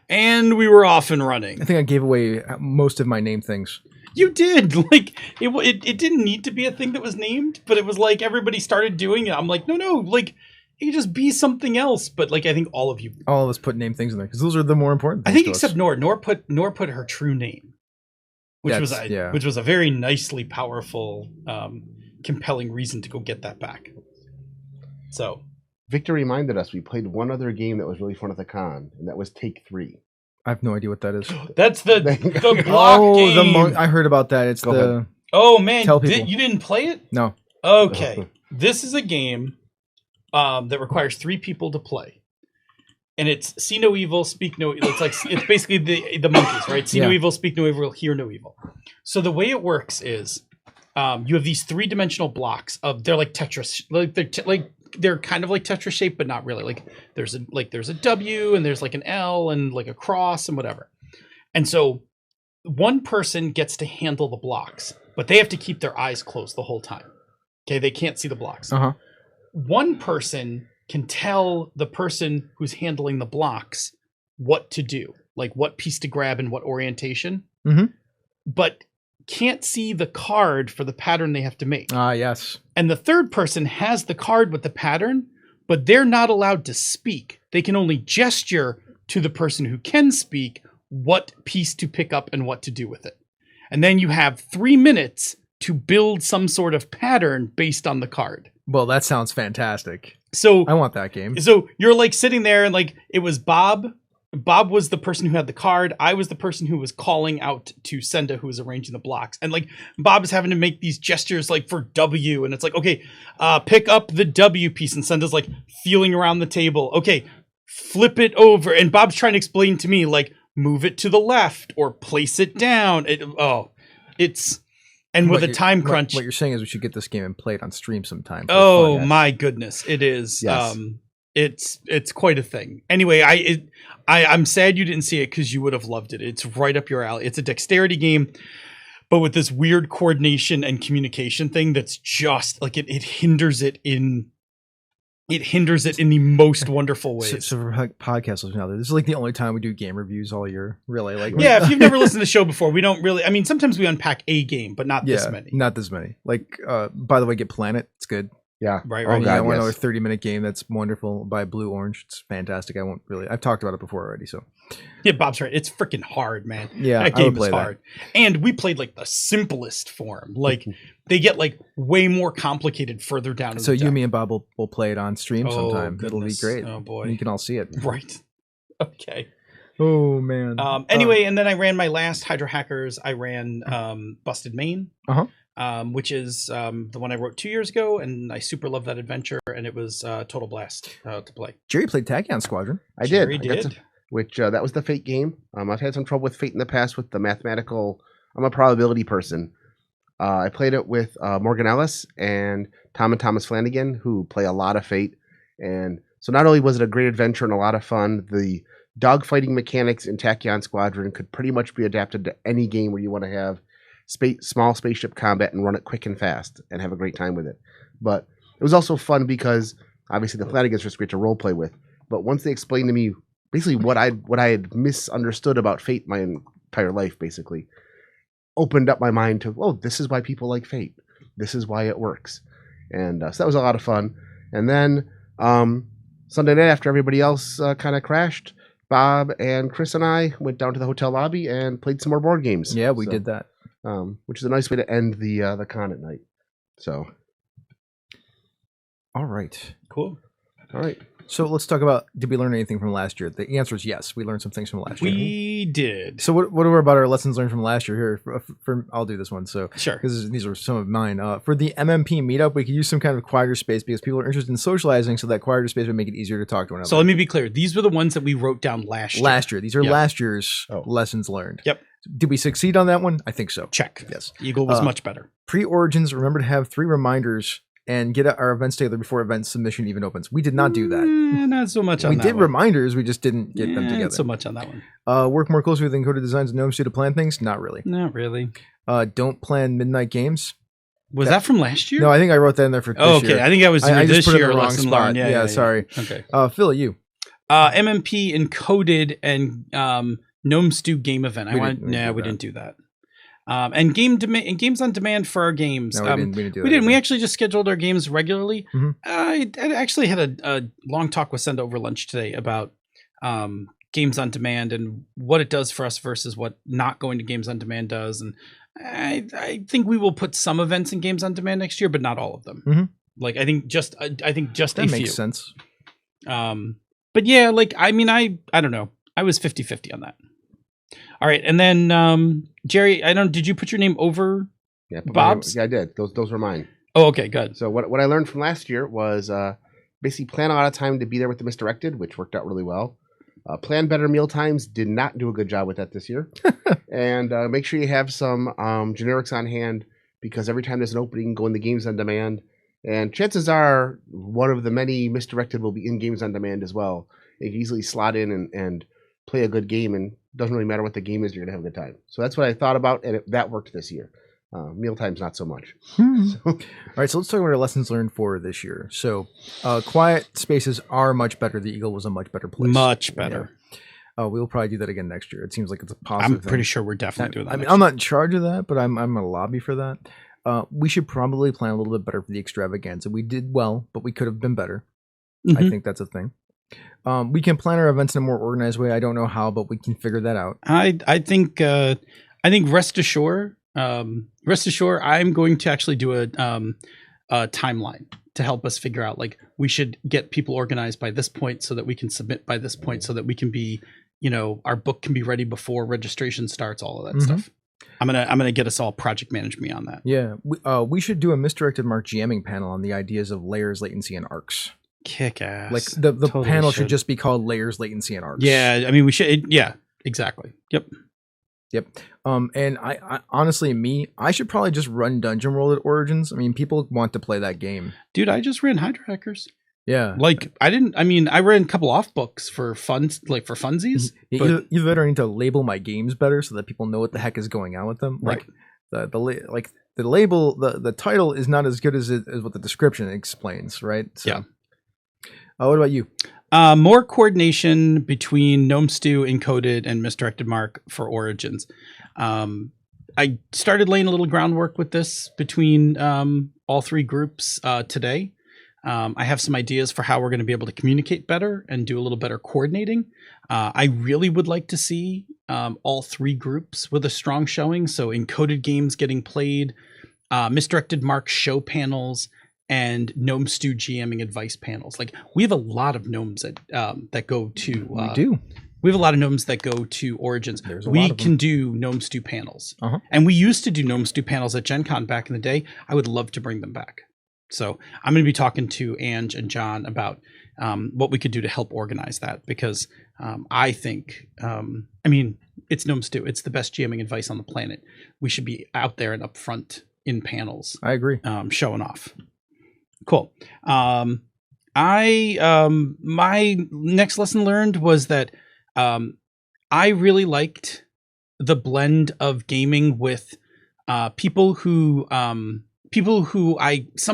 Speaker 3: and we were off and running.
Speaker 2: I think I gave away most of my name things.
Speaker 3: You did. Like, it didn't need to be a thing that was named, but it was like everybody started doing it. I'm like, no, like, it could just be something else. But like, I think all of us
Speaker 2: put name things in there because those are the more important
Speaker 3: I
Speaker 2: things
Speaker 3: think
Speaker 2: to
Speaker 3: except
Speaker 2: us.
Speaker 3: Nor put her true name. which was a very nicely powerful, compelling reason to go get that back. So
Speaker 4: Victor reminded us we played one other game that was really fun at the con, and that was Take 3.
Speaker 2: I have no idea what that is.
Speaker 3: That's the block game.
Speaker 2: I heard about that. It's
Speaker 4: Go
Speaker 3: Oh man,
Speaker 2: Tell people.
Speaker 3: You didn't play it?
Speaker 2: No.
Speaker 3: Okay, this is a game that requires 3 people to play, and it's see no evil, speak no. It's basically the monkeys, right? See no evil, speak no evil, hear no evil. So the way it works is, you have these 3-dimensional blocks of they're like Tetris, they're kind of like Tetris shaped, but not really. Like there's a W and there's like an L and like a cross and whatever. And so one person gets to handle the blocks, but they have to keep their eyes closed the whole time. Okay, they can't see the blocks.
Speaker 2: Uh-huh.
Speaker 3: One person can tell the person who's handling the blocks what to do, like what piece to grab and what orientation, but can't see the card for the pattern they have to make.
Speaker 2: Yes.
Speaker 3: And the third person has the card with the pattern, but they're not allowed to speak. They can only gesture to the person who can speak what piece to pick up and what to do with it. And then you have 3 minutes to build some sort of pattern based on the card.
Speaker 2: Well, that sounds fantastic.
Speaker 3: So
Speaker 2: I want that game.
Speaker 3: So you're like sitting there and like it was Bob. Bob was the person who had the card. I was the person who was calling out to Senda, who was arranging the blocks. And like Bob is having to make these gestures like for W. And it's like, okay, pick up the W piece. And Senda's like feeling around the table. Okay, flip it over. And Bob's trying to explain to me like move it to the left or place it down. And with a time crunch.
Speaker 2: What you're saying is we should get this game and play it on stream sometime.
Speaker 3: Oh my goodness, it is.
Speaker 4: Yes.
Speaker 3: It's quite a thing. Anyway, I'm sad you didn't see it because you would have loved it. It's right up your alley. It's a dexterity game, but with this weird coordination and communication thing that's just like it hinders it in the most wonderful ways.
Speaker 2: So for podcast listeners out there, this is like the only time we do game reviews all year, really. Like,
Speaker 3: yeah, if you've never listened to the show before, we don't really. I mean, sometimes we unpack a game, but not this many.
Speaker 2: Not this many. Like, by the way, get Planet. It's good.
Speaker 4: Yeah.
Speaker 3: Right.
Speaker 4: Oh, God,
Speaker 2: Another 30-minute game that's wonderful by Blue Orange. It's fantastic. I've talked about it before already. So
Speaker 3: yeah, Bob's right. It's freaking hard, man.
Speaker 2: Yeah,
Speaker 3: that game is hard. And we played like the simplest form. Like they get like way more complicated further down.
Speaker 2: So you, me, and Bob will play it on stream sometime.
Speaker 3: Goodness.
Speaker 2: It'll be great.
Speaker 3: Oh boy,
Speaker 2: you can all see it.
Speaker 3: Right. Okay.
Speaker 2: Oh man.
Speaker 3: Anyway, and then I ran my last Hydra Hackers. I ran Busted Main. Which is the one I wrote 2 years ago, and I super love that adventure, and it was a total blast to play.
Speaker 2: Jerry played Tachyon Squadron.
Speaker 4: I did. That was the Fate game. I've had some trouble with Fate in the past with the mathematical. I'm a probability person. I played it with Morgan Ellis and Tom and Thomas Flanagan, who play a lot of Fate. And so not only was it a great adventure and a lot of fun, the dogfighting mechanics in Tachyon Squadron could pretty much be adapted to any game where you want to have small spaceship combat and run it quick and fast and have a great time with it. But it was also fun because obviously the Flanagans were great to role play with. But once they explained to me basically what I had misunderstood about Fate my entire life, basically opened up my mind to, oh, this is why people like Fate. This is why it works. And so that was a lot of fun. And then Sunday night after everybody else kind of crashed, Bob and Chris and I went down to the hotel lobby and played some more board games.
Speaker 2: Yeah, we did that.
Speaker 4: Which is a nice way to end the con at night. So,
Speaker 2: all right,
Speaker 3: cool.
Speaker 4: All right.
Speaker 2: So let's talk about, did we learn anything from last year? The answer is yes. We learned some things from last year.
Speaker 3: We did.
Speaker 2: So what are about our lessons learned from last year here? I'll do this one. So
Speaker 3: sure,
Speaker 2: because these are some of mine. For the MMP meetup, we could use some kind of quieter space because people are interested in socializing. So that quieter space would make it easier to talk to one another.
Speaker 3: So let me be clear. These were the ones that we wrote down last year.
Speaker 2: These are last year's lessons learned.
Speaker 3: Yep.
Speaker 2: Did we succeed on that one? I think so.
Speaker 3: Check.
Speaker 2: Yes.
Speaker 3: Eagle was much better.
Speaker 2: Pre-Origins, remember to have 3 reminders and get our events together before event submission even opens. We did not do that.
Speaker 3: Not so much on that one.
Speaker 2: We did reminders, we just didn't get them together.
Speaker 3: Not so much on that one.
Speaker 2: Work more closely with Encoded Designs and Gnome Studio to plan things? Not really.
Speaker 3: Not really.
Speaker 2: Don't plan midnight games.
Speaker 3: Was that from last year?
Speaker 2: No, I think I wrote that in there for this year.
Speaker 3: I think that was
Speaker 2: I
Speaker 3: this
Speaker 2: just put it
Speaker 3: year
Speaker 2: in the wrong spot. Yeah, sorry.
Speaker 3: Okay.
Speaker 2: Phil, you.
Speaker 3: MMP Encoded and Gnome Stew game event. We didn't do that. And games on demand for our games.
Speaker 2: No, we didn't do that.
Speaker 3: We didn't. We actually just scheduled our games regularly.
Speaker 2: Mm-hmm.
Speaker 3: I actually had a long talk with Senda over lunch today about games on demand and what it does for us versus what not going to games on demand does. And I think we will put some events in games on demand next year, but not all of them.
Speaker 2: Mhm.
Speaker 3: Like I think just
Speaker 2: That
Speaker 3: a
Speaker 2: makes
Speaker 3: few.
Speaker 2: sense.
Speaker 3: But yeah, like I mean, I don't know. I was 50-50 on that. All right, and then Jerry, did you put your name over
Speaker 4: Yeah,
Speaker 3: Bob's?
Speaker 4: Yeah, I did. Those were mine.
Speaker 3: Oh, okay, good.
Speaker 4: So what I learned from last year was basically plan a lot of time to be there with the misdirected, which worked out really well. Plan better meal times, did not do a good job with that this year. And make sure you have some generics on hand, because every time there's an opening, go in the games on demand. And chances are one of the many misdirected will be in games on demand as well. You can easily slot in and play a good game, and it doesn't really matter what the game is, you're going to have a good time. So that's what I thought about, and that worked this year. Meal times, not so much.
Speaker 2: All right, so let's talk about our lessons learned for this year. So quiet spaces are much better. The Eagle was a much better place.
Speaker 3: Much better.
Speaker 2: Yeah. We'll probably do that again next year. It seems like it's a positive
Speaker 3: I'm pretty
Speaker 2: thing.
Speaker 3: sure we're definitely doing that.
Speaker 2: I mean,
Speaker 3: next
Speaker 2: I'm
Speaker 3: year.
Speaker 2: not in charge of that, but I'm going to lobby for that. We should probably plan a little bit better for the extravaganza. We did well, but we could have been better. I
Speaker 3: Mhm.
Speaker 2: think that's a thing. We can plan our events in a more organized way. I don't know how, but we can figure that out.
Speaker 3: I think rest assured, I'm going to actually do a timeline to help us figure out, like, we should get people organized by this point so that we can submit by this point so that we can be, our book can be ready before registration starts, all of that
Speaker 2: Mhm.
Speaker 3: stuff. I'm gonna get us all project manage me on that.
Speaker 2: Yeah, we should do a misdirected mark GMing panel on the ideas of layers, latency, and arcs.
Speaker 3: Kick ass.
Speaker 2: Like the
Speaker 3: Totally
Speaker 2: panel should just be called layers, latency, and arcs.
Speaker 3: Yeah, I mean we should. Yeah, exactly. Yep.
Speaker 2: And I honestly, I should probably just run Dungeon World at Origins. I mean, people want to play that game.
Speaker 3: Dude, I just ran Hydra Hackers.
Speaker 2: Yeah,
Speaker 3: Like I ran a couple off books for fun, like for funsies. But
Speaker 2: you better need to label my games better so that people know what the heck is going on with them.
Speaker 3: Right.
Speaker 2: Like the label, the title is not as good as what the description explains, right? So,
Speaker 3: Yeah.
Speaker 2: What about you?
Speaker 3: more coordination between Gnome Stew, Encoded, and Misdirected Mark for Origins. I started laying a little groundwork with this between all three groups today. I have some ideas for how we're going to be able to communicate better and do a little better coordinating. I really would like to see all three groups with a strong showing. So Encoded games getting played, Misdirected Mark show panels, and Gnome Stew GMing advice panels. Like, we have a lot of gnomes that go to.
Speaker 2: We do.
Speaker 3: We have a lot of gnomes that go to Origins.
Speaker 2: There's a
Speaker 3: We
Speaker 2: lot of
Speaker 3: can do Gnome Stew panels.
Speaker 2: Uh-huh.
Speaker 3: And we used to do Gnome Stew panels at Gen Con back in the day. I would love to bring them back. So I'm going to be talking to Ange and John about what we could do to help organize that, because I think, it's Gnome Stew. It's the best GMing advice on the planet. We should be out there and up front in panels,
Speaker 2: I agree.
Speaker 3: showing off. Cool. My next lesson learned was that I really liked the blend of gaming with people who some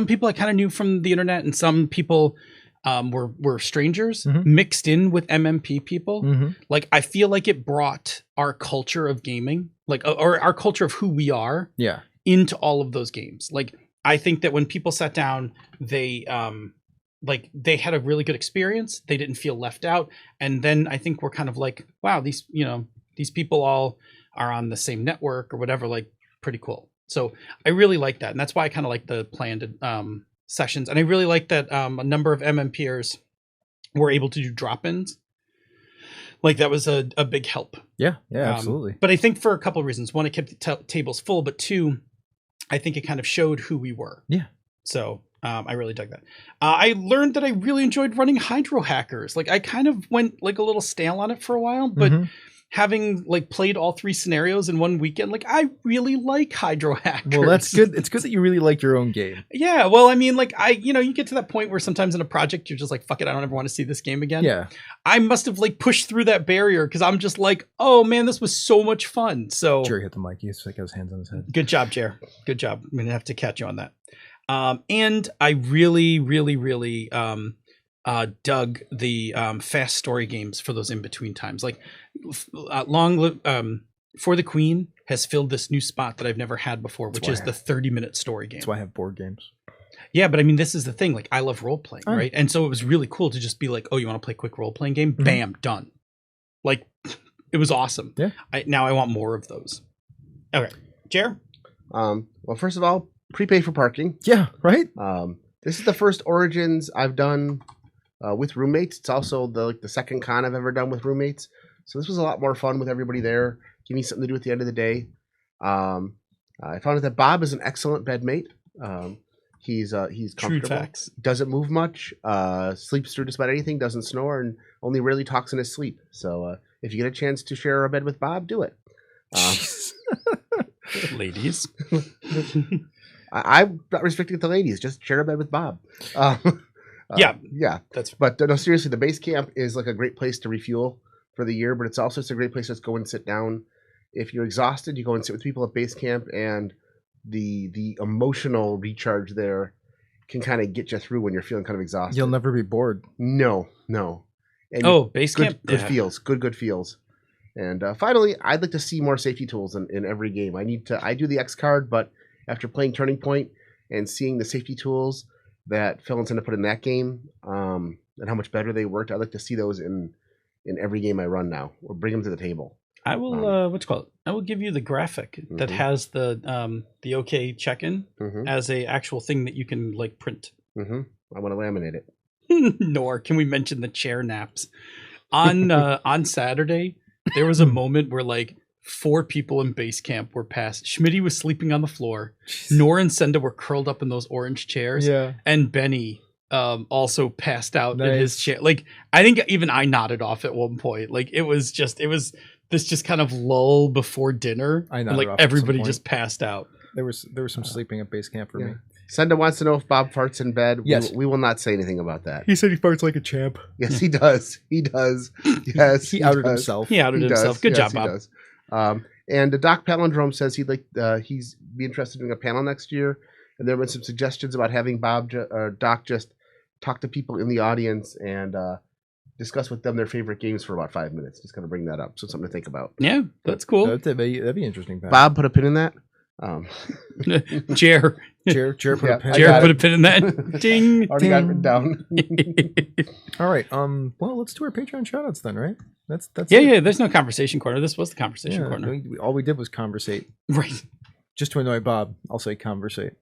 Speaker 3: people I kind of knew from the internet, and some people were strangers
Speaker 2: Mhm.
Speaker 3: mixed in with MMP people.
Speaker 2: Mm-hmm.
Speaker 3: Like, I feel like it brought our culture of gaming, like, or our culture of who we are,
Speaker 2: Yeah.
Speaker 3: into all of those games. Like, I think that when people sat down, they had a really good experience. They didn't feel left out. And then I think we're kind of like, wow, these people all are on the same network or whatever, like, pretty cool. So I really like that. And that's why I kind of like the planned sessions. And I really like that a number of MMPers were able to do drop-ins. Like, that was a big help.
Speaker 2: Yeah. Yeah. Absolutely.
Speaker 3: But I think for a couple of reasons. One, it kept the tables full, but two, I think it kind of showed who we were.
Speaker 2: Yeah.
Speaker 3: So I really dug that. I learned that I really enjoyed running Hydro Hackers. Like, I kind of went like a little stale on it for a while, but
Speaker 2: Mhm.
Speaker 3: having like played all three scenarios in one weekend, like, I really like Hydro Hackers.
Speaker 2: Well, that's good. It's good that you really like your own game.
Speaker 3: Yeah. Well, I mean, like, you get to that point where sometimes in a project, you're just like, fuck it, I don't ever want to see this game again.
Speaker 2: Yeah.
Speaker 3: I must have like pushed through that barrier, because I'm just like, oh man, this was so much fun. So
Speaker 2: Jerry hit the mic. He's like, got his hands on his head.
Speaker 3: good job, Jer. Good job. I'm gonna have to catch you on that. And I really, really, really dug the fast story games for those in between times. Like, For the Queen has filled this new spot that I've never had before, which is the 30-minute story game.
Speaker 2: That's why I have board games.
Speaker 3: Yeah, but I mean, this is the thing. Like, I love role playing,
Speaker 2: Oh.
Speaker 3: right? And so it was really cool to just be like, oh, you want to play a quick role playing game?
Speaker 2: Mhm.
Speaker 3: Bam, done. Like, it was awesome.
Speaker 2: Yeah.
Speaker 3: Now I want more of those. Okay. Jer?
Speaker 4: Well, first of all, prepay for parking.
Speaker 2: Yeah, right?
Speaker 4: This is the first Origins I've done with roommates. It's also the second con I've ever done with roommates. So this was a lot more fun with everybody there. Give me something to do at the end of the day. I found out that Bob is an excellent bedmate. He's comfortable.
Speaker 3: True facts.
Speaker 4: Doesn't move much. Sleeps through just about anything. Doesn't snore, and only rarely talks in his sleep. So if you get a chance to share a bed with Bob, do it.
Speaker 3: Ladies.
Speaker 4: I'm not restricting it to ladies. Just share a bed with Bob.
Speaker 3: Yeah.
Speaker 4: But no, seriously, the base camp is like a great place to refuel for the year, but it's also just a great place to just go and sit down. If you're exhausted, you go and sit with people at base camp, and the emotional recharge there can kind of get you through when you're feeling kind of exhausted.
Speaker 2: You'll never be bored.
Speaker 4: No. And
Speaker 3: base
Speaker 4: good,
Speaker 3: camp?
Speaker 4: Good
Speaker 3: Yeah.
Speaker 4: feels. Good feels. And finally, I'd like to see more safety tools in every game. I do the X card, but after playing Turning Point and seeing the safety tools that Phil intended to put in that game, and how much better they worked, I'd like to see those in every game I run now, or bring them to the table.
Speaker 3: I will I will give you the graphic that has the OK check-in as a actual thing that you can like print.
Speaker 4: I want to laminate it.
Speaker 3: Nor can we mention the chair naps. On Saturday, there was a moment where like 4 people in base camp were passed. Schmitty was sleeping on the floor. Nor and Senda were curled up in those orange chairs.
Speaker 2: Yeah.
Speaker 3: And Benny also passed out in his
Speaker 2: Nice.
Speaker 3: chair. Like, I think even I nodded off at one point. Like, it was this just kind of lull before dinner.
Speaker 2: I
Speaker 3: and
Speaker 2: nodded
Speaker 3: like
Speaker 2: off at some
Speaker 3: everybody
Speaker 2: point.
Speaker 3: just passed out.
Speaker 2: There was some sleeping at base camp for me.
Speaker 4: Senda wants to know if Bob farts in bed.
Speaker 2: Yes.
Speaker 4: We will not say anything about that.
Speaker 2: He said he farts like a champ.
Speaker 4: Yes, he does. He does. Yes,
Speaker 2: He outed
Speaker 4: does.
Speaker 2: himself.
Speaker 3: He outed
Speaker 4: He
Speaker 3: himself.
Speaker 4: does.
Speaker 3: Good
Speaker 4: Yes,
Speaker 3: job, Bob.
Speaker 4: he does. And Doc Palindrome says he'd be interested in doing a panel next year. And there have been some suggestions about having Doc just talk to people in the audience and discuss with them their favorite games for about 5 minutes. Just kind of bring that up. So something to think about.
Speaker 3: Yeah, that's cool.
Speaker 2: That'd be interesting. Pat.
Speaker 4: Bob, put a pin in that.
Speaker 3: Chair.
Speaker 2: Chair put
Speaker 4: Yeah,
Speaker 2: a pin.
Speaker 4: I
Speaker 3: Jared
Speaker 4: got
Speaker 3: put
Speaker 4: it.
Speaker 3: a pin in that. Ding.
Speaker 4: Already got it written down.
Speaker 2: All right. Well, let's do our Patreon shoutouts then, right? That's
Speaker 3: Yeah,
Speaker 2: it.
Speaker 3: yeah. There's no conversation corner. This was the conversation
Speaker 2: Yeah,
Speaker 3: corner.
Speaker 2: all we did was conversate.
Speaker 3: Right.
Speaker 2: Just to annoy Bob, I'll say conversate.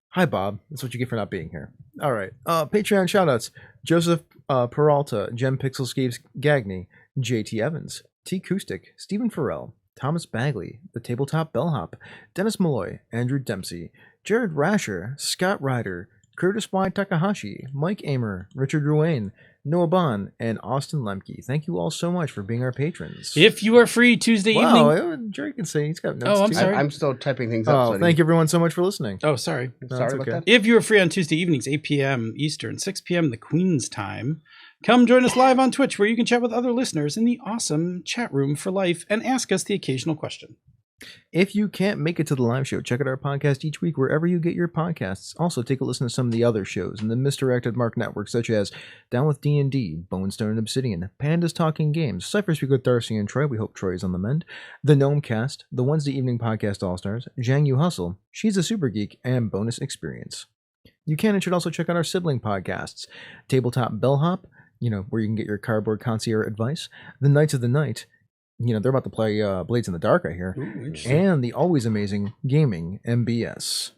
Speaker 2: Hi, Bob. That's what you get for not being here. All right. Patreon shoutouts. Joseph Peralta, Jem Pixel Scaves Gagney, JT Evans, T. Acoustic, Stephen Farrell, Thomas Bagley, The Tabletop Bellhop, Dennis Malloy, Andrew Dempsey, Jared Rasher, Scott Ryder, Curtis Y. Takahashi, Mike Amer, Richard Ruane, Noah Bond, and Austin Lemke. Thank you all so much for being our patrons.
Speaker 3: If you are free Tuesday evening.
Speaker 2: Wow, Jared can say he's got notes.
Speaker 3: Oh, I'm
Speaker 2: too.
Speaker 3: sorry.
Speaker 4: I'm still typing things up.
Speaker 2: Oh, thank you everyone so much for listening.
Speaker 3: Oh, sorry.
Speaker 2: No,
Speaker 4: Sorry
Speaker 2: it's
Speaker 4: about
Speaker 2: okay.
Speaker 4: that.
Speaker 3: If you are free on Tuesday evenings, 8 p.m. Eastern, 6 p.m. the Queen's time, come join us live on Twitch where you can chat with other listeners in the awesome chat room for life and ask us the occasional question.
Speaker 2: If you can't make it to the live show, check out our podcast each week wherever you get your podcasts. Also, take a listen to some of the other shows in the Misdirected Mark Network, such as Down with D&D, Bone Stone and Obsidian, Pandas Talking Games, Cypher Speak with Darcy and Troy, we hope Troy is on the mend, The Gnome Cast, The Wednesday Evening Podcast All-Stars, Zhang Yu Hustle, She's a Super Geek, and Bonus Experience. You can and should also check out our sibling podcasts, Tabletop Bellhop, where you can get your cardboard concierge advice, The Knights of the Night, they're about to play Blades in the Dark, I hear.
Speaker 3: Ooh, interesting.
Speaker 2: And the always amazing Gaming MBS.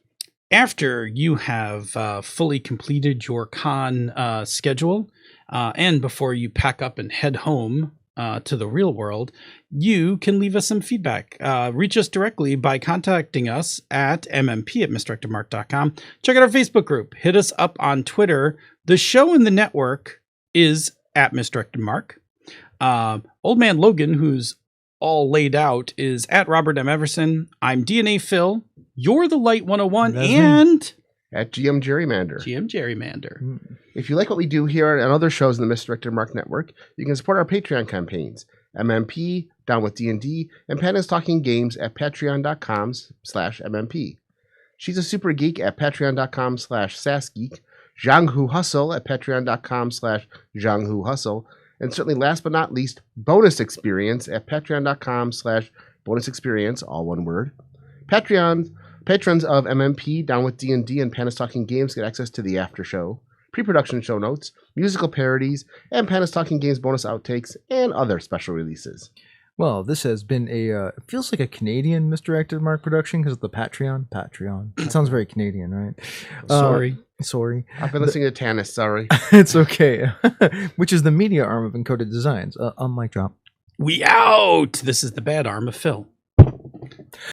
Speaker 3: After you have fully completed your con schedule, and before you pack up and head home to the real world, you can leave us some feedback. Reach us directly by contacting us at mmp@misdirectedmark.com. Check out our Facebook group. Hit us up on Twitter. The show in the network is at misdirectedmark. Old Man Logan, who's all laid out, is at Robert M. Everson. I'm DNA Phil. You're the Light 101
Speaker 2: That's me.
Speaker 3: and
Speaker 4: At GM Gerrymander.
Speaker 3: GM Gerrymander.
Speaker 4: If you like what we do here and other shows in the Misdirected Mark Network, you can support our Patreon campaigns. MMP, Down with D&D, and Pandas Talking Games at patreon.com/MMP. She's a Super Geek at patreon.com/SassGeek. Zhang Hu Hustle at patreon.com/Zhang Hu Hustle. And certainly last but not least, Bonus Experience at patreon.com/Bonus Experience, all one word. Patrons of MMP, Down with D&D, and Pandas Talking Games get access to the after show, pre-production show notes, musical parodies, and Panda's Talking Games bonus outtakes, and other special releases.
Speaker 2: Well, this has been it feels like a Canadian Misdirected Mark production because of the Patreon. It sounds very Canadian, right? Sorry.
Speaker 4: I've been listening to Tanis, sorry.
Speaker 2: It's okay. Which is the media arm of Encoded Designs. Mic drop.
Speaker 3: We out! This is the bad arm of Phil.